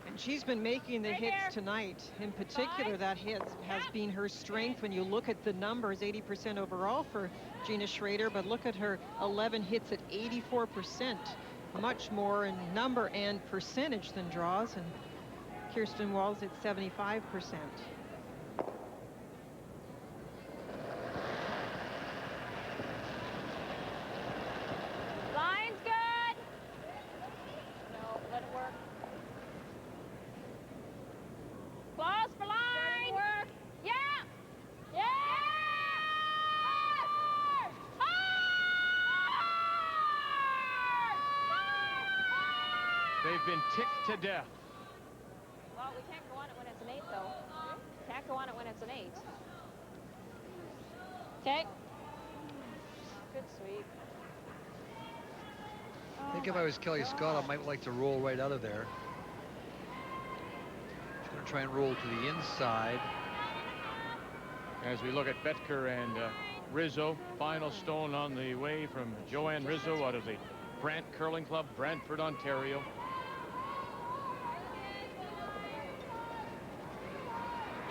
And she's been making the hits tonight. In particular, that hit has been her strength. When you look at the numbers, 80% overall for Gina Schrader, but look at her 11 hits at 84%. much more in number and percentage than draws, and Kirsten Walls at 75%. Line's good. No, let it work. Close for line. Work. Yeah. Yeah. They've been ticked to death. Well, we can't go on it when it's an 8, though. Can't go on it when it's an 8. Okay. Good sweep. I think if I was Kelly Scott, I might like to roll right out of there. She's going to try and roll to the inside. As we look at Betker and Rizzo, final stone on the way from Joanne Rizzo out of the Brant Curling Club, Brantford, Ontario.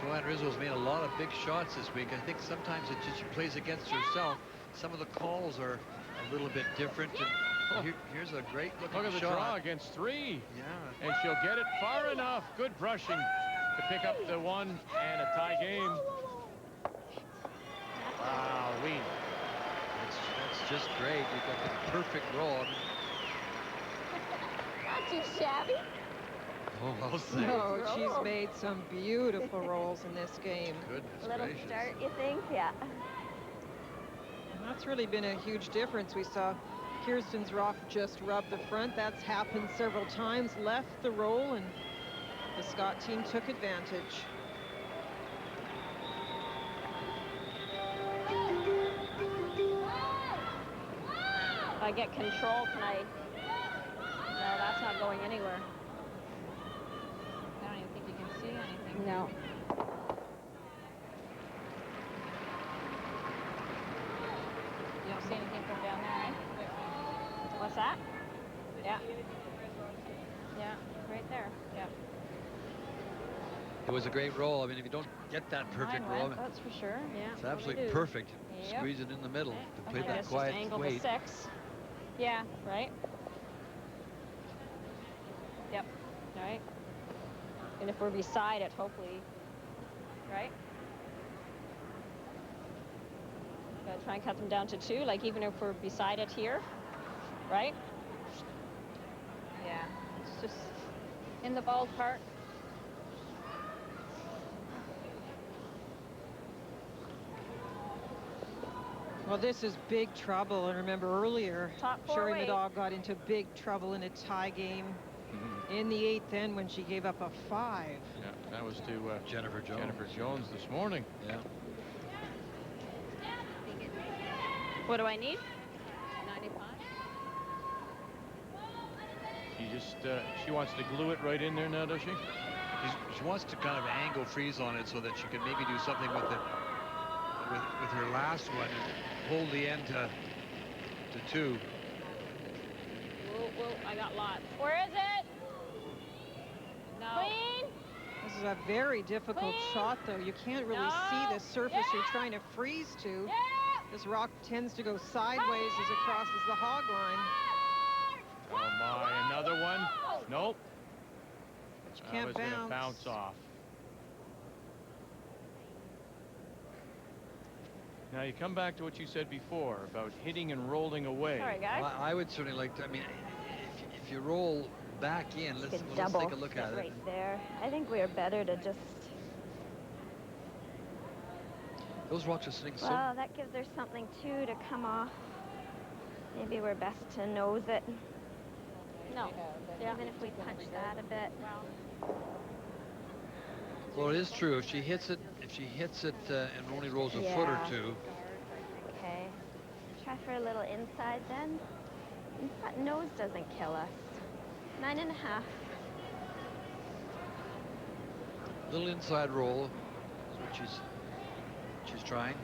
Joanne Rizzo's made a lot of big shots this week. I think sometimes it just, she plays against herself. Some of the calls are a little bit different. And here's a great looking shot. Look at the draw against 3. Yeah. And she'll get it far enough. Good brushing to pick up the 1 and a tie game. Wow, That's just great. You've got the perfect roll. Not too shabby. Oh, well saved. No, she's made some beautiful rolls in this game. Goodness Little gracious. start, you think? Yeah. And that's really been a huge difference. We saw Kirsten's rock just rub the front. That's happened several times. Left the roll, and the Scott team took advantage. If I get control, can I? No, that's not going anywhere. I don't even think you can see anything. No. You don't see anything from down there, eh? What's that? Yeah. Yeah, right there. Yeah. It was a great roll. I mean, if you don't get that perfect Mine roll, went, that's for sure. Yeah. it's what do we absolutely do? perfect. Yep. Squeeze it in the middle to play I that guess quiet just angle weight. to 6. Yeah, right. Yep. Right. And if we're beside it, hopefully, right? Gotta try and cut them down to 2, like even if we're beside it here, right? Yeah, it's just in the ballpark. Well, this is big trouble. And remember earlier, Top 4 Sherry weight. Middaugh got into big trouble in a tie game in the 8th end when she gave up a 5. Yeah, that was to Jennifer Jones. Jennifer Jones this morning. Yeah. What do I need? 95. She just she wants to glue it right in there now, does she? She wants to kind of angle freeze on it so that she can maybe do something with it with her last one and hold the end to 2. Whoa, whoa, I got lots. Where is it? No. Clean. This is a very difficult shot, though. You can't really see the surface you're trying to freeze to. This rock tends to go sideways as it crosses the hog line. Oh my, another one? Nope. But you can't was gonna bounce off. Now you come back to what you said before about hitting and rolling away. Sorry, guys. Well, I would certainly like to. I mean, if you roll back in, let's take a look at it. Right there. I think we are better to just. Those rocks are sitting so. Well, that gives her something too to come off. Maybe we're best to nose it. No. Yeah. Even if we punch that a bit. Well, it is true. If she hits it, and only rolls a foot or 2. Okay. Try for a little inside then. That nose doesn't kill us. 9.5. Little inside roll is what she's trying.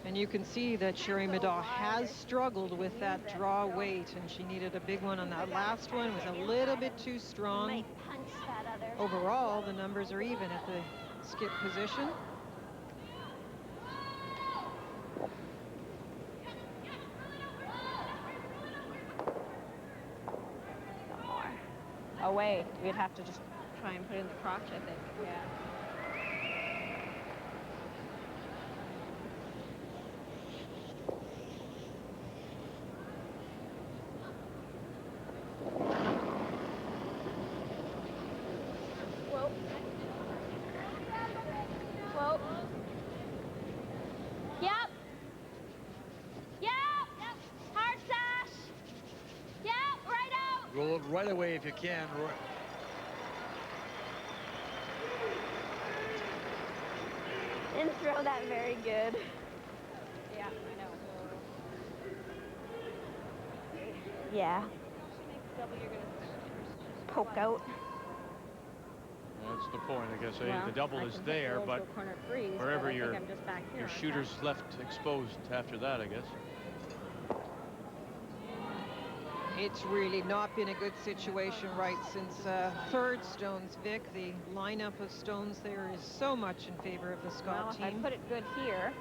And you can see that Sherry Middaugh has struggled with that draw weight, and she needed a big one on that last one. It was a little bit too strong. Might punch that other. Overall, the numbers are even at the skip position. away. We'd have to just try and put it in the crotch, I think. Yeah. Whoa. Whoa. Yep. Yep. Hard sash. Yep. Right out. Roll it right away if you can. Didn't throw that very good. Yeah, I know. Yeah. Poke out. That's the point, I guess. Well, the double is there, but wherever your shooter's left exposed after that, I guess. It's really not been a good situation right since third stones, Vic. The lineup of stones there is so much in favor of the Scott team. If I put it good here,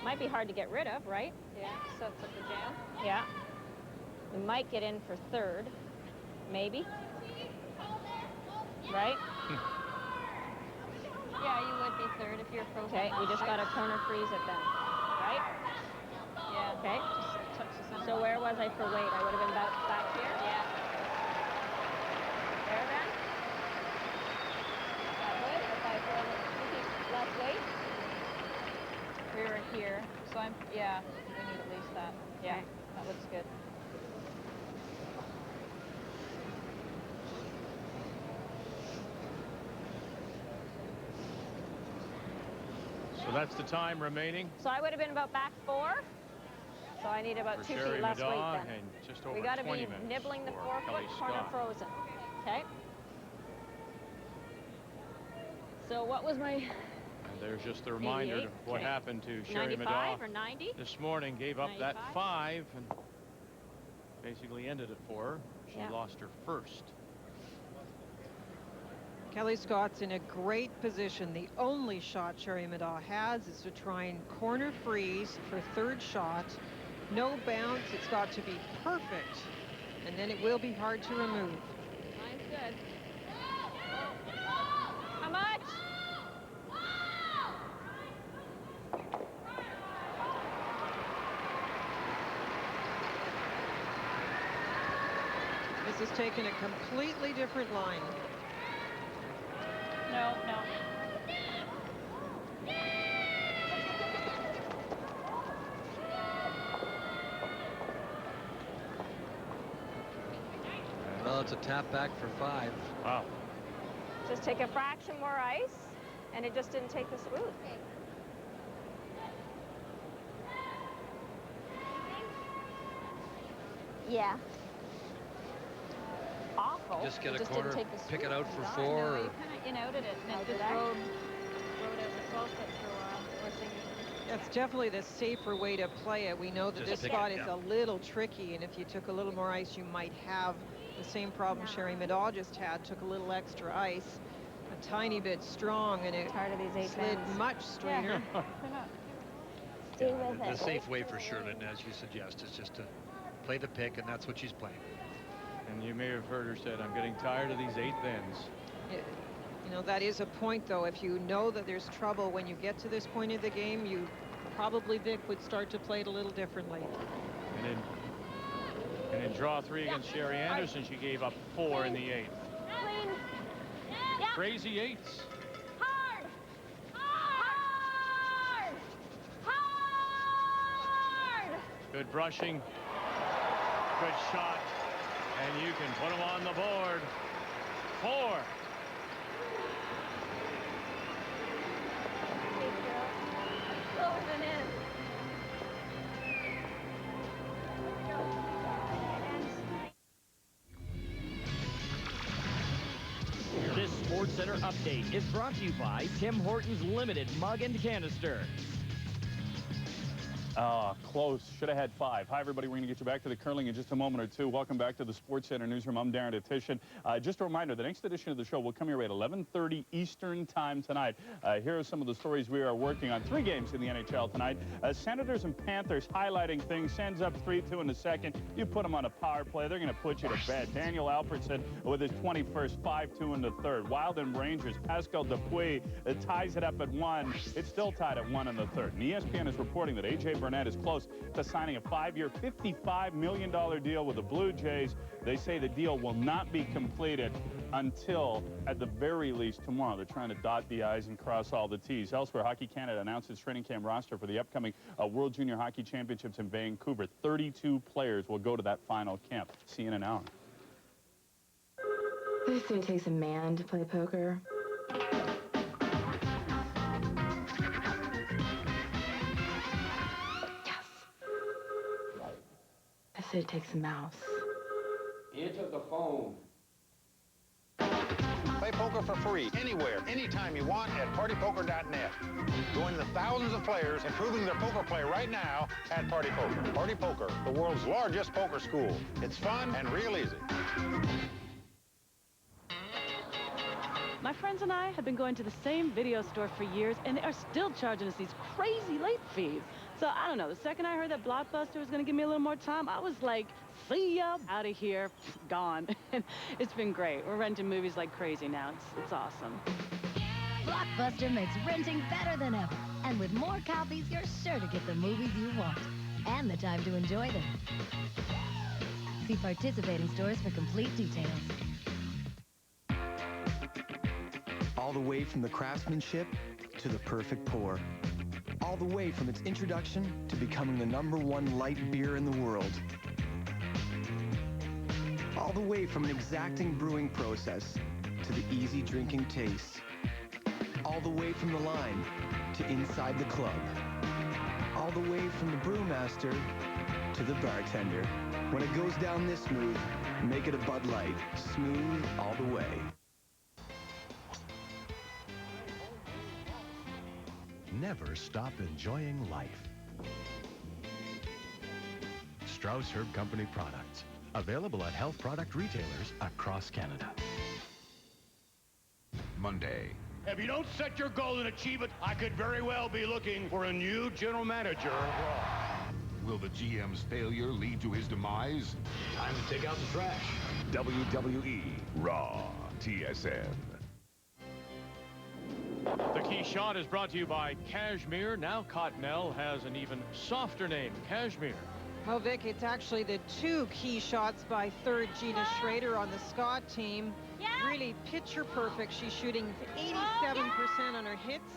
might be hard to get rid of, right? Yeah, so it's like the jam. Yeah. We might get in for third, maybe. Right? Yeah, you would be third if you're frozen. Okay, we just got to corner freeze it then, right? Yeah. Okay. So where was I for weight? I would have been back here? Yeah. There then? That would, if I throw less weight? We were here, so yeah, we need at least that. Yeah, okay. That looks good. So that's the time remaining. So I would have been about back 4. So I need about 2 feet less weight then. And just over we got to be 20 minutes nibbling the for 4-foot corner frozen. Okay. So what was my... And there's just the reminder of what happened to Sherry Middaugh or 90? this morning. Gave up 95? That 5 and basically ended it for her. She lost her first. Kelly Scott's in a great position. The only shot Sherry Middaugh has is to try and corner freeze for third shot. No bounce. It's got to be perfect. And then it will be hard to remove. Mine's good. How much? This has taken a completely different line. No. Well, it's a tap back for 5. Wow. Just take a fraction more ice, and it just didn't take the swoop. Yeah. Awful. Just get a corner, pick it out for 4. No, you kind of in-outed it, and it just rode out the 12-foot for a while. That's definitely the safer way to play it. We know that this spot is a little tricky, and if you took a little more ice, you might have the same problem Sherry Middaugh just had. Took a little extra ice, a tiny bit strong, and it slid much straighter. Stay with it. The safe way for Shirley, as you suggest, is just to play the pick, and that's what she's playing. And you may have heard her said, I'm getting tired of these 8th ends. You know, that is a point, though. If you know that there's trouble when you get to this point of the game, you probably, Vic, would start to play it a little differently. And in draw 3 against Sherry Anderson, she gave up 4 in the 8th. Crazy 8s. Hard! Hard! Hard! Good brushing. Good shot. And you can put them on the board. 4. This Sports Center update is brought to you by Tim Hortons Limited Mug and Canister. Close. Should have had 5. Hi, everybody. We're going to get you back to the curling in just a moment or two. Welcome back to the Sports Center newsroom. I'm Darren Atishan. Just a reminder, the next edition of the show will come your way at 11:30 Eastern time tonight. Here are some of the stories we are working on. 3 games in the NHL tonight. Senators and Panthers highlighting things. Sends up 3-2 in the second. You put them on a power play, they're going to put you to bed. Daniel Alfredson with his 21st, 5-2 in the third. Wild and Rangers, Pascal Dupuis ties it up at 1. It's still tied at 1 in the third. And ESPN is reporting that A.J. Burnett is close to signing a 5-year, $55 million deal with the Blue Jays. They say the deal will not be completed until, at the very least, tomorrow. They're trying to dot the I's and cross all the T's. Elsewhere, Hockey Canada announced its training camp roster for the upcoming World Junior Hockey Championships in Vancouver. 32 players will go to that final camp. See you in an hour. They say it takes a man to play poker. I said it takes a mouse. Answer the phone. Play poker for free, anywhere, anytime you want at partypoker.net. Join the thousands of players improving their poker play right now at Party Poker. Party Poker, the world's largest poker school. It's fun and real easy. My friends and I have been going to the same video store for years, and they are still charging us these crazy late fees. So, I don't know, the second I heard that Blockbuster was going to give me a little more time, I was like, see ya, out of here, gone. It's been great. We're renting movies like crazy now. It's awesome. Blockbuster makes renting better than ever. And with more copies, you're sure to get the movies you want. And the time to enjoy them. See participating stores for complete details. All the way from the craftsmanship to the perfect pour. All the way from its introduction to becoming the #1 light beer in the world. All the way from an exacting brewing process to the easy drinking taste. All the way from the line to inside the club. All the way from the brewmaster to the bartender. When it goes down this smooth, make it a Bud Light. Smooth all the way. Never stop enjoying life. Strauss Herb Company products. Available at health product retailers across Canada. Monday. If you don't set your goal and achieve it, I could very well be looking for a new general manager of Raw. Will the GM's failure lead to his demise? Time to take out the trash. WWE Raw TSN. The key shot is brought to you by Cashmere. Now Cottonelle has an even softer name, Cashmere. Well, Vic, it's actually the 2 key shots by third Gina Schrader on the Scott team. Really picture perfect. She's shooting 87% on her hits.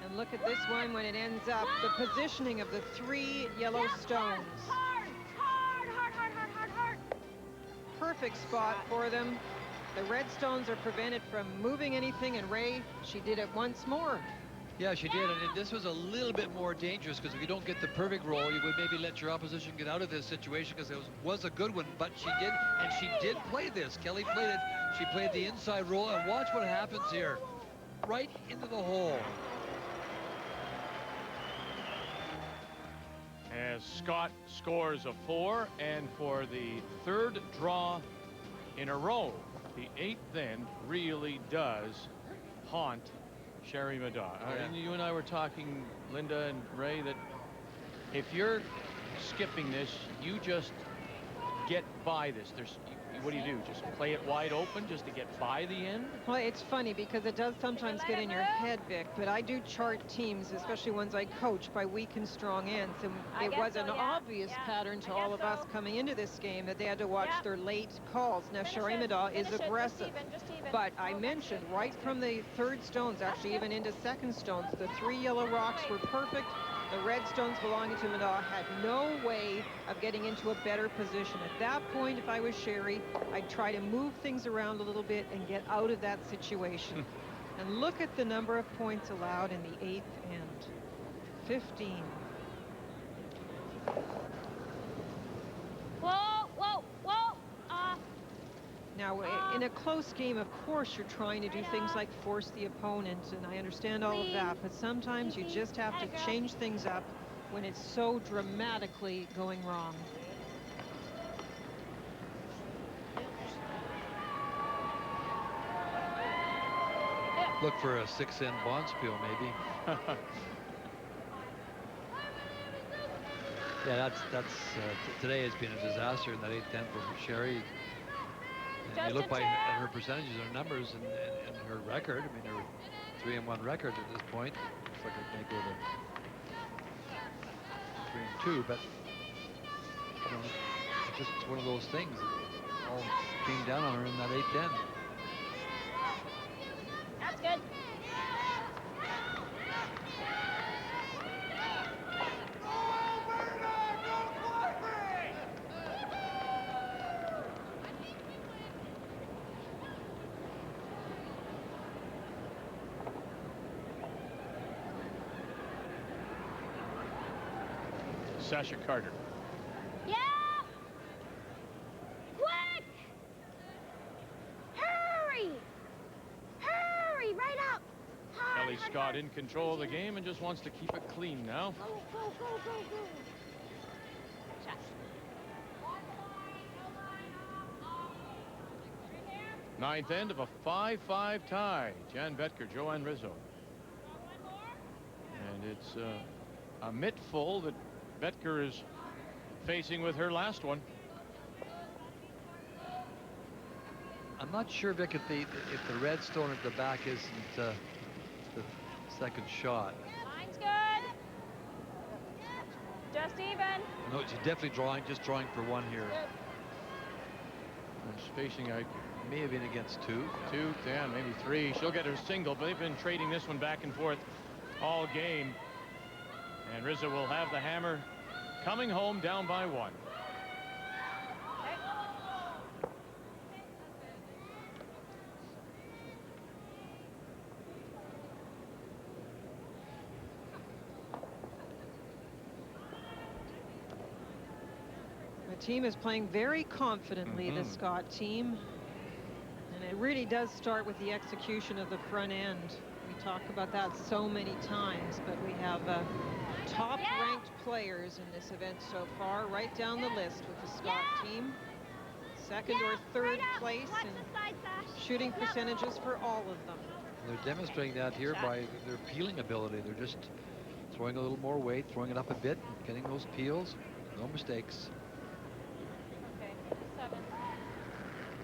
And look at this one when it ends up. The positioning of the 3 yellow stones. Hard. Perfect spot for them. The red stones are prevented from moving anything, and Ray, she did it once more. Yeah, she did, and this was a little bit more dangerous because if you don't get the perfect roll, you would maybe let your opposition get out of this situation because it was a good one, but she did, and she did play this. Kelly played it. She played the inside roll, and watch what happens here. Right into the hole. As Scott scores a 4, and for the 3rd draw in a row, the 8th then really does haunt Sherry Middaugh. And you and I were talking, Linda and Ray, that if you're skipping this, you just get by this. What do? Just play it wide open just to get by the end? Well, it's funny because it does sometimes get in your head, Vic, but I do chart teams, especially ones I coach, by weak and strong ends. And it was an obvious pattern to all of us coming into this game that they had to watch their late calls. Now, Sherry Middaugh is aggressive, but I mentioned right from the 3rd stones, actually even into 2nd stones, the 3 yellow rocks were perfect. The red stones belonging to Middaugh had no way of getting into a better position. At that point, if I was Sherry, I'd try to move things around a little bit and get out of that situation. And look at the number of points allowed in the 8th end. 15. Whoa. Now, in a close game, of course, you're trying to do things like force the opponent, and I understand all of that, but sometimes you just have to change things up when it's so dramatically going wrong. Look for a 6-end bonspiel, maybe. Yeah, today has been a disaster in that 8th end for Sherry. And you look at her percentages, her numbers, and her record. I mean, her 3-1 record at this point. Looks like it may go to 3-2, but you know, it's just one of those things. It all came down on her in that 8th end. That's good. Sasha Carter. Yeah! Quick! Hurry! Hurry! Right up! Hard, Kelly Scott in control of the game and just wants to keep it clean now. Go, go, go, go, go. Ninth end of a 5-5 tie. Jan Betker, Joanne Rizzo. And it's a mittful that Betker is facing with her last one. I'm not sure, Vic, if the red stone at the back isn't the second shot. Line's good. Just even. No, she's definitely just drawing for one here. And spacing out. May have been against two. Yeah, maybe three. She'll get her single, but they've been trading this one back and forth all game. And Rizzo will have the hammer coming home down by one. The team is playing very confidently, the Scott team. And it really does start with the execution of the front end. We talk about that so many times, but we have top-ranked players in this event so far, right down the list with the Scott team. Second or third place in shooting percentages for all of them. They're demonstrating that here by their peeling ability. They're just throwing a little more weight, throwing it up a bit, getting those peels. No mistakes.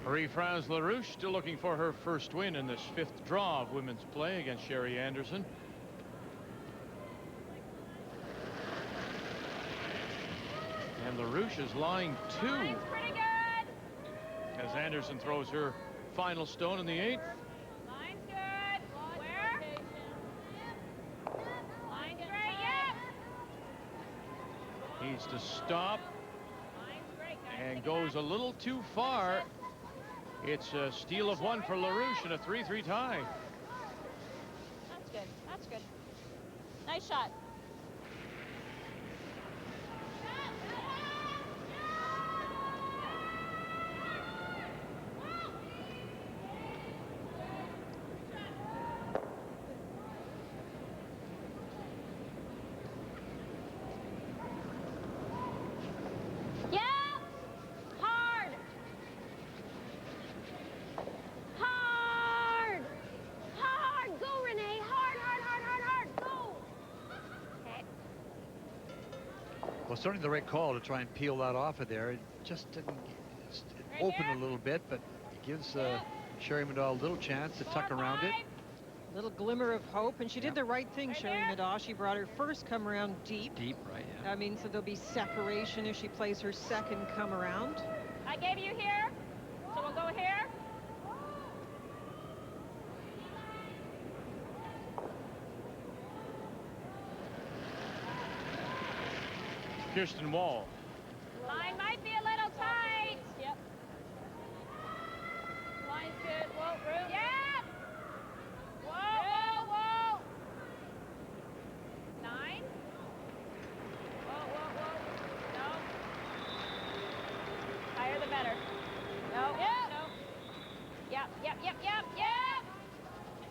Marie-France LaRouche still looking for her first win in this 5th draw of women's play against Sherry Anderson. And LaRouche is line 2. Line's pretty good. As Anderson throws her final stone in the 8th. Line's good. Where? Line's great, yep. Needs to stop. Line's great, guys. And goes a little too far. It's a steal of one for LaRouche and a 3-3 tie. That's good. That's good. Nice shot. Well, certainly the right call to try and peel that off of there. It just didn't open a little bit, but it gives Sherry Middaugh a little chance to tuck around it. Little glimmer of hope, and she did the right thing, Sherry Middaugh. She brought her first come around deep. Deep, right, yeah. That means that there'll be separation if she plays her second come around. I gave you here, so we'll go here. Kirsten Wall. Line might be a little tight. Yep. Line's good. Whoa, room. Yep. Whoa, whoa, whoa. 9. Whoa, whoa, whoa. No. Higher the better. No. Yep. No. Yep, yep, yep, yep, yep.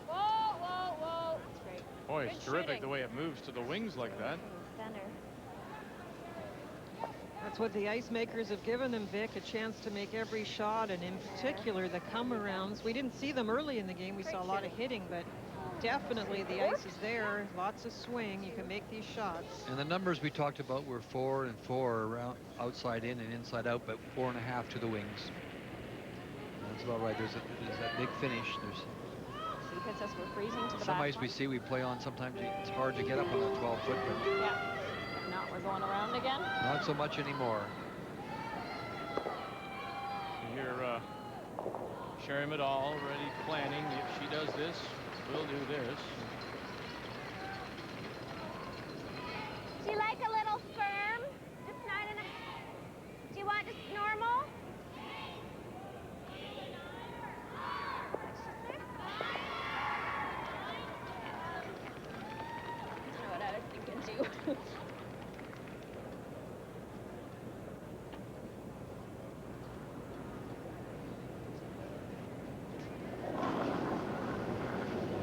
Whoa, whoa, whoa. That's great. Boy, Good it's terrific shooting. the way it moves to the wings like that. Center. That's what the ice makers have given them, Vic, a chance to make every shot, and in particular the come-arounds. We didn't see them early in the game. We saw a lot of hitting, but definitely the ice is there. Lots of swing. You can make these shots. And the numbers we talked about were 4 and 4 around outside in and inside out, but 4.5 to the wings. That's about right. There's that big finish. There's He hits us, we're freezing to the some back ice line. we see we play on. Sometimes it's hard to get up on a 12-foot, but Yeah. If not, we're going around again. not so much anymore. Here, Sherry Middaugh already planning. If she does this, we'll do this. Do you like a little firm? Just 9.5. Do you want just normal? I know what I was thinking too.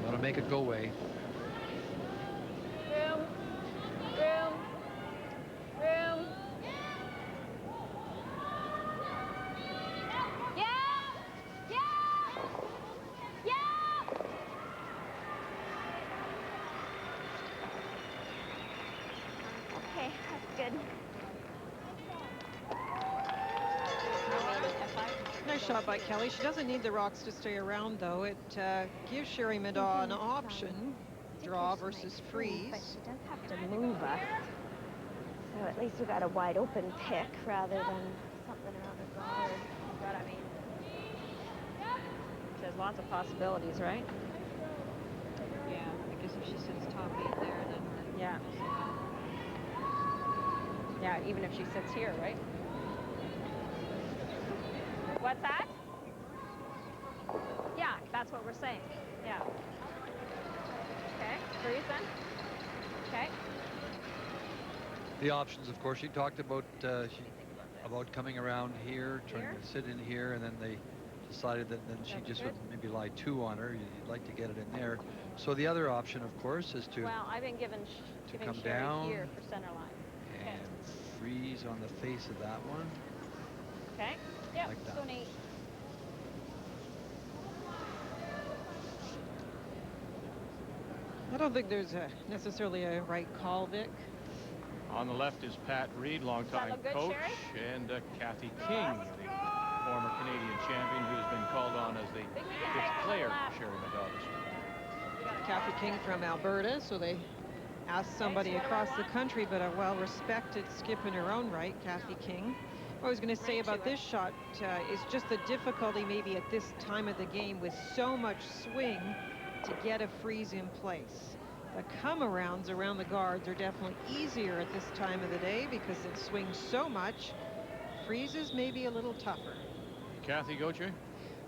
Gotta make it go away. Room. Room. Room. Yeah! Yeah! Yeah! Okay, that's good. Nice shot by Kelly. She doesn't need the rocks to stay around, though. It gives Sherry Middaugh an option, draw versus freeze. But she does have to move us. So at least we got a wide open pick rather than something around the guard. That's what I mean. There's lots of possibilities, right? Yeah, because if she sits top 8 there, then Yeah. Yeah, even if she sits here, right? What's that? Yeah, that's what we're saying. Yeah. Okay, freeze then. Okay. The options, of course, she talked about about coming around here, trying to sit in here, and then they decided that then she just would maybe lie 2 on her. You'd like to get it in there. So the other option, of course, is to Well, I've been giving come Sherry down here for center line. Okay. and freeze on the face of that one. Okay. Yep. Like that. So neat. I don't think there's necessarily a right call, Vic. On the left is Pat Reed, longtime look good, coach, Sherry? and Kathy King, the former Canadian champion who has been called on as the 5th player for Sherry Middaugh this year. Kathy King from Alberta, so they asked somebody across the country, but a well-respected skip in her own right, Kathy King. What I was going to say about this shot is just the difficulty maybe at this time of the game with so much swing to get a freeze in place. The come-arounds around the guards are definitely easier at this time of the day because it swings so much. Freezes may be a little tougher. Kathy Gauthier?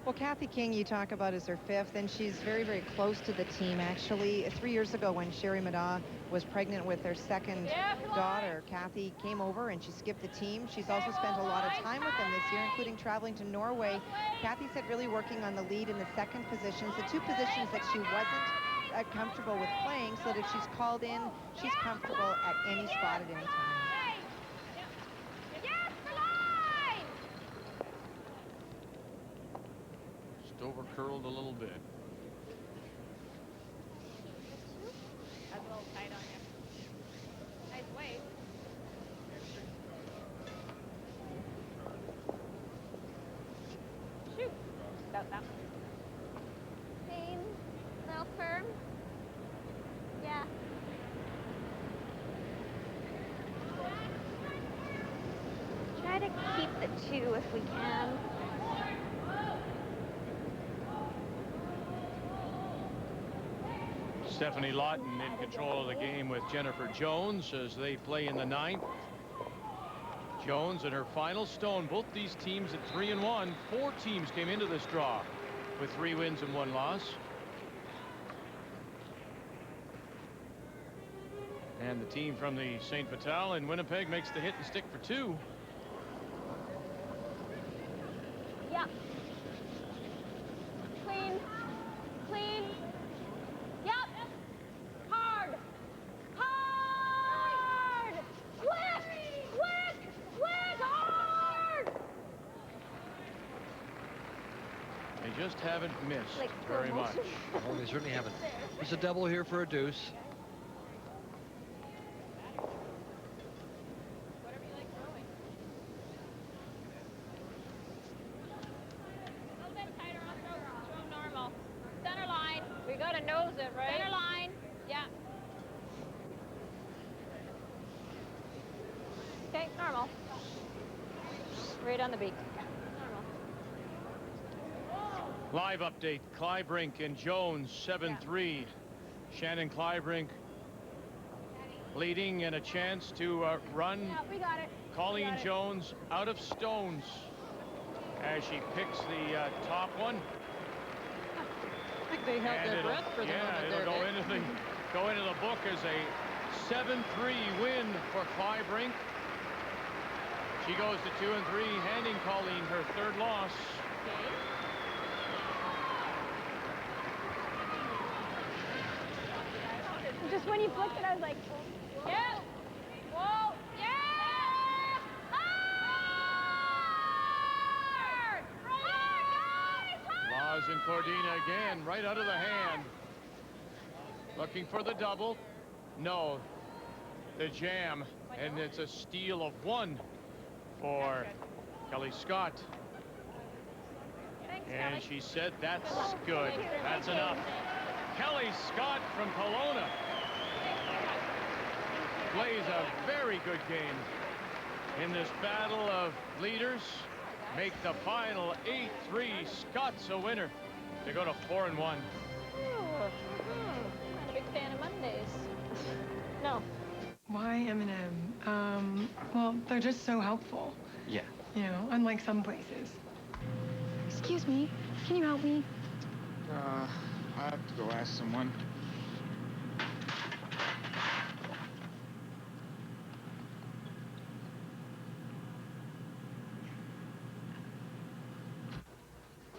Well, Kathy King, you talk about, is her 5th, and she's very, very close to the team, actually. 3 years ago, when Sherry Middaugh was pregnant with their 2nd daughter, Kathy came over and she skipped the team. She's also spent a lot of time with them this year, including traveling to Norway. Kathy said really working on the lead in the 2nd positions, the 2 positions that she wasn't comfortable with playing, so that if she's called in, she's comfortable at any spot at any time. Just over curled a little bit. That's a little tight on you. Nice wave. Shoot. About that one. Clean. Little firm. Yeah. Try to keep the 2 if we can. Stephanie Lawton in control of the game with Jennifer Jones as they play in the 9th. Jones and her final stone. Both these teams at 3-1. 4 teams came into this draw with 3 wins and 1 loss. And the team from the St. Vital in Winnipeg makes the hit and stick for 2. Yeah. Clean. Clean. Yep. Hard. Hard. Quick. Quick. Quick. haven't missed Like very slow much. motion. Oh, they certainly haven't. There's a double here for a deuce. Whatever you like throwing. A little bit tighter on throw normal. Center line. We got to nose it, right? Center line. Yeah. Okay, normal. Right on the beak. Normal. Live update, Clybrink and Jones, 7-3. Shannon Clybrink leading and a chance to run Yeah, we got it. Colleen Jones out of stones as she picks the top one. I think they held And their breath for the moment it'll there, go Vic. into the book as a 7-3 win for Clybrink. She goes to 2 and 3, handing Colleen her third loss. Just when you flicked it, I was like, Yeah. Whoa. Yeah. Hard. Laws and Cordina again, right out of the hand. Looking for the double. No, the jam. And it's a steal of 1 for Kelly Scott. thanks, And Kelly. she said, that's good. That's enough. Kelly Scott from Kelowna plays a very good game in this battle of leaders. Make the final 8-3. Scott's a winner to go to 4-1. Not a big fan of Mondays. No. Why M&M? Well, they're just so helpful. Yeah. You know, unlike some places. Excuse me, can you help me? I have to go ask someone.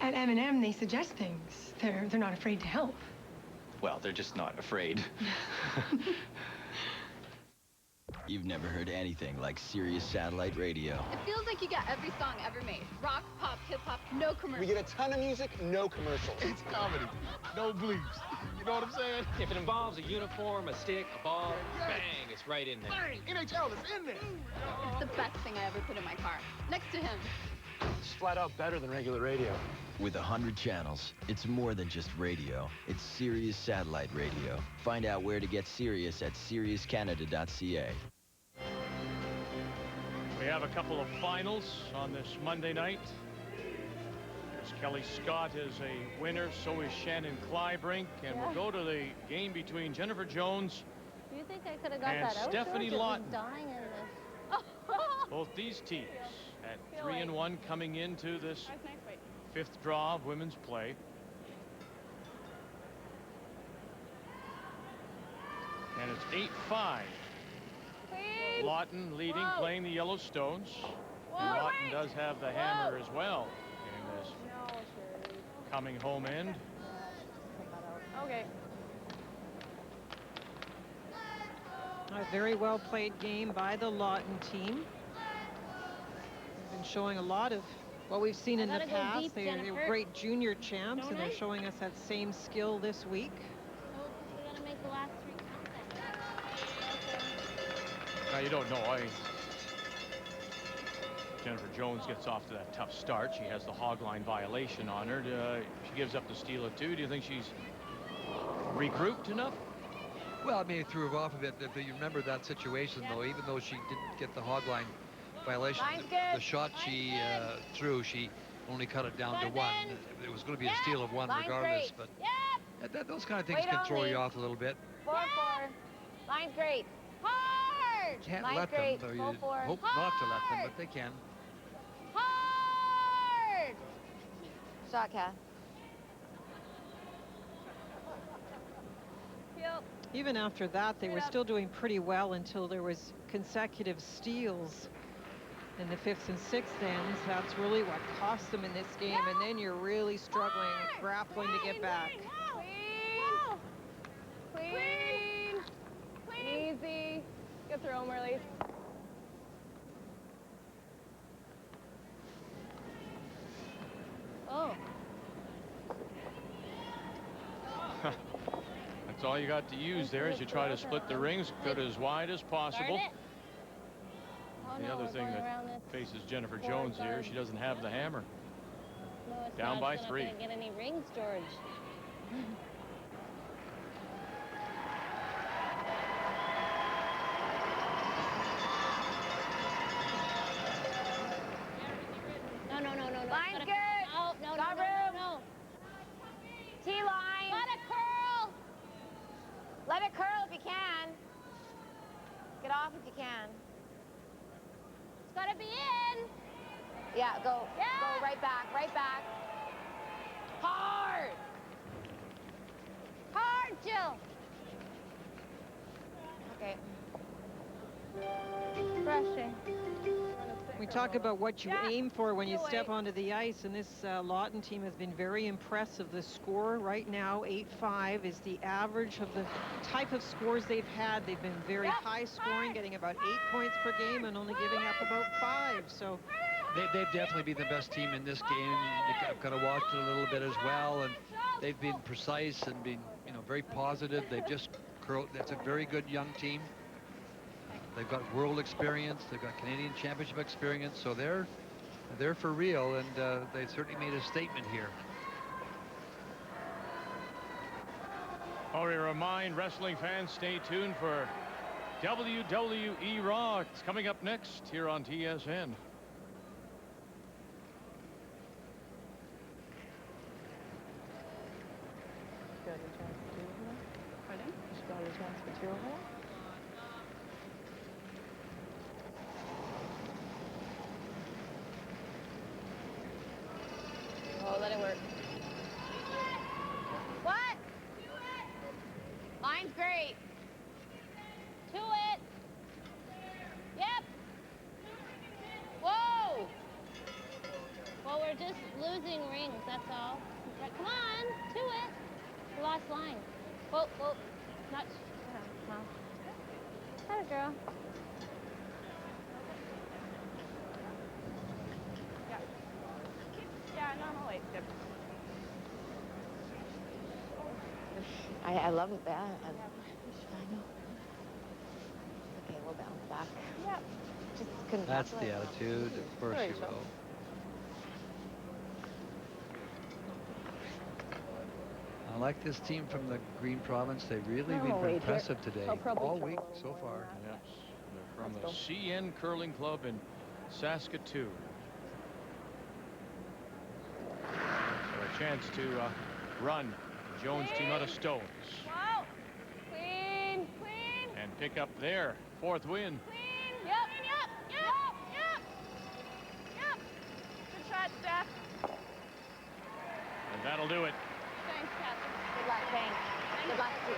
At M&M, they suggest things. They're not afraid to help. Well, they're just not afraid. You've never heard anything like Sirius Satellite Radio. It feels like you get every song ever made. Rock, pop, hip-hop, no commercials. We get a ton of music, no commercials. It's comedy, no bleeps. You know what I'm saying? If it involves a uniform, a stick, a ball, bang, it's right in there. Bang! NHL is in there. It's the best thing I ever put in my car. Next to him. It's flat out better than regular radio. With 100 channels, it's more than just radio. It's Sirius Satellite Radio. Find out where to get Sirius at SiriusCanada.ca. We have a couple of finals on this Monday night. As Kelly Scott is a winner, so is Shannon Clybrink. And we'll go to the game between Jennifer Jones Do you think I could have got and that out, Stephanie George? It was Lawton. dying in this. Both these teams at 3-1 coming into this fifth draw of women's play. And it's 8-5. Lawton leading, playing the Yellowstones. And Lawton does have the hammer as well in this coming home end. Okay. A very well played game by the Lawton team. They've been showing a lot of what we've seen in the gotta go past. deep, They were Jennifer. great junior champs, and they're Don't I? showing us that same skill this week. Oh, we gotta make the last 3 count. Now, you don't know. Jennifer Jones gets off to that tough start. She has the hog line violation on her. She gives up the steal of 2. Do you think she's regrouped enough? Well, I mean, it threw her off a bit. If you remember that situation, though, even though she didn't get the hog line violation, the shot she threw, she only cut it down to 1. It was going to be a steal of 1 Line's regardless, great. but those kind of things Wait can on throw me. you off a little bit. 4-4. Line's great. Hard! Can't Line's let great. them, though. You Go for it. hope not to let them, but they can. Hard! Shot, Kath. Even after that, they were still doing pretty well until there was consecutive steals in the 5th and 6th ends. That's really what cost them in this game, and then you're really struggling, grappling to get back. Clean. Easy. Get through them, Marlies. Oh. all you got to use there as you try to split the rings, cut as wide as possible. The other thing that faces Jennifer Jones here, she doesn't have the hammer. No, it's Down not. by It's 3. not gonna get any rings, George. No. Line's good. No. Got room. T-line. Let it curl. Let it curl if you can. Get off if you can. It's gotta be in. Yeah, go. Yeah. Go right back, Hard. Hard, Jill. Okay. Brushing. We talk about what you aim for when you step onto the ice, and this Lawton team has been very impressive. The score right now, 8-5, is the average of the type of scores they've had. They've been very high scoring, getting about 8 points per game and only giving up about 5. So They've definitely been the best team in this game. I've kind of watched it a little bit as well, and they've been precise and been, very positive. They've just curled. That's a very good young team. They've got world experience. They've got Canadian Championship experience. So they're for real, and they certainly made a statement here. I remind wrestling fans, stay tuned for WWE Raw. It's coming up next here on TSN. Oh, let it work. What? Line's great. To it. Yep. Whoa! Well, we're just losing rings, that's all. Right, come on, to it. We lost line. Whoa. Not. No. Got it, girl. Yeah, normal weight. Good. I love that. I know. Okay, we'll bounce back. Yeah. Just couldn't. That's the attitude. Of course you will. I like this team from the Green Province. They've really been impressive today, all week so far. Yes, they're from the CN Curling Club in Saskatoon. So a chance to run Jones team out of Stones. Wow. Clean. And pick up their 4th win. Yep. Good shot, Steph. And that'll do it. Thanks, Captain. Good luck, thanks. Good luck to you.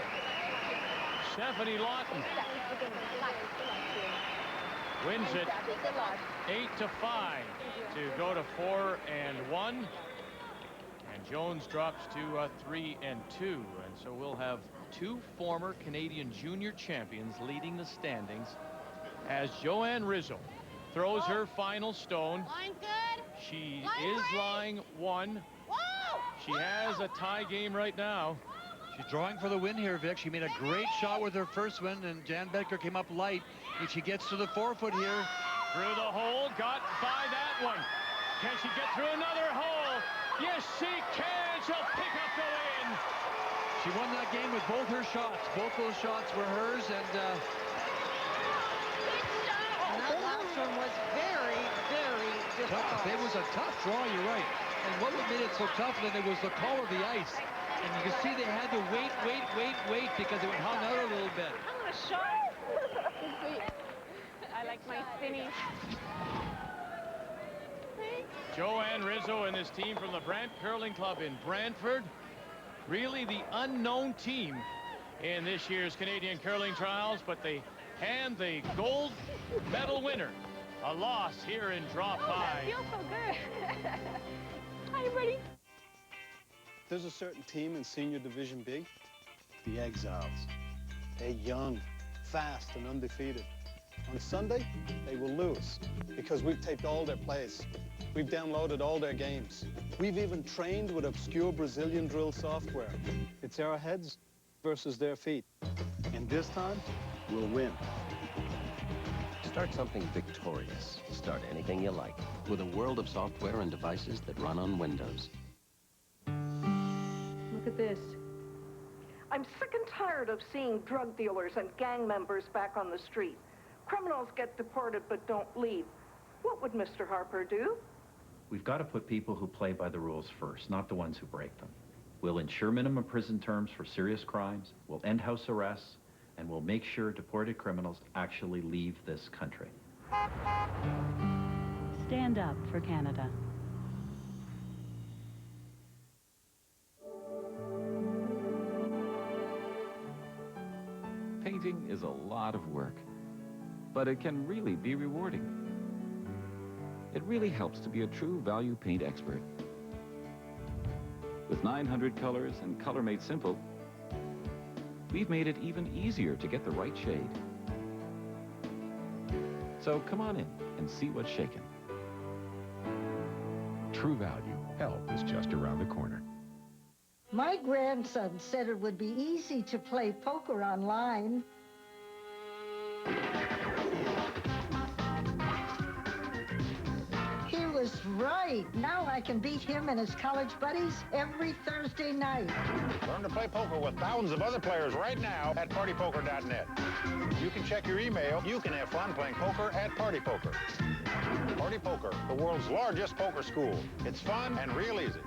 Stephanie Lawton wins it 8-5 to go to 4-1. And Jones drops to 3-2. And so we'll have 2 former Canadian junior champions leading the standings as Joanne Rizzo throws her final stone. Line's good. She is lying 1. She has a tie game right now. She's drawing for the win here, Vic. She made a great shot with her first one, and Jan Becker came up light. If she gets to the 4-foot here. Through the hole, got by that one. Can she get through another hole? Yes, she can. She'll pick up the win. She won that game with both her shots. Both those shots were hers, and that last one was very, very difficult. It was a tough draw, you're right. And what made it so tough then, it was the call of the ice. And you can see they had to wait because it hung out a little bit. I'm gonna shot. I like my finish. Joanne Rizzo and his team from the Brant Curling Club in Brantford. Really the unknown team in this year's Canadian Curling Trials, but they hand the gold medal winner a loss here in Drop High. That feels so good. Hi, buddy. There's a certain team in Senior Division B, the Exiles. They're young, fast, and undefeated. On Sunday, they will lose because we've taped all their plays. We've downloaded all their games. We've even trained with obscure Brazilian drill software. It's Arrowheads versus their feet. And this time, we'll win. Start something victorious. Start anything you like with a world of software and devices that run on Windows. Look at this. I'm sick and tired of seeing drug dealers and gang members back on the street. Criminals get deported but don't leave. What would Mr. Harper do? We've got to put people who play by the rules first, not the ones who break them. We'll ensure minimum prison terms for serious crimes, we'll end house arrests, and we'll make sure deported criminals actually leave this country. Stand up for Canada. Painting is a lot of work, but it can really be rewarding. It really helps to be a true value paint expert. With 900 colors and color made simple, we've made it even easier to get the right shade. So come on in and see what's shaking. True Value. Help is just around the corner. My grandson said it would be easy to play poker online. He was right. Now I can beat him and his college buddies every Thursday night. Learn to play poker with thousands of other players right now at partypoker.net. You can check your email. You can have fun playing poker at Party Poker. Party Poker, the world's largest poker school. It's fun and real easy.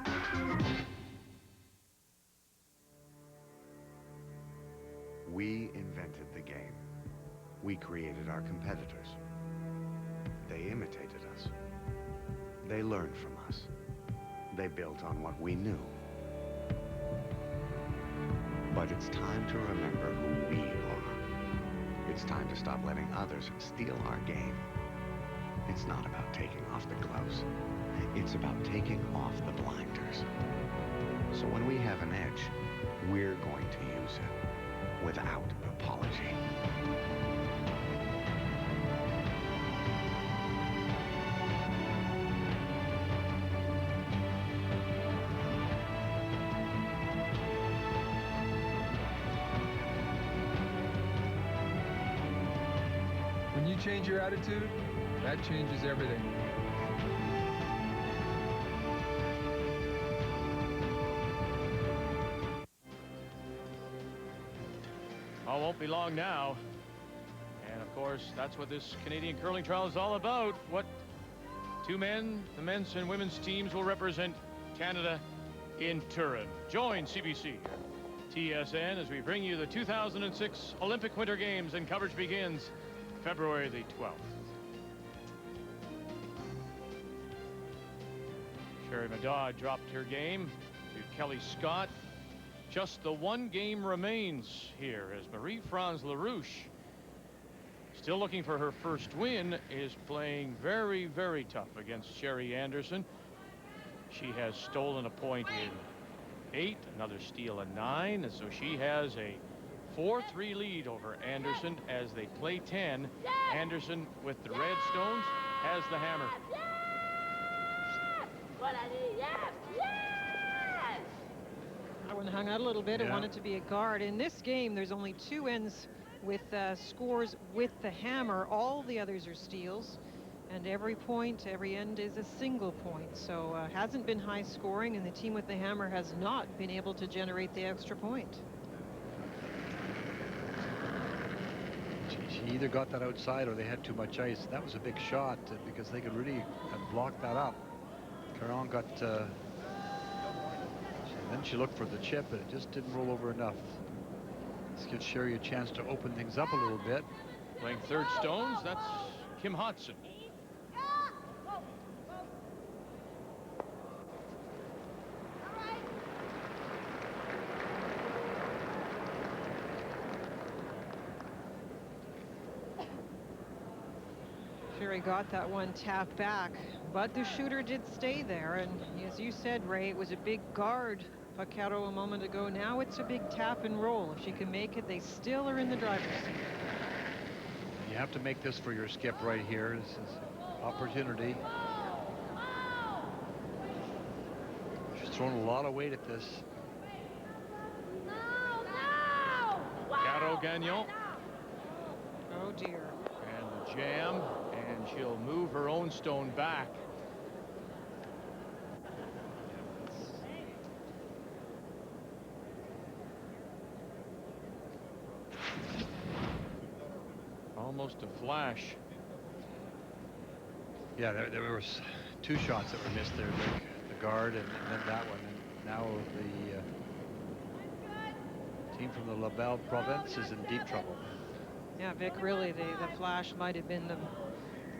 We invented the game. We created our competitors. They imitated us. They learned from us. They built on what we knew. But it's time to remember who we are. It's time to stop letting others steal our game. It's not about taking off the gloves. It's about taking off the blinders. So when we have an edge, we're going to use it without apology. When you change your attitude, that changes everything. Oh, won't be long now. And of course, that's what this Canadian curling trial is all about. What two men, the men's and women's teams, will represent Canada in Turin. Join CBC TSN as we bring you the 2006 Olympic Winter Games, and coverage begins February the 12th. Sherry Middaugh dropped her game to Kelly Scott. Just the one game remains here as Marie-France LaRouche, still looking for her first win, is playing very, very tough against Sherry Anderson. She has stolen a point in 8, another steal in 9, and so she has a 4-3 lead over Anderson as they play 10. Anderson with the red stones has the hammer. That one hung out a little bit. It wanted to be a guard. In this game, there's only 2 ends with scores with the hammer. All the others are steals, and every point, every end is a single point. So hasn't been high scoring, and the team with the hammer has not been able to generate the extra point. She either got that outside or they had too much ice. That was a big shot because they could really have blocked that up. Caron got then she looked for the chip, but it just didn't roll over enough. This gives Sherry a chance to open things up a little bit. Playing third stones, that's Kim Hodson. Sherry got that one tap back, but the shooter did stay there. And as you said, Ray, it was a big guard, Paquero, a moment ago. Now it's a big tap and roll. If she can make it, they still are in the driver's seat. You have to make this for your skip right here. This is opportunity. She's thrown a lot of weight at this. Gagnon. Oh, dear. And the jam, and she'll move her own stone back. Almost a flash. Yeah, there was 2 shots that were missed there, Vic. The guard and then that one. And now the team from the LaBelle province is in deep trouble. Yeah, Vic, really, the flash might have been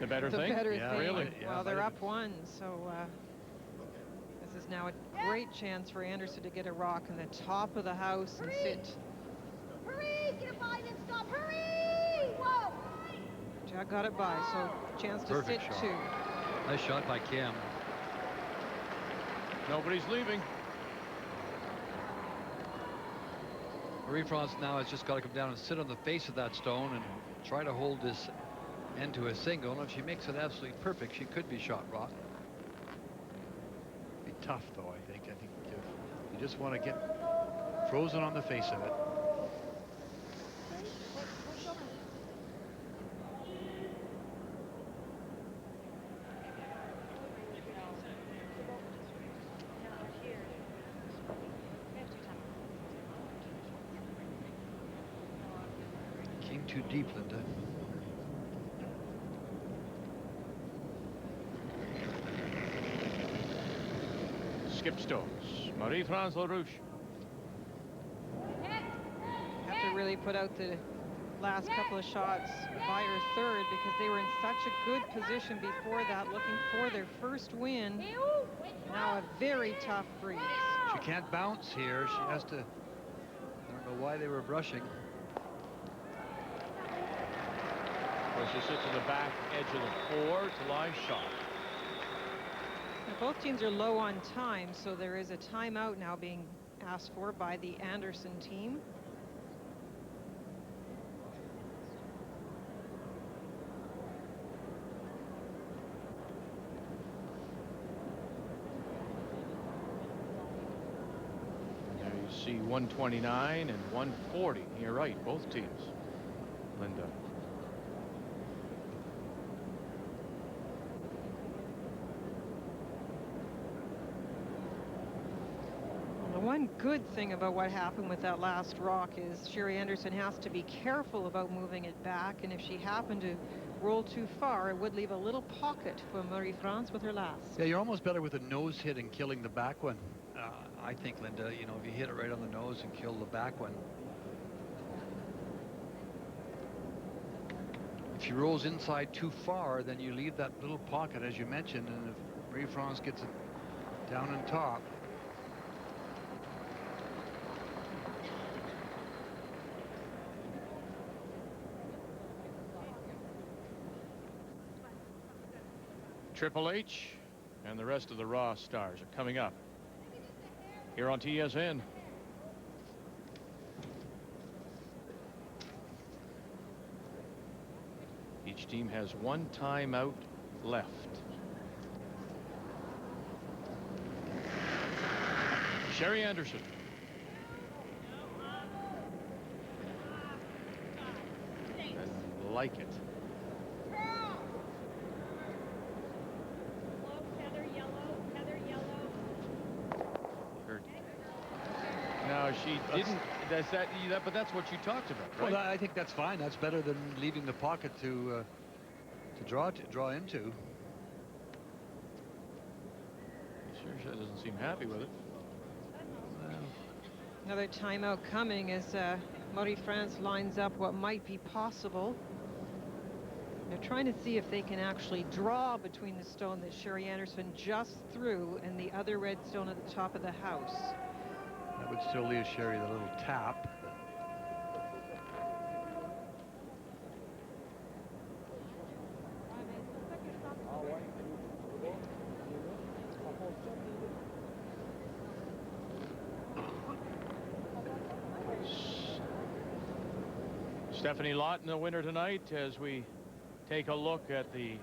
the better thing. Yeah, thing. really. Well, they're up 1, so this is now a great chance for Anderson to get a rock in the top of the house and sit. Hurry! Get by and stop! Hurry! Whoa! Jack got it by, so chance to Perfect sit shot. 2. Nice shot by Kim. Nobody's leaving. Marie-France now has just got to come down and sit on the face of that stone and try to hold this end to a single. And if she makes it absolutely perfect, she could be shot rock. Be tough, though, I think. I think you just want to get frozen on the face of it. Came too deep, Linda. Skip stones. Marie-France LaRouche. Have to really put out the last couple of shots by her third because they were in such a good position before that, looking for their first win. Now a very tough breeze. She can't bounce here. She has to. I don't know why they were brushing. Well, she sits in the back edge of the 4 to line shot. Now, both teams are low on time, so there is a timeout now being asked for by the Anderson team. There you see 129 and 140. You're right, both teams. Linda. The one good thing about what happened with that last rock is Sherry Anderson has to be careful about moving it back, and if she happened to roll too far, it would leave a little pocket for Marie-France with her last. Yeah, you're almost better with a nose hit and killing the back one. I think, Linda, you know, if you hit it right on the nose and kill the back one. If she rolls inside too far, then you leave that little pocket, as you mentioned, and if Marie-France gets it down on top. Triple H and the rest of the Raw stars are coming up here on TSN. Each team has 1 timeout left. Sherry Anderson. And like it. No, she didn't. But that's what you talked about, right? Well, I think that's fine. That's better than leaving the pocket to draw into. Sure, she doesn't seem happy with it. Well, another timeout coming as Marie-France lines up what might be possible. They're trying to see if they can actually draw between the stone that Sherry Anderson just threw and the other red stone at the top of the house. that would still leave Sherry the little tap. Stephanie Lott in the winner tonight as we take a look at the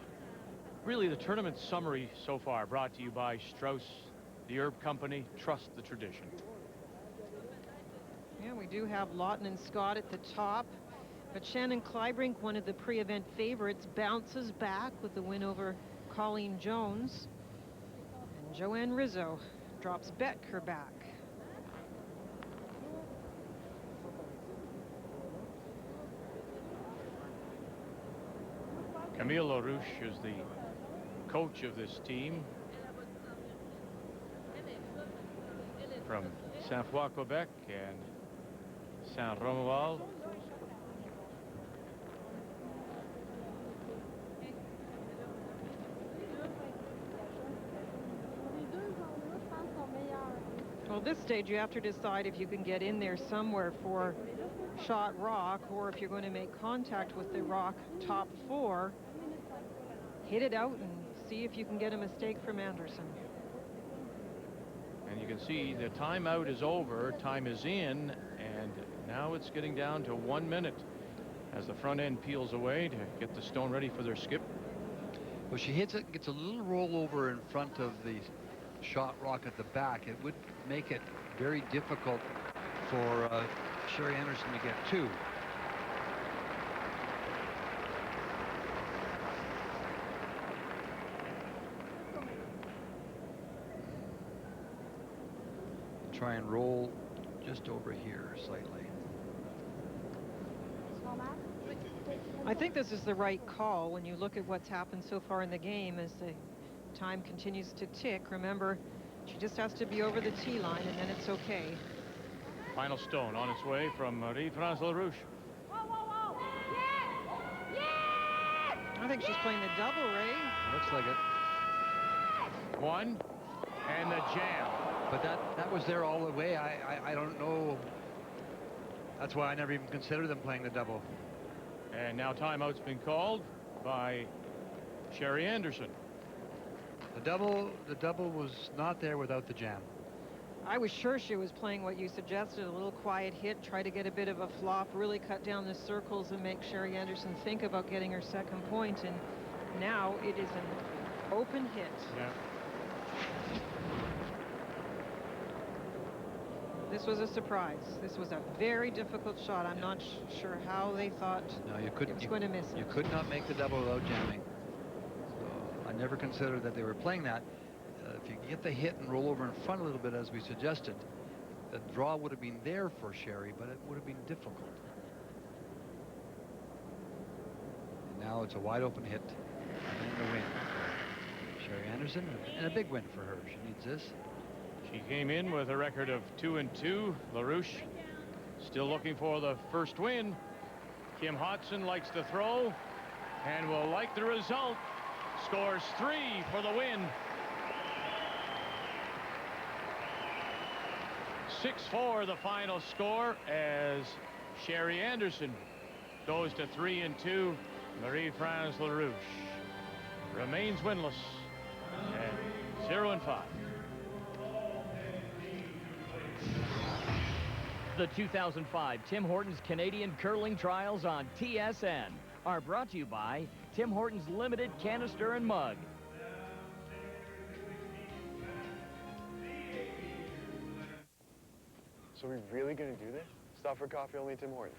tournament summary so far, brought to you by Strauss, the Herb Company. Trust the tradition. Yeah, we do have Lawton and Scott at the top. But Shannon Kleibrink, one of the pre-event favorites, bounces back with the win over Colleen Jones. And Joanne Rizzo drops Becker back. Camille LaRouche is the coach of this team from Saint-Foy, Quebec, and Saint-Romuald. Well, this stage you have to decide if you can get in there somewhere for shot rock, or if you're going to make contact with the rock top four, hit it out and see if you can get a mistake from Anderson. And you can see the timeout is over, time is in, and now it's getting down to 1 minute as the front end peels away to get the stone ready for their skip. Well, she hits it, gets a little rollover in front of the shot rock at the back. It would make it very difficult for Sherry Anderson to get two. Try and roll just over here slightly. I think this is the right call when you look at what's happened so far in the game as the time continues to tick. Remember, she just has to be over the tee line and then it's okay. Final stone on its way from Marie-France LaRouche. I think she's playing the double, Ray. Looks like it. One, and the jam. But that was there all the way. I don't know. That's why I never even considered them playing the double. And now timeout's been called by Sherry Anderson. The double was not there without the jam. I was sure she was playing what you suggested, a little quiet hit, try to get a bit of a flop, really cut down the circles and make Sherry Anderson think about getting her second point. And now it is an open hit. Yeah. This was a surprise. This was a very difficult shot. I'm not sure how they thought it was going to miss it. You could not make the double without jamming. So I never considered that they were playing that. If you get the hit and roll over in front a little bit, as we suggested, the draw would have been there for Sherry, but it would have been difficult. And now it's a wide open hit and the win. Sherry Anderson, and a big win for her. She needs this. She came in with a record of 2-2. LaRouche still looking for the first win. Kim Hodson likes to throw and will like the result. Scores 3 for the win. 6-4 the final score as Sherry Anderson goes to 3-2. Marie-France LaRouche remains winless at 0-5. The 2005 Tim Hortons Canadian Curling Trials on TSN are brought to you by Tim Hortons Limited Canister and Mug. So are we really going to do this? Stop for coffee only Tim Hortons?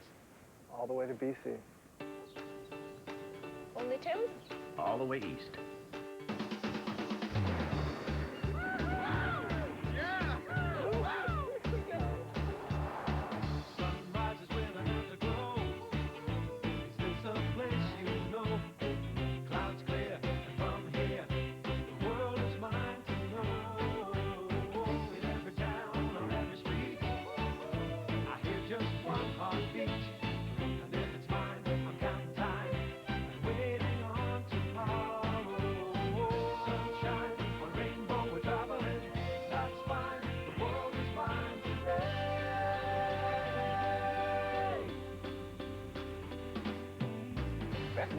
All the way to BC. Only Tim's? All the way east.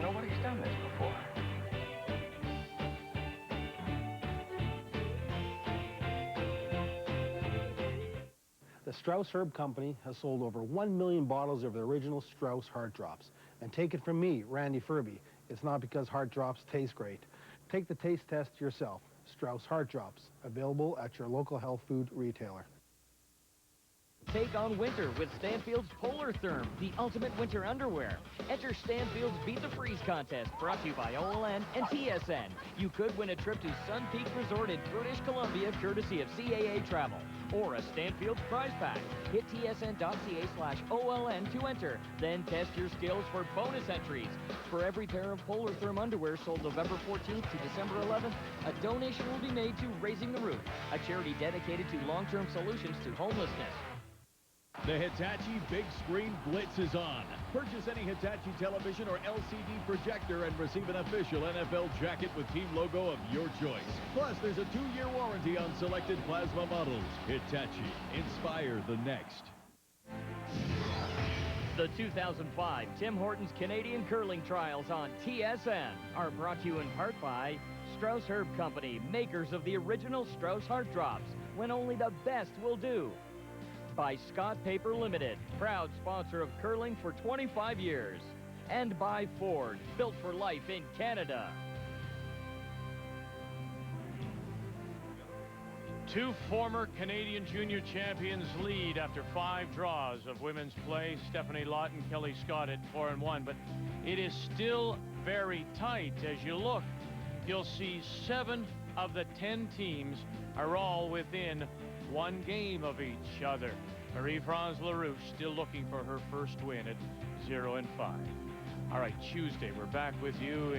Nobody's done this before. The Strauss Herb Company has sold over 1 million bottles of the original Strauss Heart Drops. And take it from me, Randy Furby, it's not because Heart Drops taste great. Take the taste test yourself. Strauss Heart Drops, available at your local health food retailer. Take on winter with Stanfield's Polar Therm, the ultimate winter underwear. Enter Stanfield's Beat the Freeze contest, brought to you by OLN and TSN. You could win a trip to Sun Peak Resort in British Columbia, courtesy of CAA Travel, or a Stanfield's prize pack. Hit tsn.ca/OLN to enter. Then test your skills for bonus entries. For every pair of Polar Therm underwear sold November 14th to December 11th, a donation will be made to Raising the Roof, a charity dedicated to long-term solutions to homelessness. The Hitachi Big Screen Blitz is on. Purchase any Hitachi television or LCD projector and receive an official NFL jacket with team logo of your choice. Plus, there's a 2-year warranty on selected plasma models. Hitachi. Inspire the next. The 2005 Tim Hortons Canadian Curling Trials on TSN are brought to you in part by Strauss Herb Company, makers of the original Strauss Heart Drops, when only the best will do. By Scott Paper Limited, proud sponsor of curling for 25 years. And by Ford, built for life in Canada. Two former Canadian junior champions lead after 5 draws of women's play. Stephanie Lott and Kelly Scott at 4-1, but it is still very tight. As you look, you'll see 7 of the 10 teams are all within 1 game of each other. Marie-France LaRouche still looking for her first win at 0-5. All right, Tuesday, we're back with you.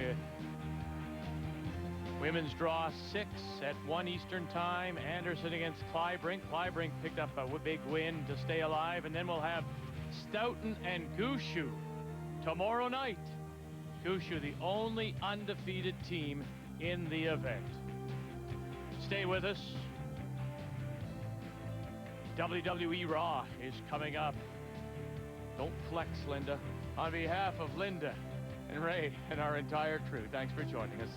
Women's draw 6 at 1 Eastern time. Anderson against Clybrink. Clybrink picked up a big win to stay alive. And then we'll have Stoughton and Gushu tomorrow night. Gushu, the only undefeated team in the event. Stay with us. WWE Raw is coming up. Don't flex, Linda. On behalf of Linda and Ray and our entire crew, thanks for joining us.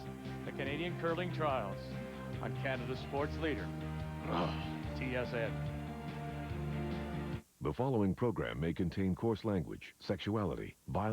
The Canadian Curling Trials on Canada's sports leader, TSN. The following program may contain coarse language, sexuality, violence,